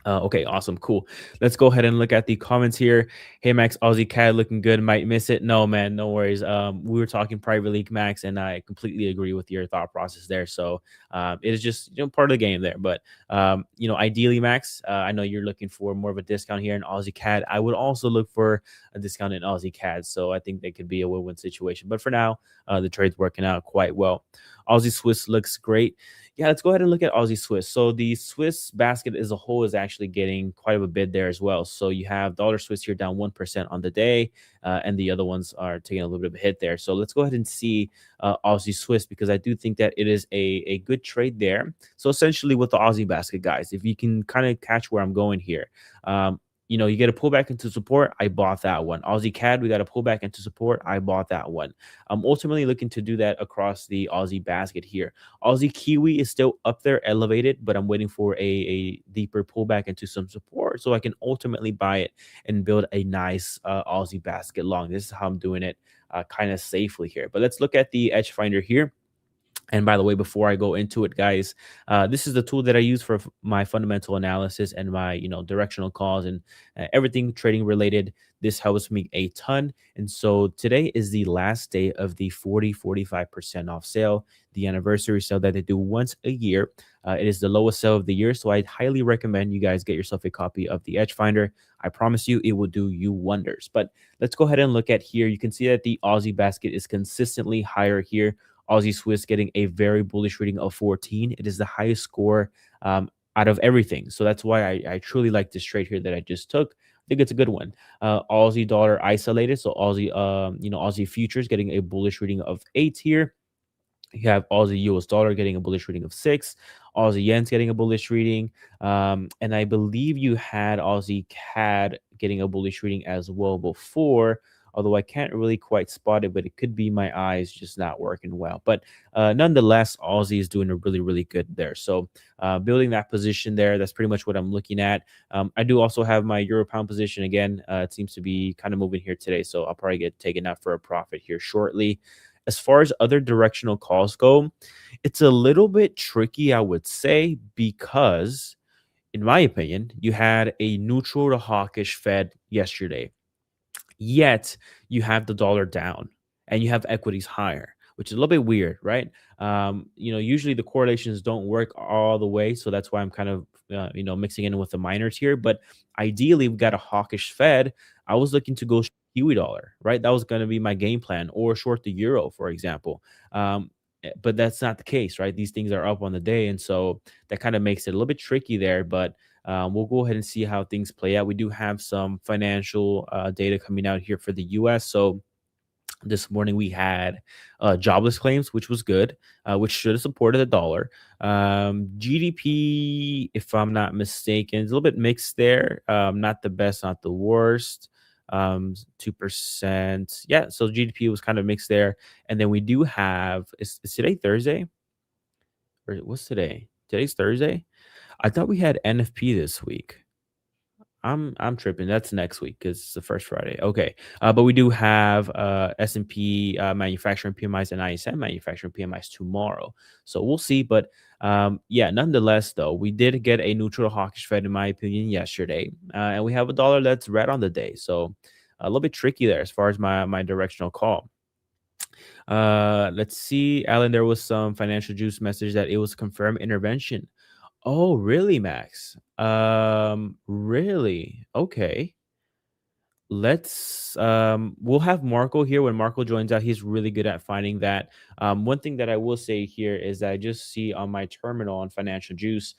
Okay, awesome, cool. Let's go ahead and look at the comments here. Hey Max, Aussie CAD looking good. Might miss it. No man, no worries. We were talking private league, Max, and I completely agree with your thought process there. So it is just part of the game there. But ideally, Max, I know you're looking for more of a discount here in Aussie CAD. I would also look for a discount in Aussie CAD. So I think that could be a win-win situation. But for now, the trade's working out quite well. Aussie Swiss looks great. Yeah, let's go ahead and look at Aussie Swiss. So the Swiss basket as a whole is actually getting quite a bid there as well. So you have dollar Swiss here down 1% on the day, and the other ones are taking a little bit of a hit there. So let's go ahead and see Aussie Swiss, because I do think that it is a good trade there. So essentially with the Aussie basket, guys, if you can kind of catch where I'm going here, you get a pullback into support. I bought that one. Aussie CAD, we got a pullback into support. I bought that one. I'm ultimately looking to do that across the Aussie basket here. Aussie Kiwi is still up there elevated, but I'm waiting for a deeper pullback into some support so I can ultimately buy it and build a nice Aussie basket long. This is how I'm doing it kind of safely here. But let's look at the EdgeFinder here. And by the way, before I go into it, guys, this is the tool that I use for my fundamental analysis and my, directional calls and everything trading related. This helps me a ton. And so today is the last day of the 45% off sale, the anniversary sale that they do once a year. It is the lowest sale of the year. So I highly recommend you guys get yourself a copy of the EdgeFinder. I promise you it will do you wonders. But let's go ahead and look at here. You can see that the Aussie basket is consistently higher here. Aussie Swiss getting a very bullish reading of 14. It is the highest score out of everything. So that's why I truly like this trade here that I just took. I think it's a good one. Aussie dollar isolated. So Aussie futures getting a bullish reading of 8 here. You have Aussie US dollar getting a bullish reading of 6. Aussie yen's getting a bullish reading. And I believe you had Aussie CAD getting a bullish reading as well before, although I can't really quite spot it, but it could be my eyes just not working well. But nonetheless, Aussie is doing a really, really good there. So building that position there, that's pretty much what I'm looking at. I do also have my Euro pound position again. It seems to be kind of moving here today, so I'll probably get taken out for a profit here shortly. As far as other directional calls go, it's a little bit tricky, I would say, because in my opinion, you had a neutral to hawkish Fed yesterday. Yet you have the dollar down and you have equities higher, which is a little bit weird, right? Usually the correlations don't work all the way. So that's why I'm kind of, mixing in with the minors here. But ideally, we've got a hawkish Fed. I was looking to go Kiwi dollar, right? That was going to be my game plan, or short the euro, for example. but that's not the case, right? These things are up on the day, and so that kind of makes it a little bit tricky there. But we'll go ahead and see how things play out. We do have some financial data coming out here for the U.S. So this morning we had jobless claims, which was good, which should have supported the dollar. GDP, if I'm not mistaken, is a little bit mixed there. Not the best, not the worst. 2%. Yeah, so GDP was kind of mixed there. And then we do have, is today Thursday? Or what's today? Today's Thursday? I thought we had NFP this week. I'm tripping. That's next week because it's the first Friday. Okay, but we do have S&P manufacturing PMIs and ISM manufacturing PMIs tomorrow, so we'll see. But yeah, nonetheless, though, we did get a neutral hawkish Fed, in my opinion, yesterday, and we have a dollar that's red on the day, so a little bit tricky there as far as my directional call. Let's see, Alan. There was some financial juice message that it was confirmed intervention. Oh, really, Max? Really? Okay. Let's we'll have Marco here. When Marco joins out, he's really good at finding that. One thing that I will say here is that I just see on my terminal on Financial Juice,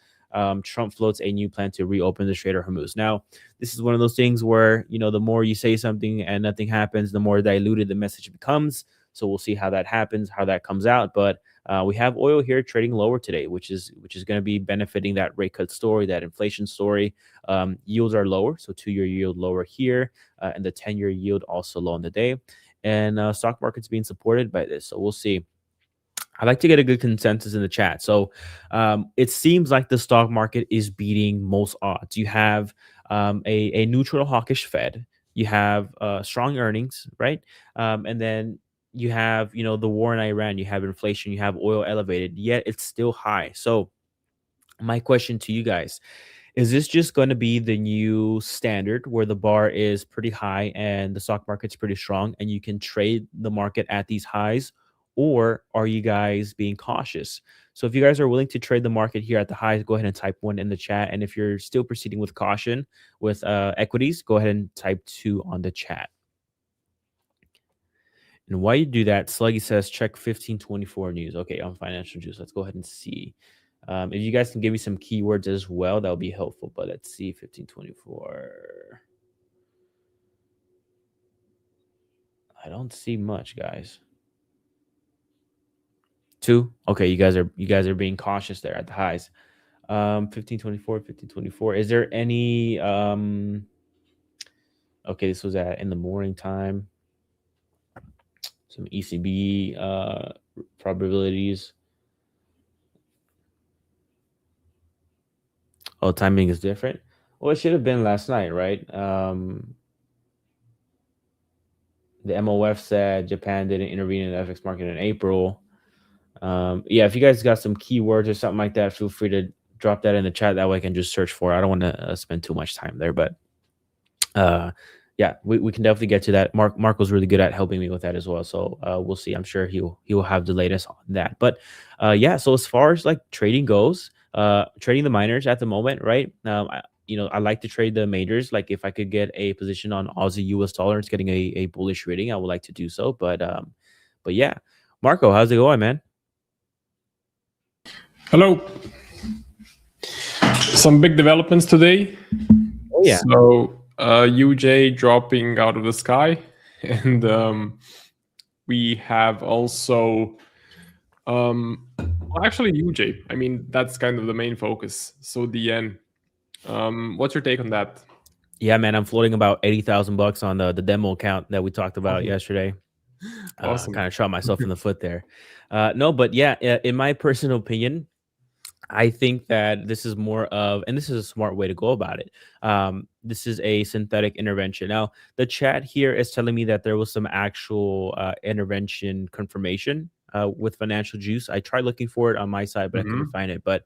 Trump floats a new plan to reopen the Strait of Hormuz. Now, this is one of those things where, you know, the more you say something and nothing happens, the more diluted the message becomes. So we'll see how that happens, how that comes out. But we have oil here trading lower today, which is going to be benefiting that rate cut story, that inflation story. Yields are lower, so 2-year yield lower here, and the 10-year yield also low on the day. And stock market's being supported by this, so we'll see. I'd like to get a good consensus in the chat. So it seems like the stock market is beating most odds. You have a neutral hawkish Fed. You have strong earnings, right? And then you have, you know, the war in Iran, you have inflation, you have oil elevated, yet it's still high. So my question to you guys, is this just going to be the new standard where the bar is pretty high and the stock market's pretty strong and you can trade the market at these highs? Or are you guys being cautious? So if you guys are willing to trade the market here at the highs, go ahead and type 1 in the chat. And if you're still proceeding with caution with equities, go ahead and type 2 on the chat. And while you do that, Sluggy says, check 1524 news. Okay, on Financial Juice. Let's go ahead and see. If you guys can give me some keywords as well, that would be helpful. But let's see, 1524. I don't see much, guys. 2. Okay, you guys are being cautious there at the highs. 1524. Is there any okay, this was in the morning time. Some ECB probabilities. Oh, timing is different. Well, it should have been last night, right? The MOF said Japan didn't intervene in the FX market in April. Yeah, if you guys got some keywords or something like that, feel free to drop that in the chat. That way I can just search for it. I don't want to spend too much time there, but yeah, we can definitely get to that. Marco's really good at helping me with that as well. So we'll see. I'm sure he will have the latest on that. But yeah, so as far as like trading goes, trading the miners at the moment, right? I like to trade the majors. Like if I could get a position on Aussie US dollar, it's getting a bullish rating, I would like to do so. But yeah, Marco, how's it going, man? Hello. Some big developments today. Oh yeah. So UJ dropping out of the sky, and we have also actually UJ. I mean, that's kind of the main focus. So the yen. What's your take on that? Yeah, man, I'm floating about $80,000 on the demo account that we talked about yesterday. Awesome. Kind of shot myself in the foot there. No, but yeah, in my personal opinion, I think that this is more of, and this is a smart way to go about it. This is a synthetic intervention. Now, the chat here is telling me that there was some actual intervention confirmation with Financial Juice. I tried looking for it on my side, but I couldn't find it. But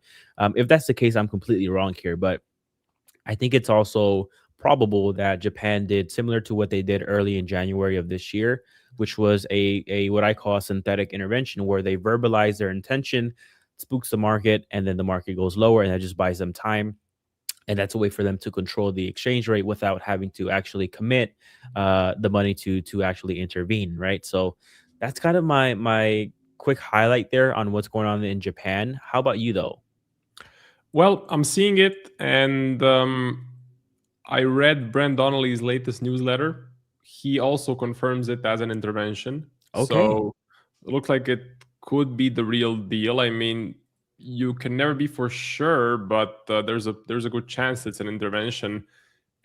if that's the case, I'm completely wrong here. But I think it's also probable that Japan did similar to what they did early in January of this year, which was a what I call a synthetic intervention, where they verbalize their intention, spooks the market, and then the market goes lower, and that just buys them time. And that's a way for them to control the exchange rate without having to actually commit the money to actually intervene, right? So that's kind of my quick highlight there on what's going on in Japan. How about you though? Well, I'm seeing it, and I read Brent Donnelly's latest newsletter. He also confirms it as an intervention. Okay. So it looks like it could be the real deal. I mean, you can never be for sure, but there's a good chance it's an intervention,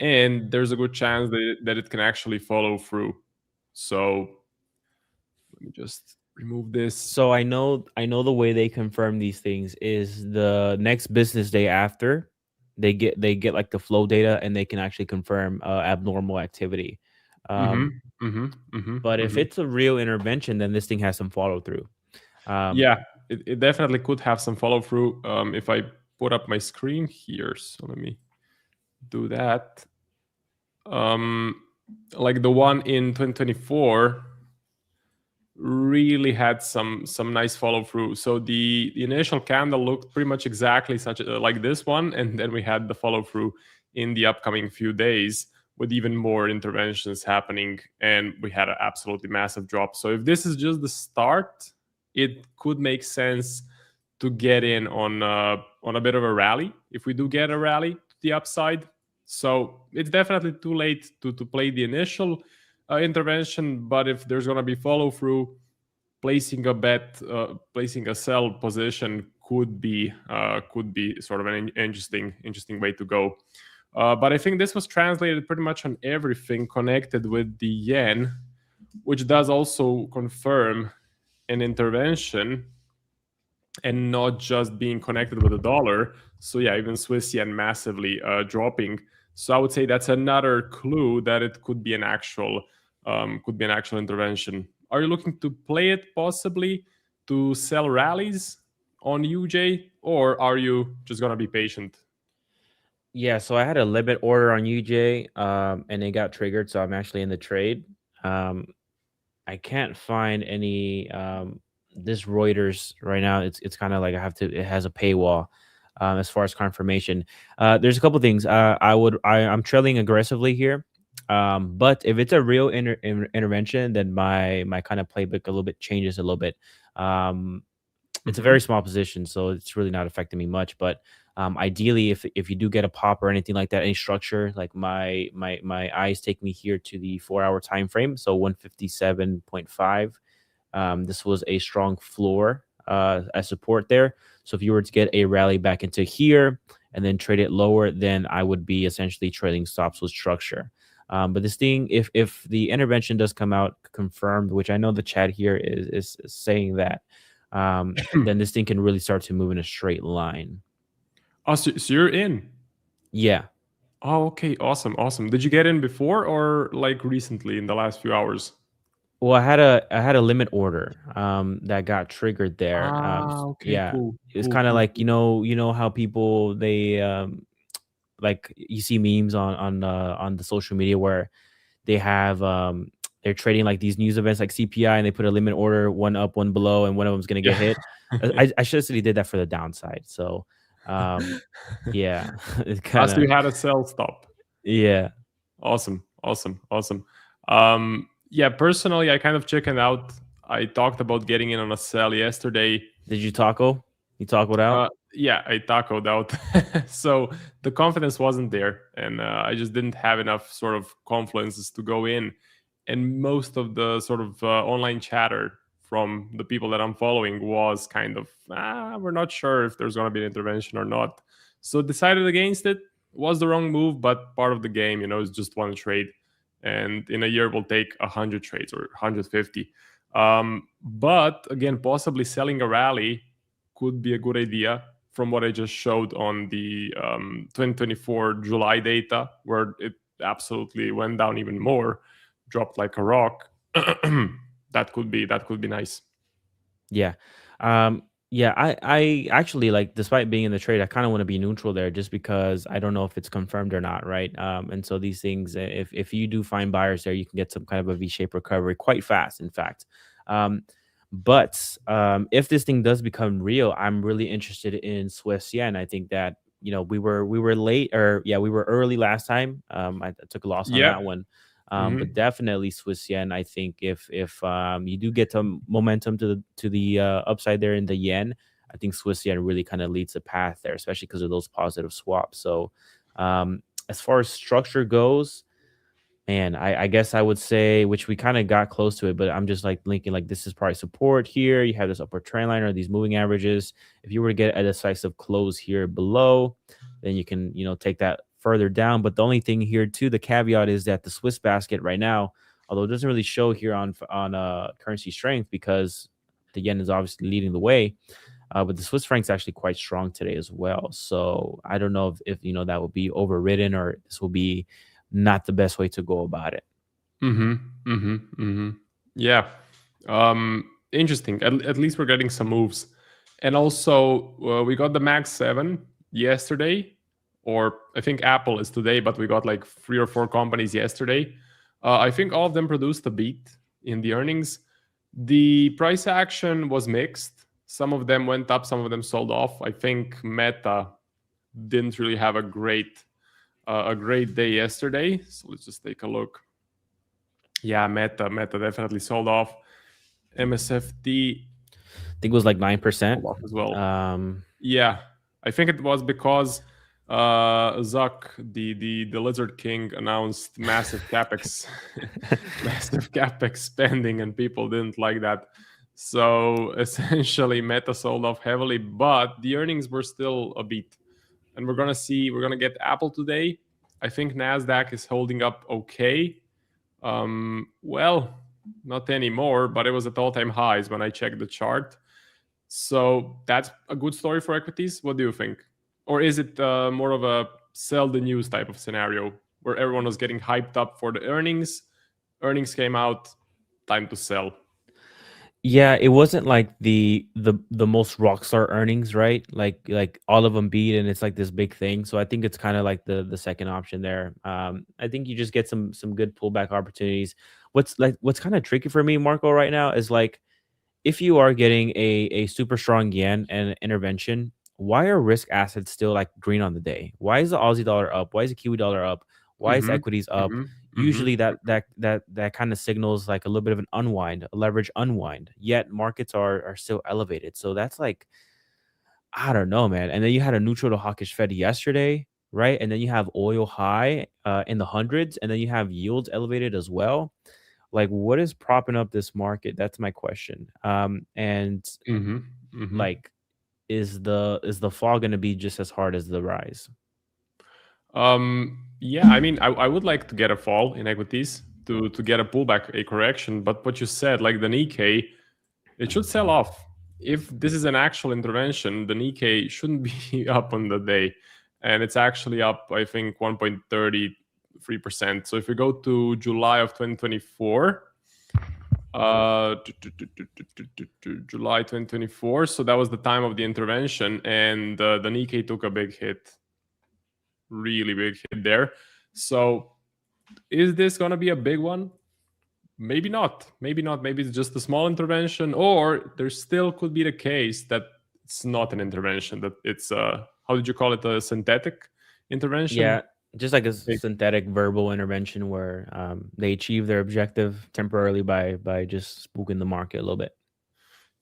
and there's a good chance that it can actually follow through. So let me just remove this. So I know the way they confirm these things is the next business day after they get like the flow data, and they can actually confirm abnormal activity. But if it's a real intervention, then this thing has some follow through. Yeah, it definitely could have some follow through. If I put up my screen here, so let me do that. Like the one in 2024 really had some nice follow through. So the initial candle looked pretty much exactly like this one, and then we had the follow through in the upcoming few days with even more interventions happening, and we had an absolutely massive drop. So if this is just the start, it could make sense to get in on a bit of a rally if we do get a rally to the upside. So it's definitely too late to play the initial intervention, but if there's going to be follow through, placing a bet, placing a sell position could be sort of an interesting way to go. But I think this was translated pretty much on everything connected with the yen, which does also confirm an intervention and not just being connected with the dollar. So yeah, even Swiss yen massively dropping. So I would say that's another clue that it could be an actual intervention. Are you looking to play it possibly to sell rallies on UJ, or are you just gonna be patient? Yeah, so I had a limit order on UJ, and it got triggered, so I'm actually in the trade. I can't find any this Reuters right now. It's kind of like it has a paywall as far as confirmation. There's a couple things. I'm trailing aggressively here. But if it's a real intervention, then my kind of playbook a little bit changes a little bit. It's a very small position, so it's really not affecting me much. But ideally, if you do get a pop or anything like that, any structure, like my eyes take me here to the 4-hour time frame, so 157.5. This was a strong floor as support there. So if you were to get a rally back into here and then trade it lower, then I would be essentially trading stops with structure. But this thing, if the intervention does come out confirmed, which I know the chat here is saying that, then this thing can really start to move in a straight line. Oh, so you're in? Yeah. Oh, okay. Awesome. Did you get in before or like recently in the last few hours? Well, I had a limit order that got triggered there. Okay, yeah, cool. It's kind of like you know how people they like you see memes on the social media where they have they're trading like these news events like CPI, and they put a limit order, one up, one below, and one of them's gonna get hit. I should have said he did that for the downside. So yeah, it's kind So you of had a sell stop. yeah. Awesome. Yeah, personally, I kind of chickened out. I talked about getting in on a sell yesterday. Did you taco? You tacoed out? Yeah, I tacoed out. So the confidence wasn't there, and I just didn't have enough sort of confluences to go in. And most of the sort of online chatter from the people that I'm following was kind of, we're not sure if there's going to be an intervention or not. So decided against it. Was the wrong move, but part of the game, is just one trade. And in a year, we'll take 100 trades or 150. But again, possibly selling a rally could be a good idea from what I just showed on the 2024 July data, where it absolutely went down even more, dropped like a rock. That could be nice. Yeah. Yeah, I actually, like, despite being in the trade, I kind of want to be neutral there just because I don't know if it's confirmed or not, right? And so these things, if you do find buyers there, you can get some kind of a V-shaped recovery quite fast, in fact. But if this thing does become real, I'm really interested in Swiss yen. I think that, we were late, or we were early last time. I took a loss on that one. But definitely Swiss yen. I think if you do get some momentum to the upside there in the yen, I think Swiss yen really kind of leads the path there, especially because of those positive swaps. So as far as structure goes, man, I guess I would say, which we kind of got close to it, but I'm just like linking like this is probably support here. You have this upward trend line or these moving averages. If you were to get a decisive close here below, then you can, take that further down. But the only thing here too, the caveat is that the Swiss basket right now, although it doesn't really show here on currency strength because the yen is obviously leading the way, but the Swiss franc's actually quite strong today as well. So I don't know if that will be overridden or this will be not the best way to go about it. Yeah. Interesting. At least we're getting some moves. And also, we got the Mag 7 yesterday, or I think Apple is today, but we got like 3 or 4 companies yesterday. I think all of them produced a beat in the earnings. The price action was mixed. Some of them went up, some of them sold off. I think Meta didn't really have a great day yesterday. So let's just take a look. Yeah, Meta definitely sold off. MSFT, I think it was like 9% as well. Yeah, I think it was because Zuck, the Lizard King, announced massive capex, massive capex spending, and people didn't like that. So essentially, Meta sold off heavily, but the earnings were still a beat. And we're gonna get Apple today. I think Nasdaq is holding up okay. Well, not anymore, but it was at all-time highs when I checked the chart. So that's a good story for equities. What do you think? Or is it more of a sell the news type of scenario where everyone was getting hyped up for the earnings? Earnings came out, time to sell. Yeah, it wasn't like the most rockstar earnings, right? Like all of them beat, and it's like this big thing. So I think it's kind of like the second option there. I think you just get some good pullback opportunities. What's kind of tricky for me, Marco, right now is like if you are getting a super strong yen and an intervention, why are risk assets still like green on the day? Why is the Aussie dollar up? Why is the Kiwi dollar up? Why is equities up? Usually that kind of signals like a little bit of an unwind, a leverage unwind. Yet markets are still elevated. So that's like, I don't know, man. And then you had a neutral to hawkish Fed yesterday, right? And then you have oil high in the hundreds, and then you have yields elevated as well. Like, what is propping up this market? That's my question. Like, is the fall going to be just as hard as the rise? Yeah, I mean, I would like to get a fall in equities to get a pullback, a correction. But what you said, like the Nikkei, it should sell off. If this is an actual intervention, the Nikkei shouldn't be up on the day. And it's actually up, I think, 1.33%. So if we go to July of 2024, July 2024, so that was the time of the intervention, and the Nikkei took a big hit. Really big hit there. So is this going to be a big one? Maybe not. Maybe it's just a small intervention, or there still could be the case that it's not an intervention, that it's how did you call it, a synthetic intervention? Yeah, just like a synthetic verbal intervention where they achieve their objective temporarily by just spooking the market a little bit.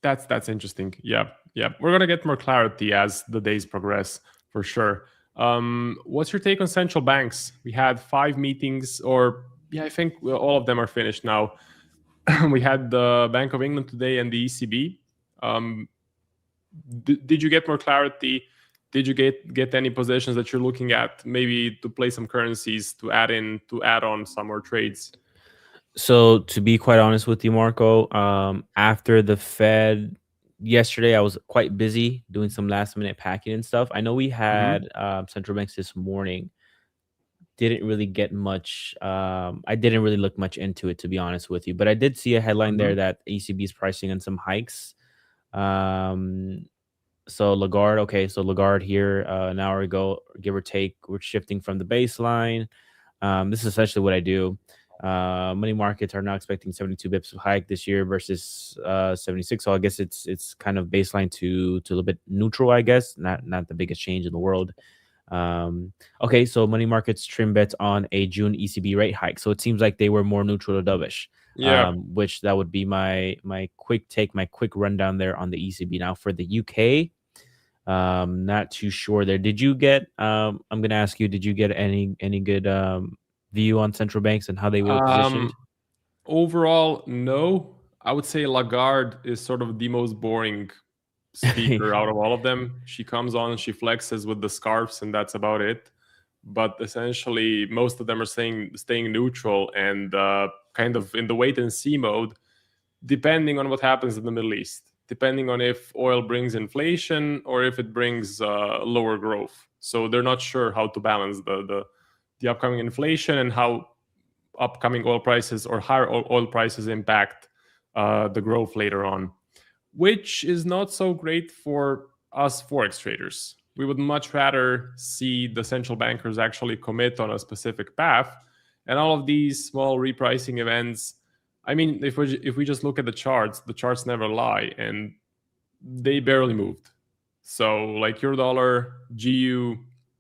That's interesting. Yeah. We're going to get more clarity as the days progress, for sure. What's your take on central banks? We had 5 meetings, or I think all of them are finished now. We had the Bank of England today and the ECB. Did you get more clarity? Did you get any positions that you're looking at, maybe to play some currencies to add on some more trades? So to be quite honest with you, Marco, after the Fed yesterday, I was quite busy doing some last minute packing and stuff. I know we had central banks this morning. Didn't really get much. I didn't really look much into it, to be honest with you. But I did see a headline there that ECB is pricing in some hikes. So Lagarde here an hour ago, give or take, we're shifting from the baseline. This is essentially what I do. Money markets are now expecting 72 bips of hike this year versus 76. So I guess it's kind of baseline to a little bit neutral, I guess. Not the biggest change in the world. Okay, so money markets trim bets on a June ECB rate hike. So it seems like they were more neutral to dovish. Yeah. Which that would be my quick take, my quick rundown there on the ECB. Now for the UK, not too sure there. Did you get? I'm gonna ask you. Did you get any good view on central banks and how they were positioned? Overall, no. I would say Lagarde is sort of the most boring speaker out of all of them. She comes on, she flexes with the scarves, and that's about it. But essentially, most of them are staying neutral and kind of in the wait and see mode, depending on what happens in the Middle East, depending on if oil brings inflation or if it brings lower growth. So they're not sure how to balance the upcoming inflation and how upcoming oil prices or higher oil prices impact the growth later on, which is not so great for us Forex traders. We would much rather see the central bankers actually commit on a specific path. And all of these small repricing events, I mean, if we just look at the charts never lie, and they barely moved. So like euro dollar, GU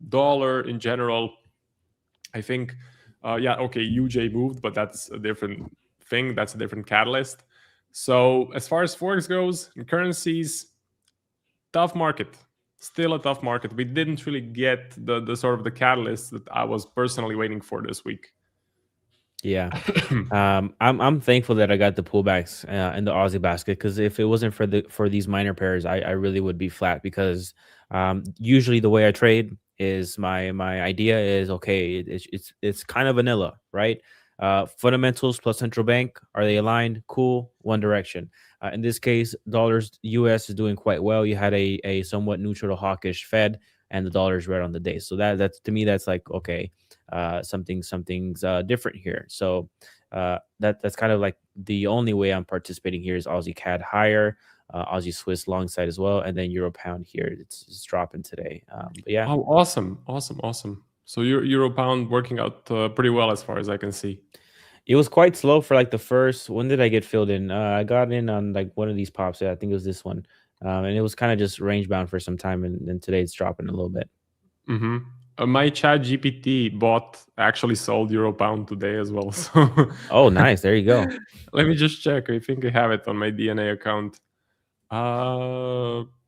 dollar in general, I think, UJ moved, but that's a different thing. That's a different catalyst. So as far as Forex goes, in currencies, tough market. Still a tough market. We didn't really get the sort of the catalyst that I was personally waiting for this week. Yeah, I'm thankful that I got the pullbacks in the Aussie basket, because if it wasn't for these minor pairs, I really would be flat, because usually the way I trade is my idea is, okay, it's kind of vanilla, right? Fundamentals plus central bank, are they aligned? Cool, one direction. In this case, dollars US is doing quite well. You had a somewhat neutral to hawkish Fed, and the dollar is red on the day. So that's, to me, that's like, okay, something's different here. So that's kind of like the only way I'm participating here is Aussie CAD higher, Aussie Swiss long side as well, and then Euro pound here. It's dropping today. But yeah. Oh, awesome. So Euro pound working out pretty well as far as I can see. It was quite slow for like the first. When did I get filled in? I got in on like one of these pops. Yeah, I think it was this one. And it was kind of just range bound for some time, and then today it's dropping a little bit. Mm-hmm. My Chat GPT bot actually sold Euro pound today as well. So oh, nice. There you go. Let me just check. I think I have it on my DNA account.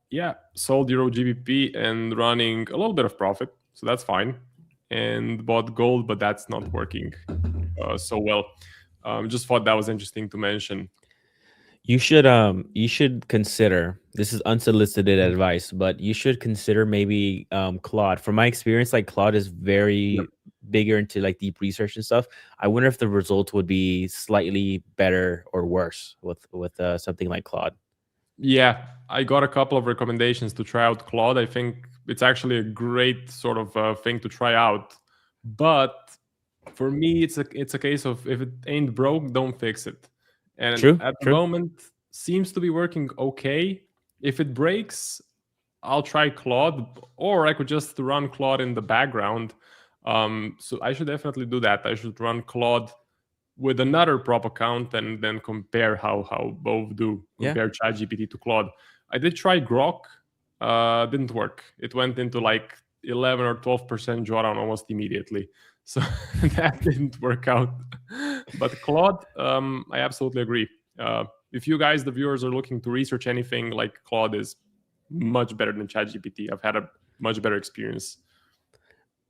Yeah, sold Euro GBP and running a little bit of profit, so that's fine. And bought gold, but that's not working so well. Just thought that was interesting to mention. You should consider, this is unsolicited advice, but you should consider maybe Claude. From my experience, like Claude is very bigger into like deep research and stuff. I wonder if the results would be slightly better or worse with something like Claude. Yeah, I got a couple of recommendations to try out Claude. I think it's actually a great sort of thing to try out. But for me, it's a case of, if it ain't broke, don't fix it. And at the moment, seems to be working okay. If it breaks, I'll try Claude, or I could just run Claude in the background. So I should definitely do that. I should run Claude with another prop account and then compare how both do. Compare ChatGPT to Claude. I did try Grok. Didn't work. It went into like 11 or 12% drawdown almost immediately. So that didn't work out. But Claude, I absolutely agree. If you guys, the viewers, are looking to research anything, like Claude is much better than ChatGPT. I've had a much better experience.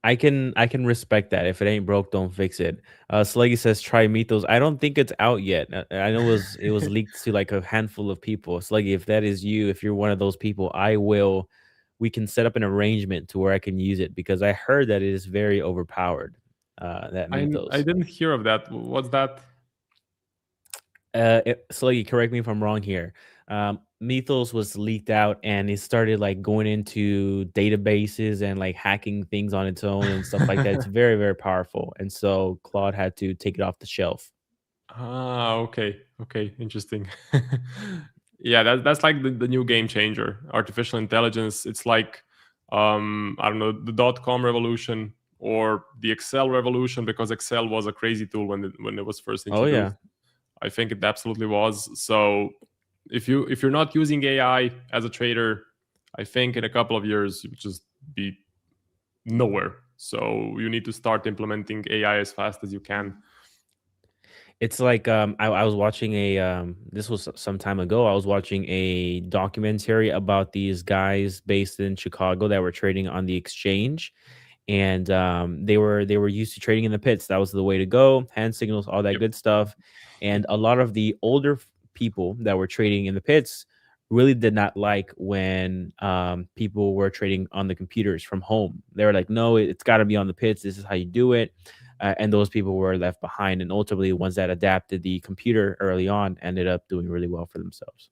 I can respect that. If it ain't broke, don't fix it. Sluggy says try Mythos. I don't think it's out yet. I know it was leaked to like a handful of people. Sluggy, if that is you, if you're one of those people, we can set up an arrangement to where I can use it, because I heard that it is very overpowered. That Mythos. I didn't hear of that. What's that? Sluggy, correct me if I'm wrong here. Mythos was leaked out, and it started like going into databases and like hacking things on its own and stuff like that. It's very, very powerful, and so Claude had to take it off the shelf. Okay, interesting. Yeah, that's like the new game changer, artificial intelligence. It's like I don't know, the .com revolution or the Excel revolution, because Excel was a crazy tool when it was first introduced. Oh yeah, I think it absolutely was. So if you're not using AI as a trader, I think in a couple of years you'll just be nowhere. So you need to start implementing AI as fast as you can. It's like I was watching a this was some time ago. I was watching a documentary about these guys based in Chicago that were trading on the exchange, and they were used to trading in the pits. That was the way to go. Hand signals, all that Yep. good stuff. And a lot of the older people that were trading in the pits really did not like when people were trading on the computers from home. They were like, no, it's got to be on the pits. This is how you do it. And those people were left behind. And ultimately, the ones that adapted the computer early on ended up doing really well for themselves.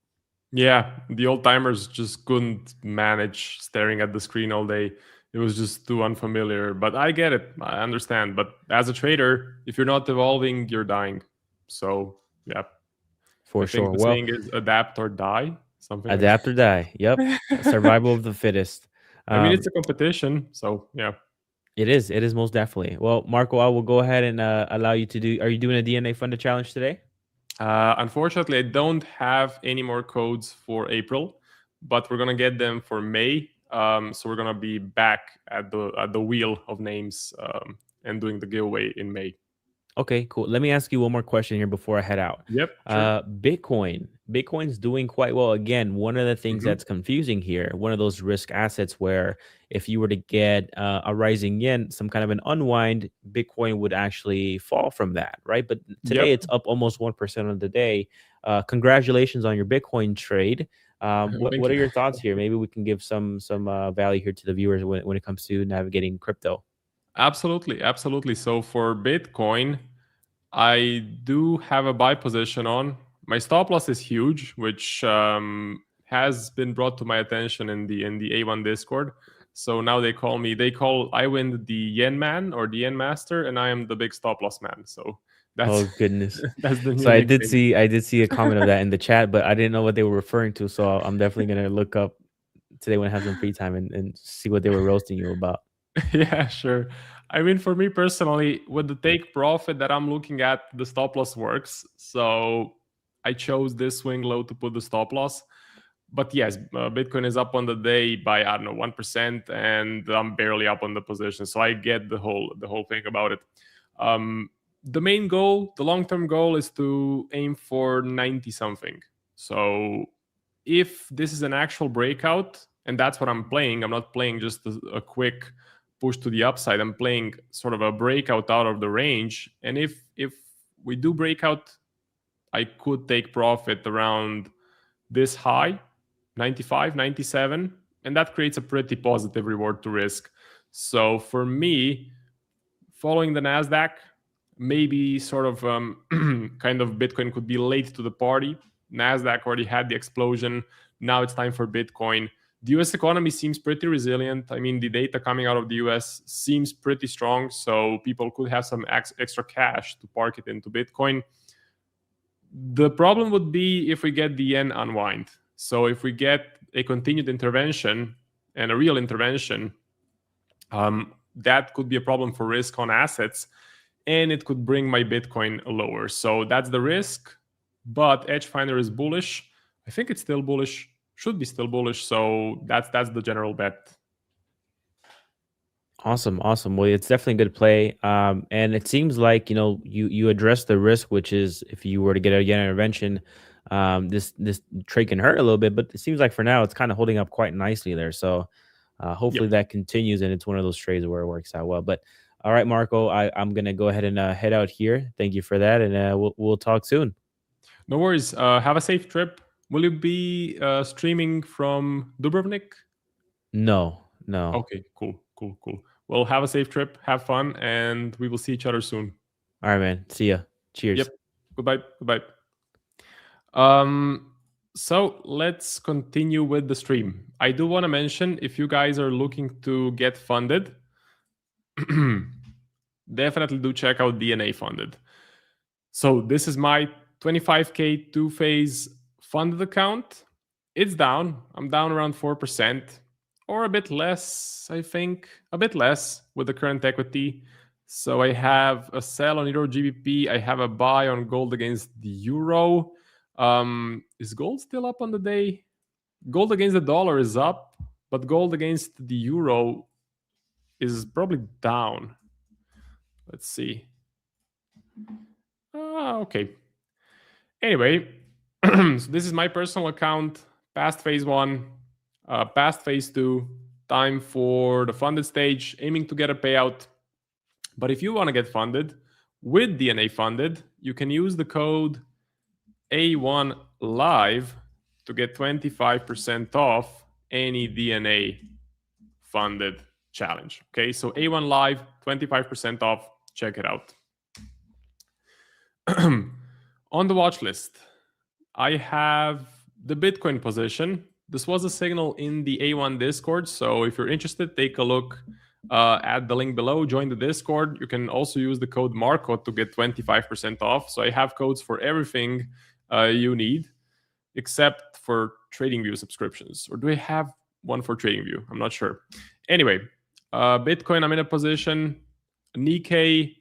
Yeah, the old timers just couldn't manage staring at the screen all day. It was just too unfamiliar. But I get it. I understand. But as a trader, if you're not evolving, you're dying. So yeah, For I think sure. the Well, saying is adapt or die. Something like adapt or die. Yep. that. Survival of the fittest. I mean, it's a competition. So yeah. It is. It is most definitely. Well, Marco, I will go ahead and allow you to do. Are you doing a DNA Funder challenge today? Unfortunately, I don't have any more codes for April, but we're gonna get them for May. So we're gonna be back at the wheel of names and doing the giveaway in May. Okay, cool. Let me ask you one more question here before I head out. Yep. Sure. Bitcoin's doing quite well. Again, one of the things Mhm. that's confusing here, one of those risk assets where if you were to get a rising yen, some kind of an unwind, Bitcoin would actually fall from that, right? But today Yep. it's up almost 1% on the day. Congratulations on your Bitcoin trade. What Thank what are you. your thoughts here? Maybe we can give some value here to the viewers when it comes to navigating crypto. Absolutely. So for Bitcoin, I do have a buy position on. My stop loss is huge, which has been brought to my attention in the A1 Discord. So now I win the yen man or the yen master, and I am the big stop loss man. So that's Oh goodness. that's the So new nickname. I did see a comment of that in the chat, but I didn't know what they were referring to. So I'm definitely gonna look up today when I have some free time and see what they were roasting you about. Yeah, sure. I mean, for me personally, with the take profit that I'm looking at, the stop loss works. So I chose this swing low to put the stop loss. But yes, Bitcoin is up on the day by I don't know 1%, and I'm barely up on the position. So I get the whole thing about it. The main goal, the long-term goal, is to aim for 90 something. So if this is an actual breakout, and that's what I'm playing, I'm not playing just a quick push to the upside. I'm playing sort of a breakout out of the range. And if we do breakout, I could take profit around this high, 95, 97, and that creates a pretty positive reward to risk. So for me, following the Nasdaq, maybe sort of kind of Bitcoin could be late to the party. Nasdaq already had the explosion. Now it's time for Bitcoin. The US economy seems pretty resilient. I mean, the data coming out of the US seems pretty strong, so people could have some extra cash to park it into Bitcoin. The problem would be if we get the yen unwind. So if we get a continued intervention and a real intervention, that could be a problem for risk on assets, and it could bring my Bitcoin lower. So that's the risk. But EdgeFinder is bullish. I think it's still bullish. Should be still bullish. So that's the general bet. Awesome. Well, it's definitely a good play. And it seems like you address the risk, which is if you were to get a yen intervention, this trade can hurt a little bit. But it seems like for now it's kind of holding up quite nicely there. So hopefully that continues, and it's one of those trades where it works out well. But all right, Marco, I'm gonna go ahead and head out here. Thank you for that, and we'll talk soon. No worries. Have a safe trip. Will you be streaming from Dubrovnik? No. Okay, cool. Well, have a safe trip. Have fun, and we will see each other soon. All right, man. See ya. Cheers. Yep. Goodbye. So let's continue with the stream. I do want to mention, if you guys are looking to get funded, definitely do check out DNA Funded. So this is my 25K two-phase funded account. It's down. I'm down around 4%, or a bit less, I think. A bit less with the current equity. So I have a sell on Euro GBP. I have a buy on gold against the euro. Is gold still up on the day? Gold against the dollar is up, but gold against the euro is probably down. Let's see. Okay. Anyway, so this is my personal account, past phase 1, past phase 2, time for the funded stage, aiming to get a payout. But if you want to get funded with DNA funded, you can use the code A1 Live to get 25% off any DNA funded challenge. Okay, so A1 Live, 25% off. Check it out. On the watch list, I have the Bitcoin position. This was a signal in the A1 Discord. So if you're interested, take a look at the link below. Join the Discord. You can also use the code Marco to get 25% off. So I have codes for everything you need, except for TradingView subscriptions. Or do I have one for TradingView? I'm not sure. Anyway, Bitcoin, I'm in a position. Nikkei,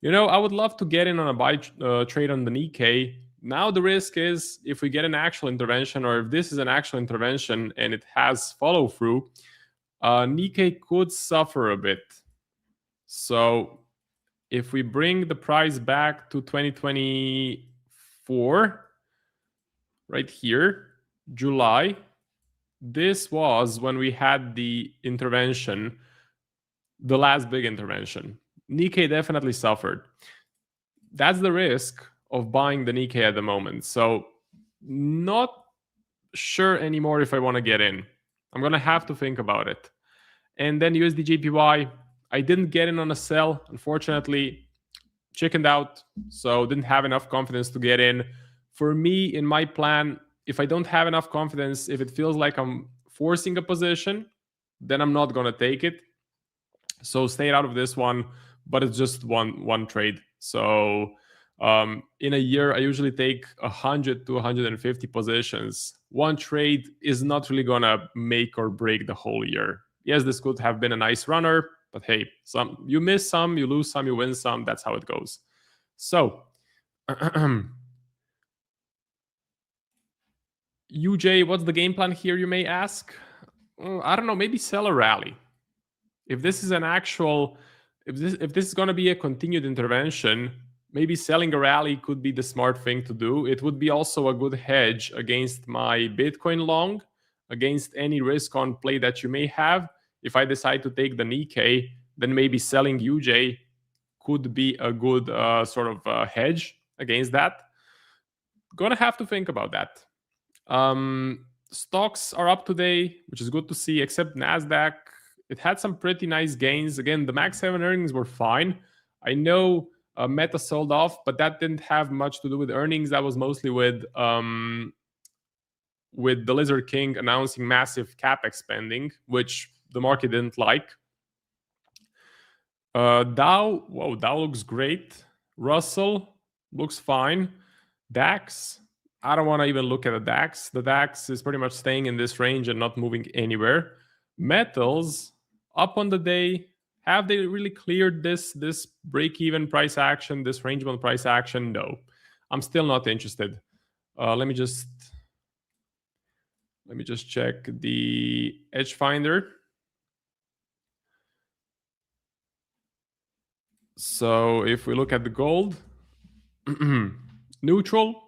I would love to get in on a buy trade on the Nikkei. Now the risk is if we get an actual intervention, or if this is an actual intervention and it has follow through, Nikkei could suffer a bit. So if we bring the price back to 2024, right here, July, this was when we had the intervention, the last big intervention. Nikkei definitely suffered. That's the risk of buying the Nikkei at the moment. So not sure anymore if I want to get in. I'm going to have to think about it. And then USD/JPY, I didn't get in on a sell. Unfortunately, chickened out. So didn't have enough confidence to get in. For me, in my plan, if I don't have enough confidence, if it feels like I'm forcing a position, then I'm not going to take it. So stay out of this one, but it's just one trade. So in a year, I usually take 100 to 150 positions. One trade is not really going to make or break the whole year. Yes, this could have been a nice runner, but hey, you miss some, you lose some, you win some. That's how it goes. So UJ, what's the game plan here, you may ask? I don't know, maybe sell a rally. If this is an actual, if this is going to be a continued intervention, maybe selling a rally could be the smart thing to do. It would be also a good hedge against my Bitcoin long, against any risk on play that you may have. If I decide to take the Nikkei, then maybe selling UJ could be a good sort of hedge against that. Gonna have to think about that. Stocks are up today, which is good to see, except Nasdaq. It had some pretty nice gains. Again, the Mag 7 earnings were fine. I know Meta sold off, but that didn't have much to do with earnings. That was mostly with the Lizard King announcing massive capex spending, which the market didn't like. Dow looks great. Russell looks fine. DAX, I don't want to even look at the DAX. The DAX is pretty much staying in this range and not moving anywhere. Metals, up on the day. Have they really cleared this break-even price action, this range-bound price action? No. I'm still not interested. Let me just check the EdgeFinder. So if we look at the gold, neutral,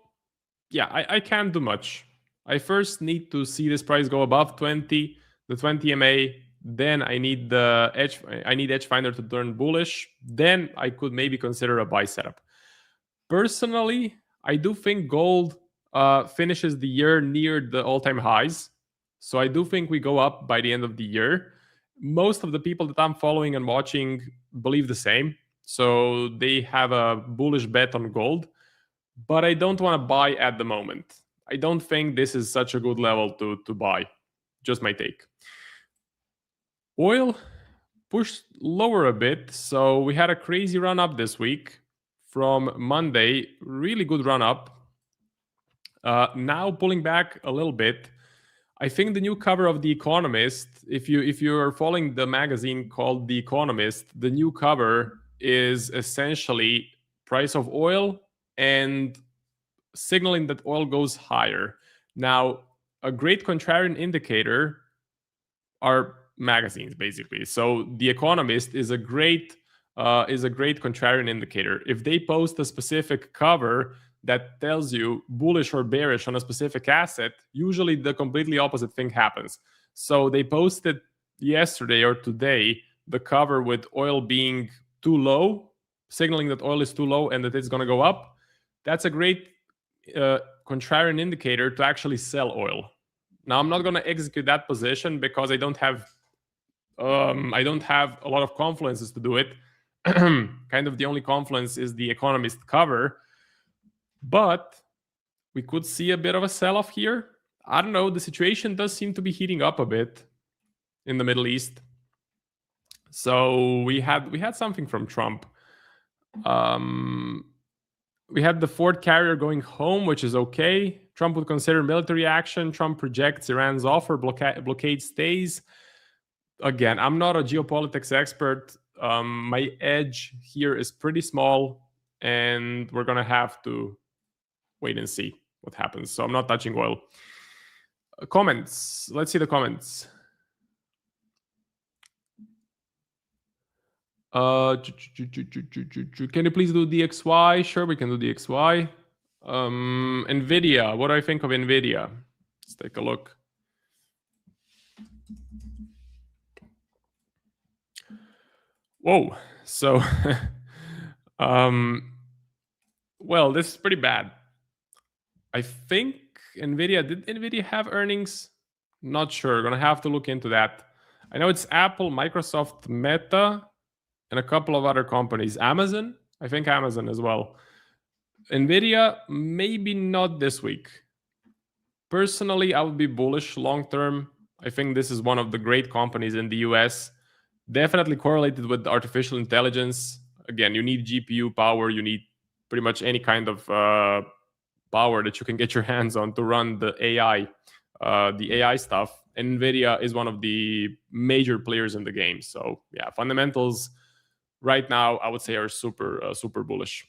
yeah, I can't do much. I first need to see this price go above 20, the 20 MA. Then I need EdgeFinder to turn bullish. Then I could maybe consider a buy setup. Personally, I do think gold finishes the year near the all-time highs. So I do think we go up by the end of the year. Most of the people that I'm following and watching believe the same. So they have a bullish bet on gold. But I don't want to buy at the moment. I don't think this is such a good level to buy. Just my take. Oil pushed lower a bit. So we had a crazy run up this week from Monday. Really good run up. Now pulling back a little bit. I think the new cover of The Economist, if you are following the magazine called The Economist, the new cover is essentially price of oil and signaling that oil goes higher. Now, a great contrarian indicator are magazines, basically. So The Economist is a great contrarian indicator. If they post a specific cover that tells you bullish or bearish on a specific asset, usually the completely opposite thing happens. So they posted yesterday or today the cover with oil being too low, signaling that oil is too low and that it's going to go up. That's a great contrarian indicator to actually sell oil. Now, I'm not going to execute that position because I don't have a lot of confluences to do it. Kind of the only confluence is the Economist cover, but we could see a bit of a sell-off here. I don't know. The situation does seem to be heating up a bit in the Middle East. So we had something from Trump. We had the Ford carrier going home, which is okay. Trump would consider military action. Trump rejects Iran's offer. Blockade stays. Again, I'm not a geopolitics expert. My edge here is pretty small, and we're going to have to wait and see what happens. So I'm not touching oil. Comments. Let's see the comments. Can you please do DXY? Sure, we can do DXY. NVIDIA. What do I think of NVIDIA? Let's take a look. Whoa. So, well, this is pretty bad. I think did NVIDIA have earnings? Not sure. Gonna have to look into that. I know it's Apple, Microsoft, Meta, and a couple of other companies. Amazon? I think Amazon as well. NVIDIA, maybe not this week. Personally, I would be bullish long term. I think this is one of the great companies in the US. Definitely correlated with artificial intelligence. Again, you need GPU power. You need pretty much any kind of power that you can get your hands on to run the AI stuff. And NVIDIA is one of the major players in the game. So yeah, fundamentals right now, I would say, are super bullish.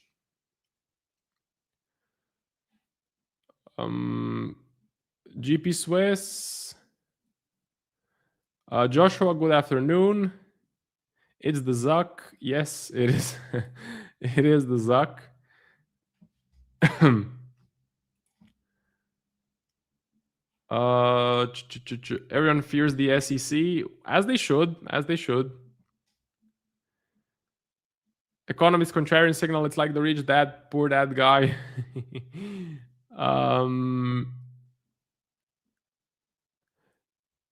GP Swiss. Joshua, good afternoon. It's the Zuck. Yes, it is. It is the Zuck. Everyone fears the SEC, as they should. Economist contrarian signal. It's like the rich dad, poor dad guy.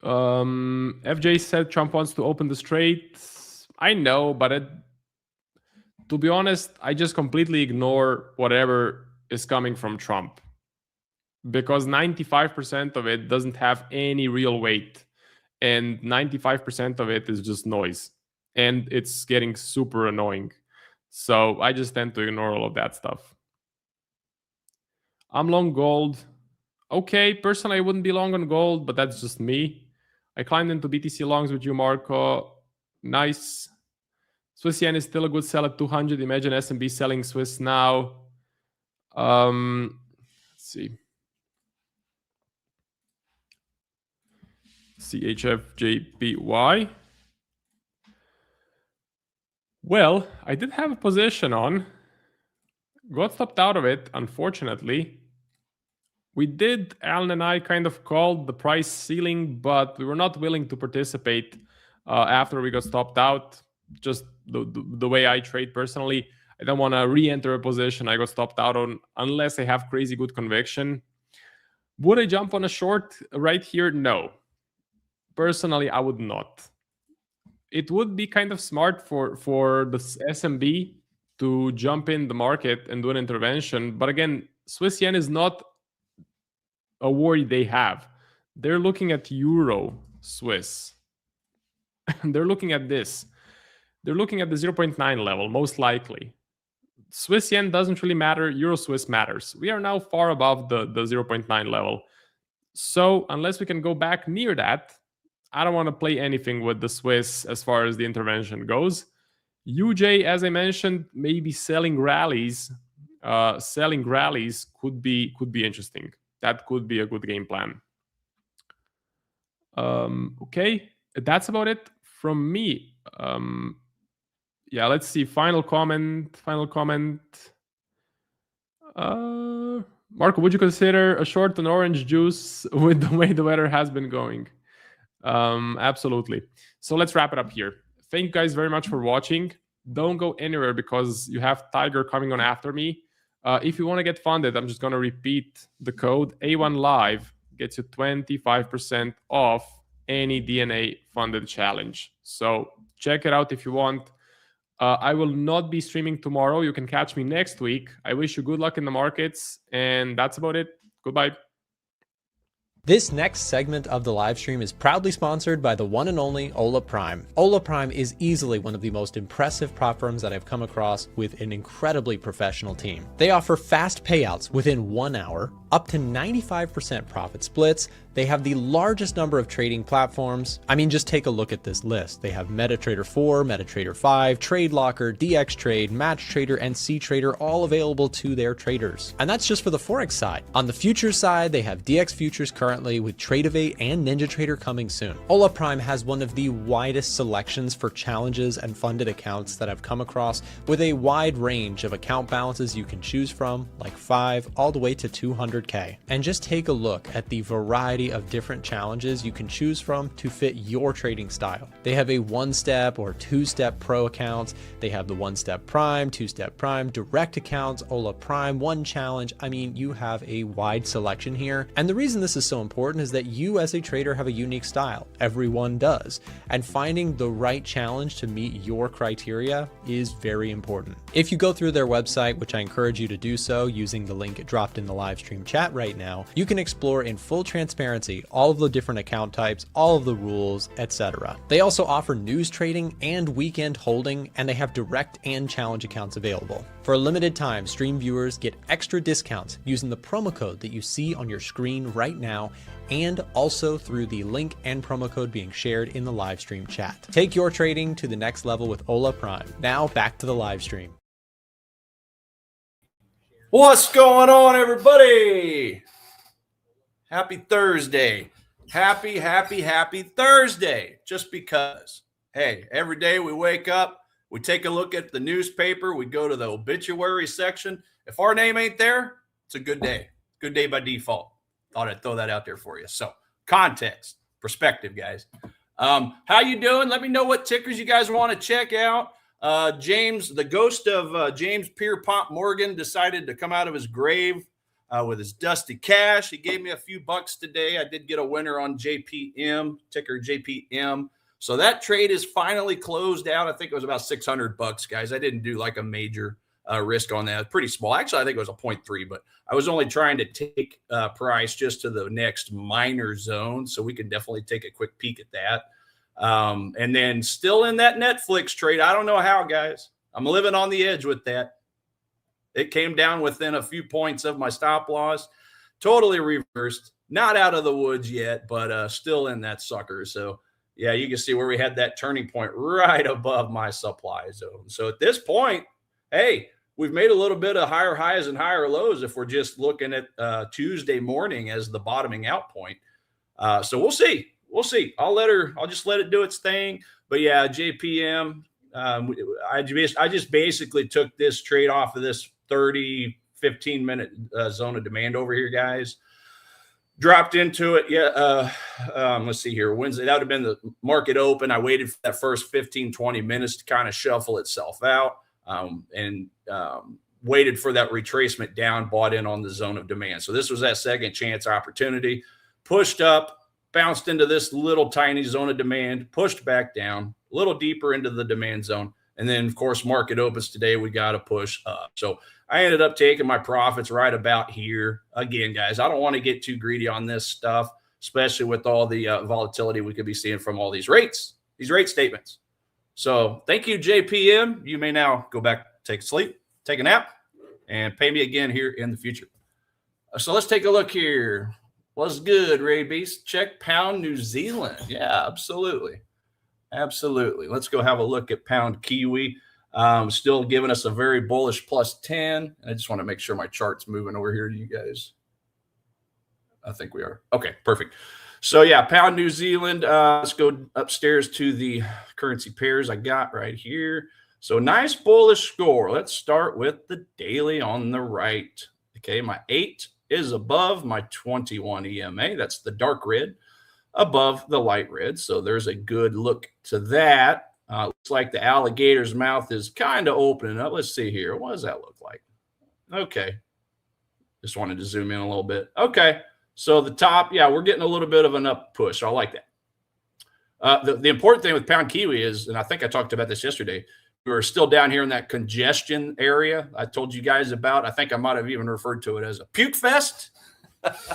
FJ said Trump wants to open the strait. I know, but to be honest, I just completely ignore whatever is coming from Trump, because 95% of it doesn't have any real weight, and 95% of it is just noise, and it's getting super annoying. So I just tend to ignore all of that stuff. I'm long gold. Okay, personally, I wouldn't be long on gold, but that's just me. I climbed into BTC longs with you, Marco. Nice. Swiss yen is still a good sell at 200. Imagine SMB selling Swiss now. Let's see. CHFJPY. Well, I did have a position on. Got stopped out of it, unfortunately. We did, Alan and I kind of called the price ceiling, but we were not willing to participate after we got stopped out. Just the way I trade personally, I don't want to re-enter a position I got stopped out on unless I have crazy good conviction. Would I jump on a short right here? No. Personally, I would not. It would be kind of smart for the SMB to jump in the market and do an intervention. But again, Swiss yen is not a worry they have. They're looking at Euro Swiss. They're looking at this. They're looking at the 0.9 level, most likely. Swiss yen doesn't really matter. Euro Swiss matters. We are now far above the 0.9 level. So unless we can go back near that, I don't want to play anything with the Swiss as far as the intervention goes. UJ, as I mentioned, maybe selling rallies. Selling rallies could be interesting. That could be a good game plan. Okay. that's about it from me. Yeah, let's see. Final comment. Marco, would you consider a short on orange juice with the way the weather has been going? Absolutely. So let's wrap it up here. Thank you guys very much for watching. Don't go anywhere because you have Tiger coming on after me. If you want to get funded, I'm just going to repeat the code. A1 Live gets you 25% off any DNA funded challenge. So check it out if you want. I will not be streaming tomorrow. You can catch me next week. I wish you good luck in the markets. And that's about it. Goodbye. This next segment of the live stream is proudly sponsored by the one and only Ola Prime. Ola Prime is easily one of the most impressive prop firms that I've come across with an incredibly professional team. They offer fast payouts within 1 hour, up to 95% profit splits. They have the largest number of trading platforms. I mean, just take a look at this list. They have MetaTrader 4, MetaTrader 5, TradeLocker, DXTrade, MatchTrader, and CTrader all available to their traders. And that's just for the Forex side. On the futures side, they have DX Futures currently with Tradeovate and NinjaTrader coming soon. Ola Prime has one of the widest selections for challenges and funded accounts that I've come across, with a wide range of account balances you can choose from, like 5 all the way to 200K. And just take a look at the variety of different challenges you can choose from to fit your trading style. They have a 1-step or 2-step pro accounts. They have the 1-step prime, 2-step prime, direct accounts, Ola Prime, 1 challenge. I mean, you have a wide selection here. And the reason this is so important is that you as a trader have a unique style. Everyone does. And finding the right challenge to meet your criteria is very important. If you go through their website, which I encourage you to do so using the link dropped in the live stream chat right now, you can explore in full transparency all of the different account types, all of the rules, etc. They also offer news trading and weekend holding, and they have direct and challenge accounts available. For a limited time, stream viewers get extra discounts using the promo code that you see on your screen right now, and also through the link and promo code being shared in the live stream chat. Take your trading to the next level with Ola Prime. Now back to the live stream. What's going on, everybody? Happy Thursday. Happy Thursday. Just because, hey, every day we wake up, we take a look at the newspaper, we go to the obituary section. If our name ain't there, it's a good day. Good day by default. Thought I'd throw that out there for you. So context, perspective, guys. How you doing? Let me know what tickers you guys want to check out. James, the ghost of James Pierpont Morgan, decided to come out of his grave with his dusty cash. He gave me a few bucks today. I did get a winner on JPM, ticker JPM. So that trade is finally closed out. I think it was about $600, guys. I didn't do like a major risk on that. Pretty small. Actually, I think it was a 0.3, but I was only trying to take price just to the next minor zone. So we can definitely take a quick peek at that. And then still in that Netflix trade. I don't know how, guys. I'm living on the edge with that. It came down within a few points of my stop loss. Totally reversed. Not out of the woods yet, but still in that sucker. So, yeah, you can see where we had that turning point right above my supply zone. So at this point, hey, we've made a little bit of higher highs and higher lows if we're just looking at Tuesday morning as the bottoming out point. So we'll see. We'll see. I'll just let it do its thing. But yeah, JPM, I just basically took this trade off of this 15 minute zone of demand over here, guys. Dropped into it. Yeah. Let's see here. Wednesday, that would have been the market open. I waited for that first 15, 20 minutes to kind of shuffle itself out and waited for that retracement down, bought in on the zone of demand. So this was that second chance opportunity. Pushed up, bounced into this little tiny zone of demand, pushed back down, a little deeper into the demand zone. And then, of course, market opens today. We got to push up. So I ended up taking my profits right about here. Again, guys, I don't want to get too greedy on this stuff, especially with all the volatility we could be seeing from all these rate statements. So thank you, JPM. You may now go back, take a sleep, take a nap, and pay me again here in the future. So let's take a look here. What's good, Ray Beast? Check pound New Zealand. Yeah, absolutely. Absolutely. Let's go have a look at pound Kiwi. Still giving us a very bullish plus 10. I just want to make sure my chart's moving over here to you guys. I think we are. Okay, perfect. So yeah, pound New Zealand. Let's go upstairs to the currency pairs I got right here. So nice bullish score. Let's start with the daily on the right. Okay, my 8 is above my 21 EMA. That's the dark red above the light red. So there's a good look to that. Looks like the alligator's mouth is kind of opening up. Let's see here. What does that look like? Okay. Just wanted to zoom in a little bit. Okay. So the top, yeah, we're getting a little bit of an up push. So I like that. The important thing with pound Kiwi is, and I think I talked about this yesterday, we were still down here in that congestion area I told you guys about. I think I might have even referred to it as a puke fest.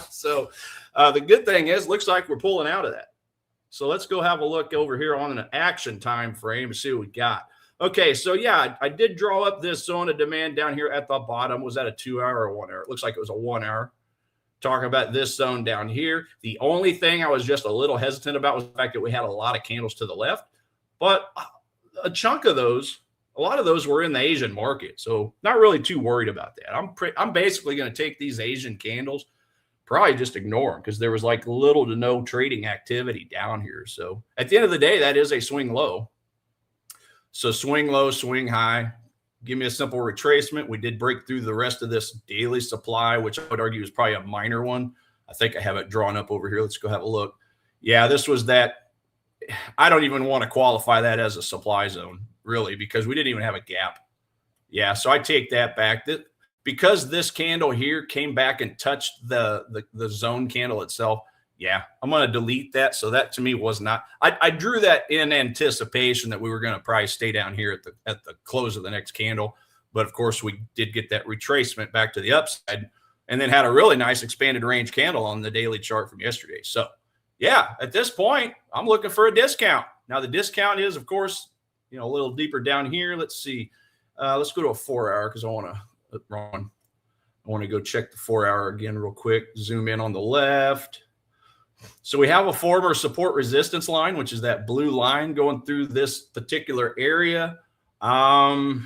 So the good thing is, looks like we're pulling out of that. So let's go have a look over here on an action time frame and see what we got. Okay, so yeah, I did draw up this zone of demand down here at the bottom. Was that a 2 hour or 1 hour? It looks like it was a 1 hour. Talking about this zone down here. The only thing I was just a little hesitant about was the fact that we had a lot of candles to the left, but a chunk of those, a lot of those were in the Asian market. So not really too worried about that. I'm basically going to take these Asian candles, probably just ignore them because there was like little to no trading activity down here. So at the end of the day, that is a swing low. So swing low, swing high. Give me a simple retracement. We did break through the rest of this daily supply, which I would argue is probably a minor one. I think I have it drawn up over here. Let's go have a look. Yeah, this was that. I don't even want to qualify that as a supply zone, really, because we didn't even have a gap. Yeah, so I take that back. Because this candle here came back and touched the zone candle itself, yeah, I'm going to delete that. So that to me was not, I drew that in anticipation that we were going to probably stay down here at the close of the next candle. But of course, we did get that retracement back to the upside and then had a really nice expanded range candle on the daily chart from yesterday. So yeah, at this point, I'm looking for a discount. Now the discount is, of course, a little deeper down here. Let's see. Let's go to a 4 hour because I want to go check the 4 hour again real quick. Zoom in on the left. So we have a former support resistance line, which is that blue line going through this particular area. But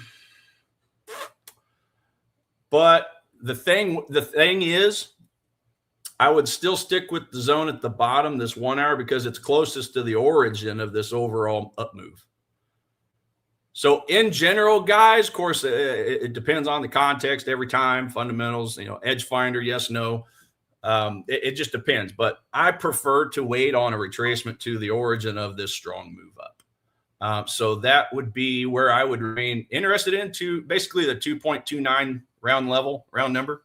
the thing is, I would still stick with the zone at the bottom, this 1 hour, because it's closest to the origin of this overall up move. So in general, guys, of course, it depends on the context every time, fundamentals, EdgeFinder, yes, no. It just depends, but I prefer to wait on a retracement to the origin of this strong move up. So that would be where I would remain interested into basically the 2.29 round number.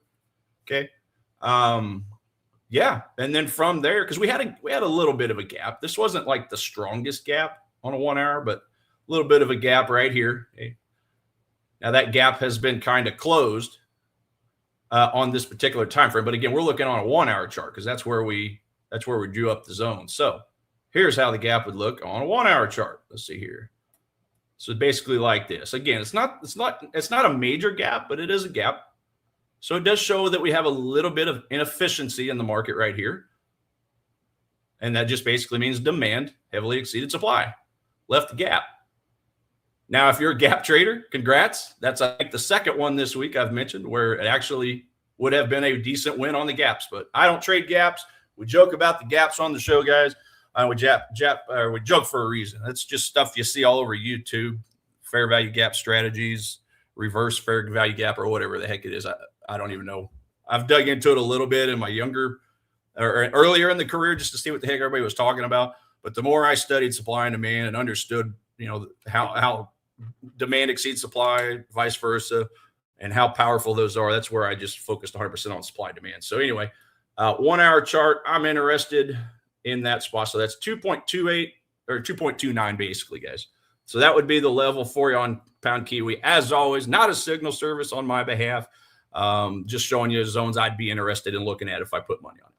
Okay. Yeah. And then from there, because we had a little bit of a gap. This wasn't like the strongest gap on a 1 hour, but a little bit of a gap right here. Okay. Now that gap has been kind of closed on this particular time frame, but again, we're looking on a 1 hour chart because that's where we drew up the zone. So here's how the gap would look on a 1 hour chart. Let's see here. So basically like this. Again, it's not a major gap, but it is a gap. So it does show that we have a little bit of inefficiency in the market right here. And that just basically means demand heavily exceeded supply, left the gap. Now, if you're a gap trader, congrats. That's, I think, the second one this week I've mentioned where it actually would have been a decent win on the gaps. But I don't trade gaps. We joke about the gaps on the show, guys. We joke for a reason. It's just stuff you see all over YouTube, fair value gap strategies, reverse fair value gap, or whatever the heck it is. I don't even know. I've dug into it a little bit in my younger or earlier in the career just to see what the heck everybody was talking about. But the more I studied supply and demand and understood, how demand exceeds supply, vice versa, and how powerful those are, that's where I just focused 100% on supply and demand. So anyway, 1 hour chart, I'm interested in that spot. So that's 2.28 or 2.29 basically, guys. So that would be the level for you on pound Kiwi. As always, not a signal service on my behalf. Just showing you zones I'd be interested in looking at if I put money on it.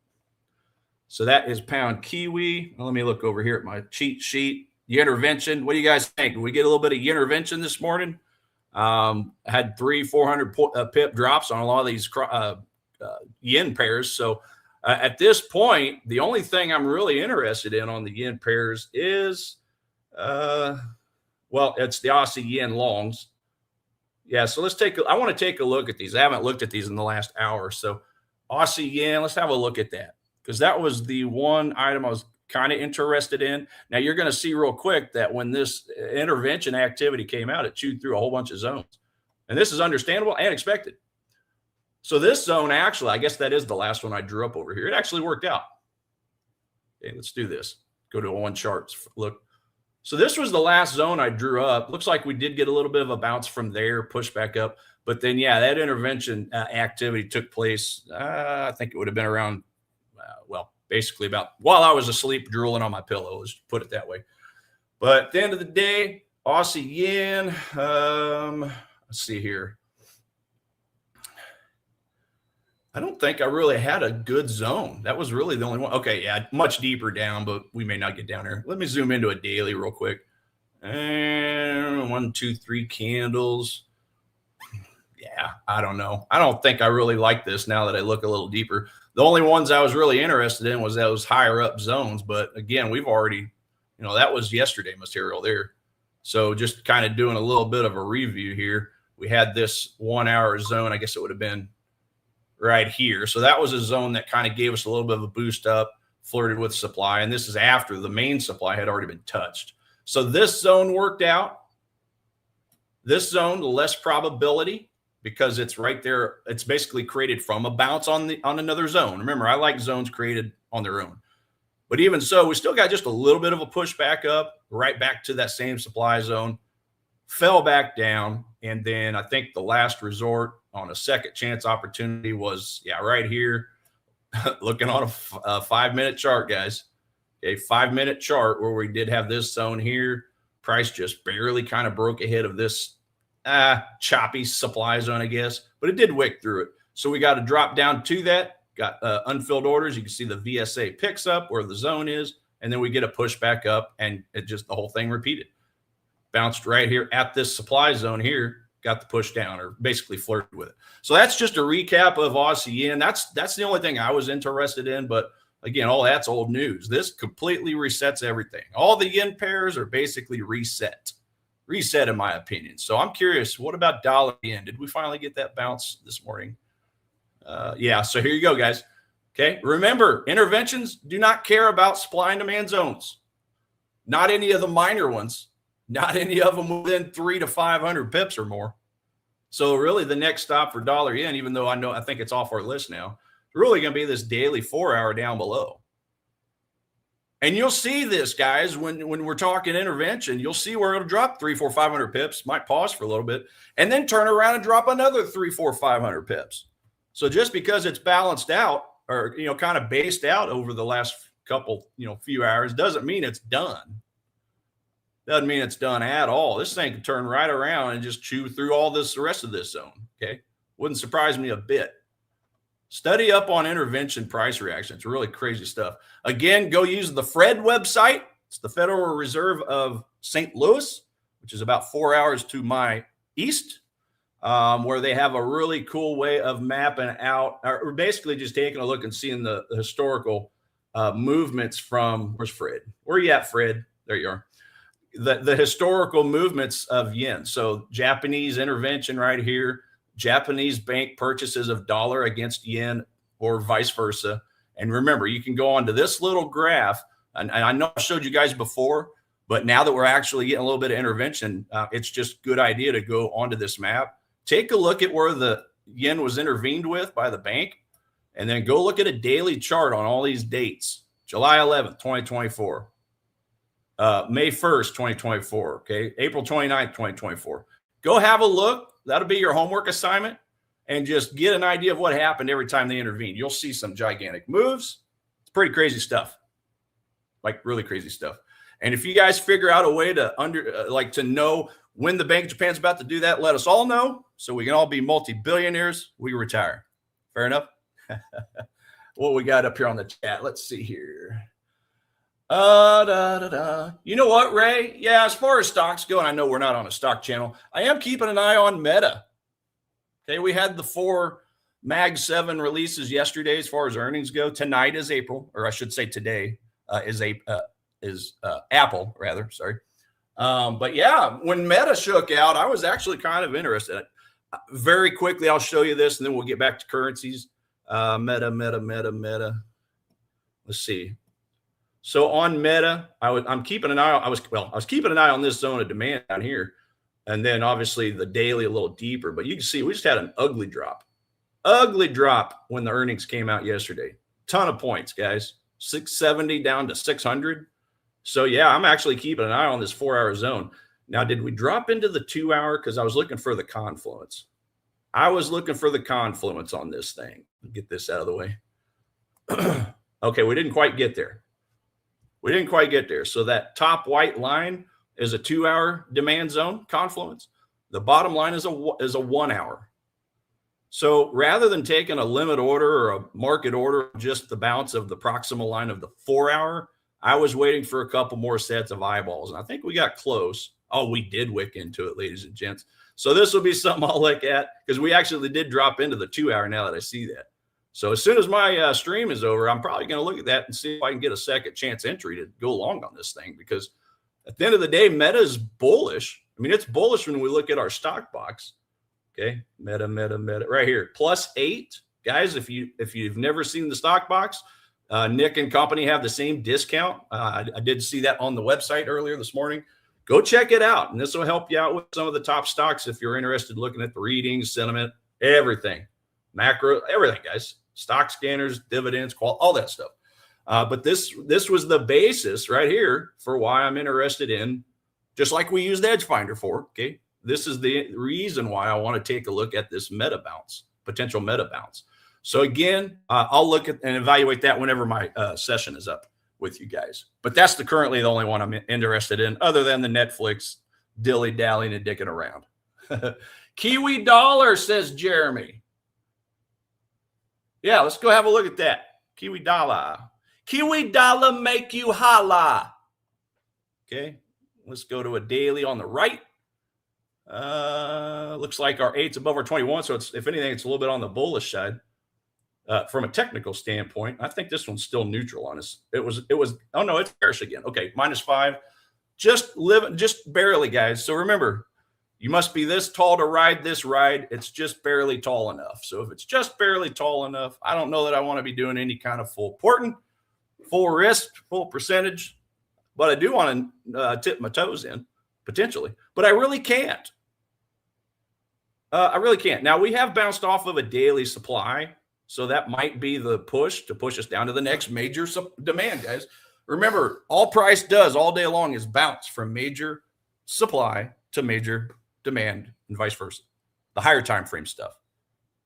So that is pound Kiwi. Well, let me look over here at my cheat sheet. The intervention. What do you guys think? Did we get a little bit of intervention this morning? Had 300-400 pip drops on a lot of these yen pairs. So at this point, the only thing I'm really interested in on the yen pairs is, it's the Aussie yen longs. Yeah, so I want to take a look at these. I haven't looked at these in the last hour. So Aussie yen, let's have a look at that. because that was the one item I was kind of interested in. Now you're going to see real quick that when this intervention activity came out, it chewed through a whole bunch of zones. And this is understandable and expected. So this zone, actually, I guess that is the last one I drew up over here. It actually worked out. Okay, let's do this. Go to one chart. Look. So this was the last zone I drew up. Looks like we did get a little bit of a bounce from there, push back up. But then, yeah, that intervention activity took place. I think it would have been around, basically about while I was asleep, drooling on my pillow. Let's put it that way. But at the end of the day, Aussie yen. Let's see here. I don't think I really had a good zone. That was really the only one. Okay, yeah, much deeper down, but we may not get down there. Let me zoom into a daily real quick. And 1, 2, 3 candles. Yeah, I don't know. I don't think I really like this now that I look a little deeper. The only ones I was really interested in was those higher up zones. But again, we've already, that was yesterday material there. So just kind of doing a little bit of a review here. We had this 1 hour zone. I guess it would have been right here. So that was a zone that kind of gave us a little bit of a boost up, flirted with supply. And this is after the main supply had already been touched. So this zone worked out. This zone, the less probability because it's right there. It's basically created from a bounce on another zone. Remember, I like zones created on their own. But even so, we still got just a little bit of a push back up, right back to that same supply zone, fell back down. And then I think the last resort on a second chance opportunity was, right here, looking on a 5-minute chart, guys. A 5-minute chart where we did have this zone here. Price just barely kind of broke ahead of this choppy supply zone, I guess, but it did wick through it. So we got to drop down to that. Got unfilled orders. You can see the VSA picks up where the zone is, and then we get a push back up, and it just the whole thing repeated. Bounced right here at this supply zone here, got the push down or basically flirted with it. So that's just a recap of Aussie yen. That's the only thing I was interested in. But again, all that's old news. This completely resets everything. All the yen pairs are basically reset in my opinion. So I'm curious, what about dollar yen? Did we finally get that bounce this morning? Yeah, so here you go, guys. Okay, remember, interventions do not care about supply and demand zones. Not any of the minor ones. Not any of them within 300 to 500 pips or more. So really the next stop for dollar yen, even though I think it's off our list now, it's really going to be this daily 4 hour down below. And you'll see this, guys, when we're talking intervention, you'll see where it'll drop 300, 400, 500 pips, might pause for a little bit, and then turn around and drop another 300, 400, 500 pips. So just because it's balanced out or, kind of based out over the last couple, few hours doesn't mean it's done. Doesn't mean it's done at all. This thing can turn right around and just chew through all the rest of this zone. Okay. Wouldn't surprise me a bit. Study up on intervention price reaction. It's really crazy stuff. Again, go use the FRED website. It's the Federal Reserve of St. Louis, which is about 4 hours to my east, where they have a really cool way of mapping out, or basically just taking a look and seeing the historical movements from, where's Fred? Where are you at, Fred? There you are. The historical movements of yen. So Japanese intervention right here, Japanese bank purchases of dollar against yen or vice versa. And remember, you can go on to this little graph. And I know I showed you guys before, but now that we're actually getting a little bit of intervention, it's just a good idea to go onto this map. Take a look at where the yen was intervened with by the bank, and then go look at a daily chart on all these dates. July 11th, 2024. May 1st, 2024. Okay. April 29th, 2024. Go have a look. That'll be your homework assignment, and just get an idea of what happened every time they intervened. You'll see some gigantic moves. It's pretty crazy stuff. Like really crazy stuff. And if you guys figure out a way to to know when the Bank of Japan's about to do that, let us all know so we can all be multi-billionaires. We retire. Fair enough? What we got up here on the chat? Let's see here. You know what, Ray? Yeah, as far as stocks go, and I know we're not on a stock channel, I am keeping an eye on Meta. Okay, we had the 4 Mag 7 releases yesterday as far as earnings go. Tonight is April, or I should say today is Apple, rather. Sorry. But yeah, when Meta shook out, I was actually kind of interested. Very quickly, I'll show you this, and then we'll get back to currencies. Meta. let's see. So on Meta, I'm keeping an eye on, I was keeping an eye on this zone of demand down here. And then obviously the daily a little deeper, but you can see we just had an ugly drop when the earnings came out yesterday. Ton of points, guys. 670 down to 600. So yeah, I'm actually keeping an eye on this 4-hour zone. Now, did we drop into the 2-hour? Because I was looking for the confluence. I was looking for the confluence on this thing. Get this out of the way. Okay, we didn't quite get there. So that top white line is a 2-hour demand zone confluence. The bottom line is a 1-hour. So rather than taking a limit order or a market order, just the bounce of the proximal line of the 4-hour, I was waiting for a couple more sets of eyeballs. And I think we got close. Oh, we did wick into it, ladies and gents. So this will be something I'll look at because we actually did drop into the 2-hour now that I see that. So as soon as my stream is over, I'm probably going to look at that and see if I can get a second chance entry to go long on this thing, because at the end of the day, Meta is bullish. I mean, it's bullish when we look at our stock box. Okay, Meta right here, +8. Guys, if you've never seen the stock box, Nick and company have the same discount. I did see that on the website earlier this morning. Go check it out, and this will help you out with some of the top stocks if you're interested in looking at the readings, sentiment, everything, macro, everything, guys. Stock scanners, dividends, all that stuff. But this was the basis right here for why I'm interested in, just like we used EdgeFinder for, okay? This is the reason why I want to take a look at this meta bounce, potential meta bounce. So again, I'll look at and evaluate that whenever my session is up with you guys. But that's currently the only one I'm interested in, other than the Netflix dilly-dallying and dicking around. Kiwi dollar, says Jeremy. Yeah, let's go have a look at that. Kiwi dollar. Kiwi dollar make you holla. Okay, let's go to a daily on the right. Looks like our 8's above our 21, so it's, if anything, it's a little bit on the bullish side. From a technical standpoint, I think this one's still neutral on us. It was, oh no, it's bearish again. Okay, -5. Just barely, guys. So remember, you must be this tall to ride this ride. It's just barely tall enough. So if it's just barely tall enough, I don't know that I want to be doing any kind of full risk, full percentage, but I do want to tip my toes in potentially, but I really can't. Now we have bounced off of a daily supply. So that might be the push to push us down to the next major demand, guys. Remember, all price does all day long is bounce from major supply to major demand and vice versa. The higher time frame stuff.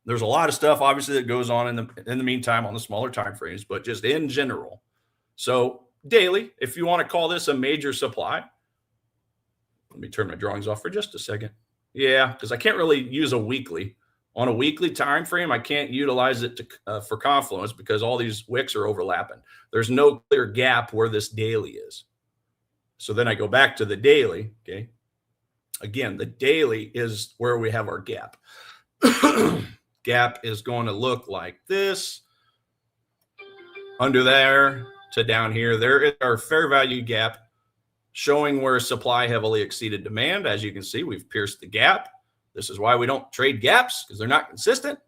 There's a lot of stuff, obviously, that goes on in the meantime on the smaller time frames, but just in general. So daily, if you want to call this a major supply, let me turn my drawings off for just a second. Yeah, because I can't really use a weekly. On a weekly time frame, I can't utilize it for confluence because all these wicks are overlapping. There's no clear gap where this daily is. So then I go back to the daily, okay? Again, the daily is where we have our gap. Gap is going to look like this. Under there to down here, there is our fair value gap showing where supply heavily exceeded demand. As you can see, we've pierced the gap. This is why we don't trade gaps, because they're not consistent.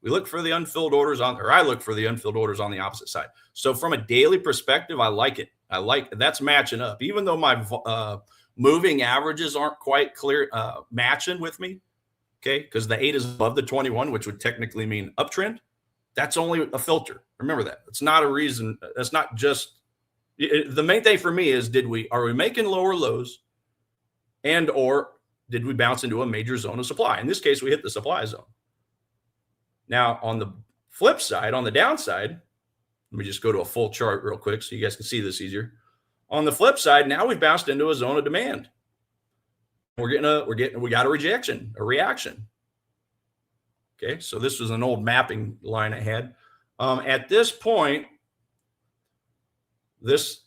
We look for the unfilled orders I look for the unfilled orders on the opposite side. So from a daily perspective, I like it. That's matching up. Even though my moving averages aren't quite clear, matching with me, okay, because the 8 is above the 21, which would technically mean uptrend. That's only a filter. Remember that. It's not a reason. That's not just the main thing for me is, are we making lower lows, and or did we bounce into a major zone of supply? In this case, we hit the supply zone. Now, on the flip side, on the downside, let me just go to a full chart real quick so you guys can see this easier. On the flip side, now we've bounced into a zone of demand. We got a reaction. Okay, so this was an old mapping line I had. At this point, this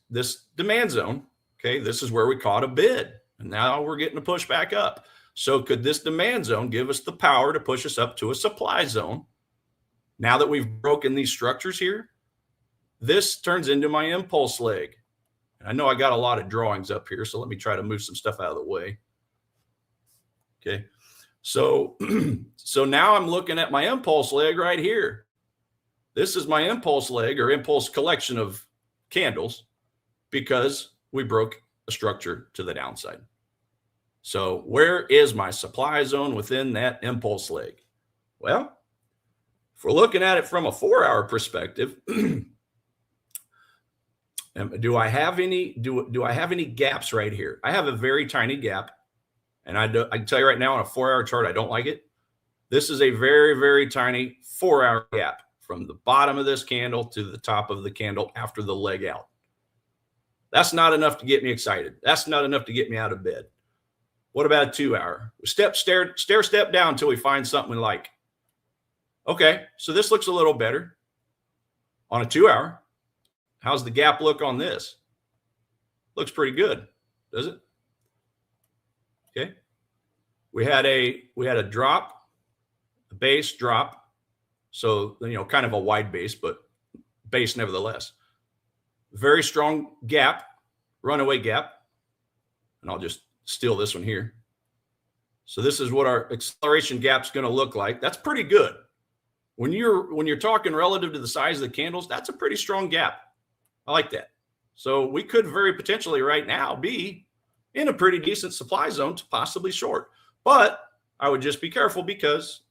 demand zone, okay, this is where we caught a bid. And now we're getting a push back up. So could this demand zone give us the power to push us up to a supply zone? Now that we've broken these structures here, this turns into my impulse leg. And I know I got a lot of drawings up here, so let me try to move some stuff out of the way. Okay. So now I'm looking at my impulse leg right here. This is my impulse leg or impulse collection of candles because we broke a structure to the downside. So where is my supply zone within that impulse leg? Well, if we're looking at it from a 4-hour perspective, do I have any gaps right here? I have a very tiny gap, and I can tell you right now on a 4-hour chart, I don't like it. This is a very, very tiny 4-hour gap from the bottom of this candle to the top of the candle after the leg out. That's not enough to get me excited. That's not enough to get me out of bed. What about a 2-hour? Stair step down until we find something we like. Okay, so this looks a little better on a 2-hour. How's the gap look on this? Looks pretty good, does it? Okay. We had a drop, a base drop. So, kind of a wide base, but base nevertheless. Very strong gap, runaway gap. And I'll just steal this one here. So this is what our acceleration gap is going to look like. That's pretty good. When you're talking relative to the size of the candles, that's a pretty strong gap. I like that. So we could very potentially right now be in a pretty decent supply zone to possibly short. But I would just be careful because,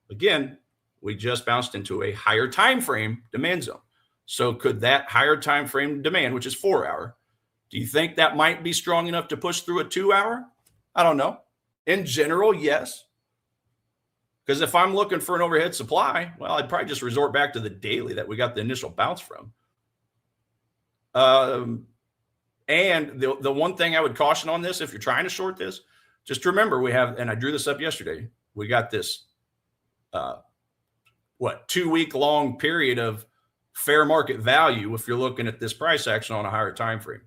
again, we just bounced into a higher time frame demand zone. So could that higher time frame demand, which is 4-hour, do you think that might be strong enough to push through a 2-hour? I don't know. In general, yes. Because if I'm looking for an overhead supply, well, I'd probably just resort back to the daily that we got the initial bounce from. And the one thing I would caution on this, if you're trying to short this, just remember we have, and I drew this up yesterday, we got this, 2-week long period of fair market value if you're looking at this price action on a higher time frame.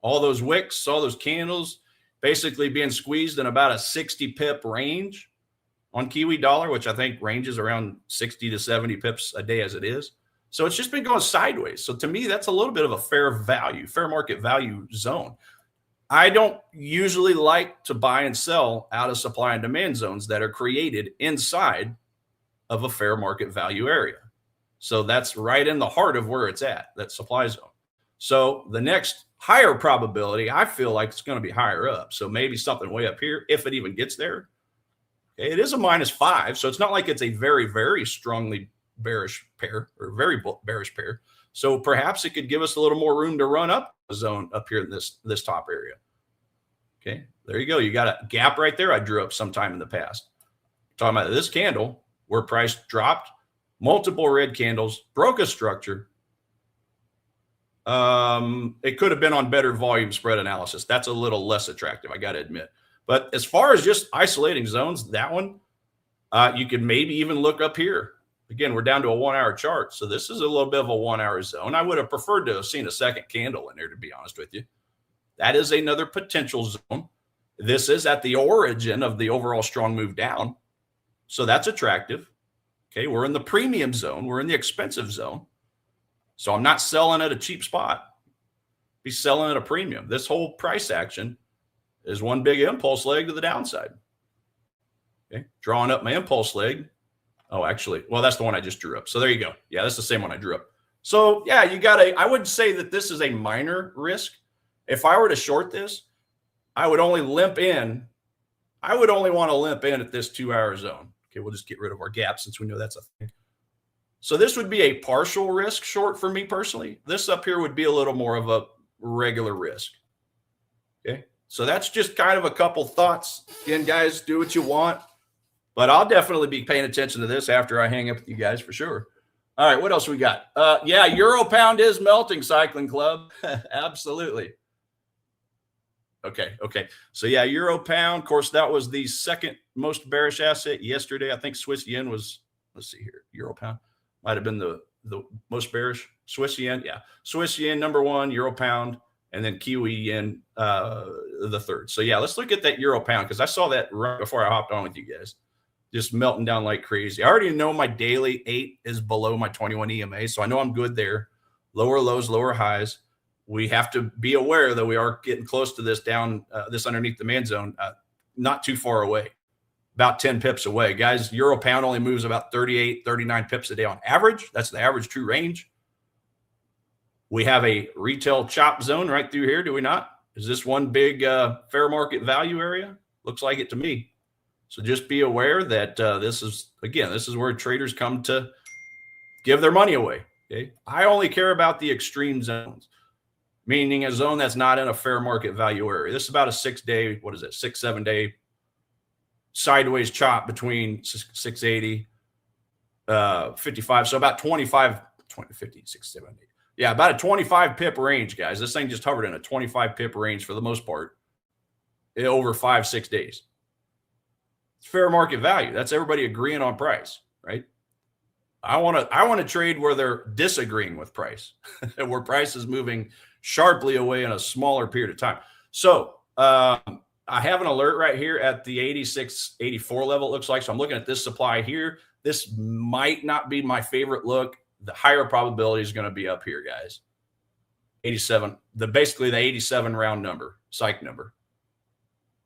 All those wicks, all those candles basically being squeezed in about a 60 pip range on Kiwi dollar, which I think ranges around 60 to 70 pips a day as it is. So it's just been going sideways. So to me, that's a little bit of a fair market value zone. I don't usually like to buy and sell out of supply and demand zones that are created inside of a fair market value area. So that's right in the heart of where it's at, that supply zone. So the next higher probability, I feel like it's going to be higher up. So maybe something way up here, if it even gets there. Okay, it is a -5. So it's not like it's a very, very strongly bearish pair or very bearish pair. So perhaps it could give us a little more room to run up the zone up here in this top area. Okay, there you go. You got a gap right there I drew up sometime in the past. Talking about this candle where price dropped, multiple red candles, broke a structure. It could have been on better volume spread analysis. That's a little less attractive, I got to admit. But as far as just isolating zones, that one, you could maybe even look up here. Again, we're down to a 1-hour chart. So this is a little bit of a 1-hour zone. I would have preferred to have seen a second candle in there, to be honest with you. That is another potential zone. This is at the origin of the overall strong move down. So that's attractive. Okay, we're in the premium zone. We're in the expensive zone. So I'm not selling at a cheap spot. Be selling at a premium. This whole price action is one big impulse leg to the downside. Okay, drawing up my impulse leg. Oh, actually, well, that's the one I just drew up. So there you go. Yeah, that's the same one I drew up. So yeah, I would say that this is a minor risk. If I were to short this, I would only limp in. I would only want to limp in at this 2-hour zone. Okay, we'll just get rid of our gap since we know that's a thing. So this would be a partial risk short for me personally. This up here would be a little more of a regular risk. Okay, so that's just kind of a couple thoughts. Again, guys, do what you want. But I'll definitely be paying attention to this after I hang up with you guys for sure. All right, what else we got? Yeah, Euro pound is melting, Cycling Club. Absolutely. Okay. So yeah, Euro pound. Of course, that was the second most bearish asset yesterday. I think Swiss yen was, let's see here, Euro pound might have been the most bearish. Swiss yen, yeah. Swiss yen, number 1, Euro pound, and then Kiwi yen, the third. So yeah, let's look at that Euro pound because I saw that right before I hopped on with you guys. Just melting down like crazy. I already know my daily 8 is below my 21 EMA, so I know I'm good there. Lower lows, lower highs. We have to be aware that we are getting close to this down, this underneath demand zone, not too far away, about 10 pips away. Guys, Euro pound only moves about 38, 39 pips a day on average. That's the average true range. We have a retail chop zone right through here, do we not? Is this one big fair market value area? Looks like it to me. So just be aware that this is where traders come to give their money away. Okay, I only care about the extreme zones, meaning a zone that's not in a fair market value area. This is about a 6-day, 7 day sideways chop between 680, 55. So about 25, 20, 50, 6, 7, 8. Yeah, about a 25 pip range, guys. This thing just hovered in a 25 pip range for the most part over 5-6 days. It's fair market value. That's everybody agreeing on price, right? I want to trade where they're disagreeing with price, where price is moving sharply away in a smaller period of time. So I have an alert right here at the 86, 84 level, it looks like. So I'm looking at this supply here. This might not be my favorite look. The higher probability is going to be up here, guys. 87, basically the 87 round number, psych number.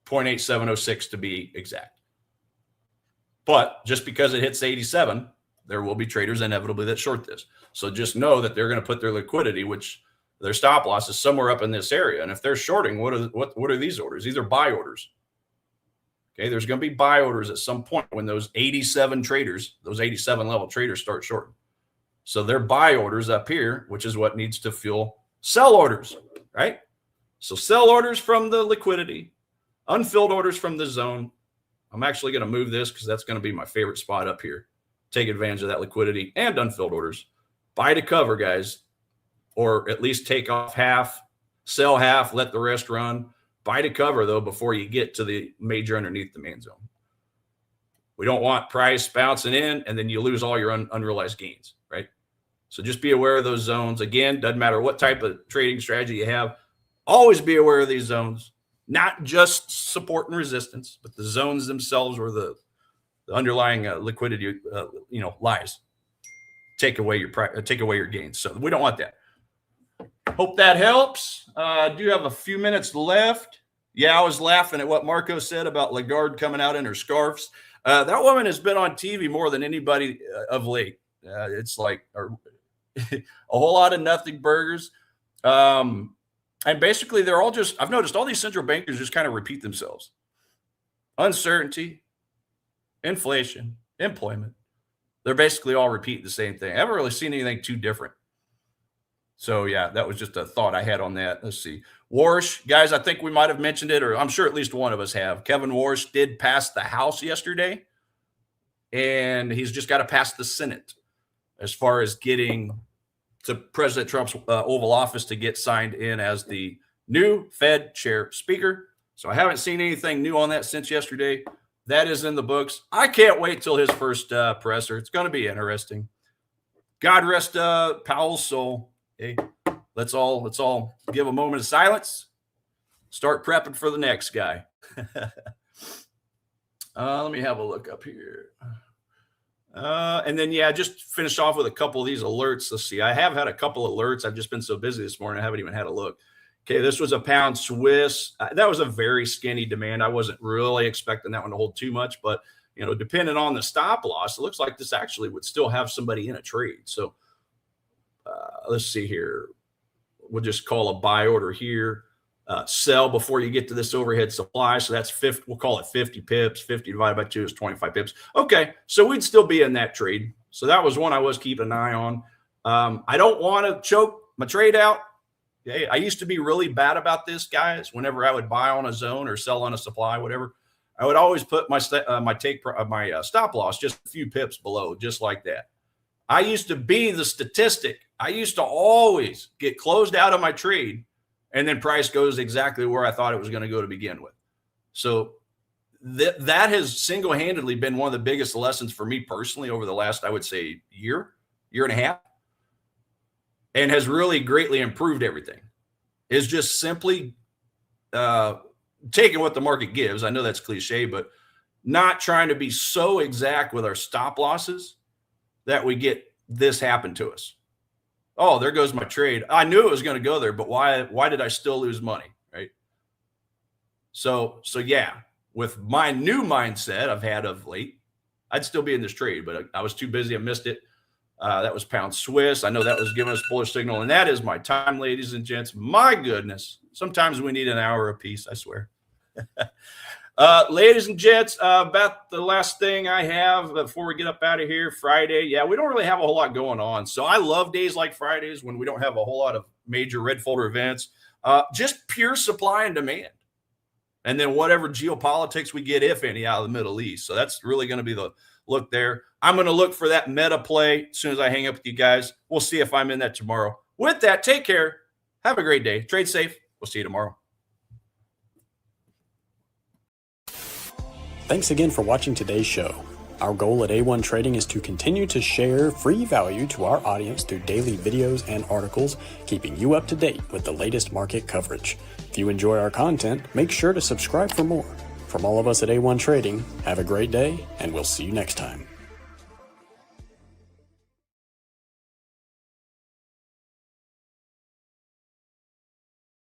0.8706 to be exact. But just because it hits 87, there will be traders inevitably that short this. So just know that they're going to put their liquidity, which their stop loss is somewhere up in this area. And if they're shorting, what are these orders? These are buy orders. Okay, there's going to be buy orders at some point when those 87 traders, those 87 level traders start shorting. So they're buy orders up here, which is what needs to fuel sell orders, right? So sell orders from the liquidity, unfilled orders from the zone. I'm actually going to move this because that's going to be my favorite spot up here. Take advantage of that liquidity and unfilled orders. Buy to cover, guys, or at least take off half, sell half, let the rest run. Buy to cover, though, before you get to the major underneath the main zone. We don't want price bouncing in, and then you lose all your unrealized gains, right? So just be aware of those zones. Again, doesn't matter what type of trading strategy you have. Always be aware of these zones, not just support and resistance, but the zones themselves where the underlying liquidity, lies. Take away your gains. So we don't want that. Hope that helps. I do have a few minutes left. Yeah, I was laughing at what Marco said about Lagarde coming out in her scarves. That woman has been on TV more than anybody of late. It's like a whole lot of nothing burgers. And basically, they're all just, I've noticed all these central bankers just kind of repeat themselves. Uncertainty, inflation, employment. They're basically all repeating the same thing. I haven't really seen anything too different. So, yeah, that was just a thought I had on that. Let's see. Warsh, guys, I think we might have mentioned it, or I'm sure at least one of us have. Kevin Warsh did pass the House yesterday, and he's just got to pass the Senate as far as getting to President Trump's Oval Office to get signed in as the new Fed chair speaker. So I haven't seen anything new on that since yesterday. That is in the books. I can't wait till his first presser. It's going to be interesting. God rest Powell's soul. Okay, let's all give a moment of silence. Start prepping for the next guy. Let me have a look up here. And then, yeah, just finish off with a couple of these alerts. Let's see. I have had a couple of alerts. I've just been so busy this morning. I haven't even had a look. Okay, this was a pound Swiss. That was a very skinny demand. I wasn't really expecting that one to hold too much, but, depending on the stop loss, it looks like this actually would still have somebody in a trade. So let's see here. We'll just call a buy order here. Sell before you get to this overhead supply. So that's 50. We'll call it 50 pips. 50 divided by 2 is 25 pips. Okay, so we'd still be in that trade. So that was one I was keeping an eye on. I don't want to choke my trade out. Okay, I used to be really bad about this, guys. Whenever I would buy on a zone or sell on a supply, whatever, I would always put my stop loss just a few pips below, just like that. I used to be the statistic. I used to always get closed out of my trade, and then price goes exactly where I thought it was going to go to begin with. So that has single-handedly been one of the biggest lessons for me personally over the last, I would say, year and a half, and has really greatly improved everything, is just simply taking what the market gives. I know that's cliche, but not trying to be so exact with our stop losses that we get this happen to us. Oh, there goes my trade. I knew it was going to go there, but why did I still lose money, right? So yeah, with my new mindset I've had of late, I'd still be in this trade, but I was too busy. I missed it. That was pound Swiss. I know that was giving us bullish signal, and that is my time, ladies and gents. My goodness. Sometimes we need an hour apiece, I swear. Ladies and gents, about the last thing I have before we get up out of here, Friday. Yeah, we don't really have a whole lot going on. So I love days like Fridays when we don't have a whole lot of major red folder events. Just pure supply and demand. And then whatever geopolitics we get, if any, out of the Middle East. So that's really going to be the look there. I'm going to look for that meta play as soon as I hang up with you guys. We'll see if I'm in that tomorrow. With that, take care. Have a great day. Trade safe. We'll see you tomorrow. Thanks again for watching today's show. Our goal at A1 Trading is to continue to share free value to our audience through daily videos and articles, keeping you up to date with the latest market coverage. If you enjoy our content, make sure to subscribe for more. From all of us at A1 Trading, have a great day, and we'll see you next time.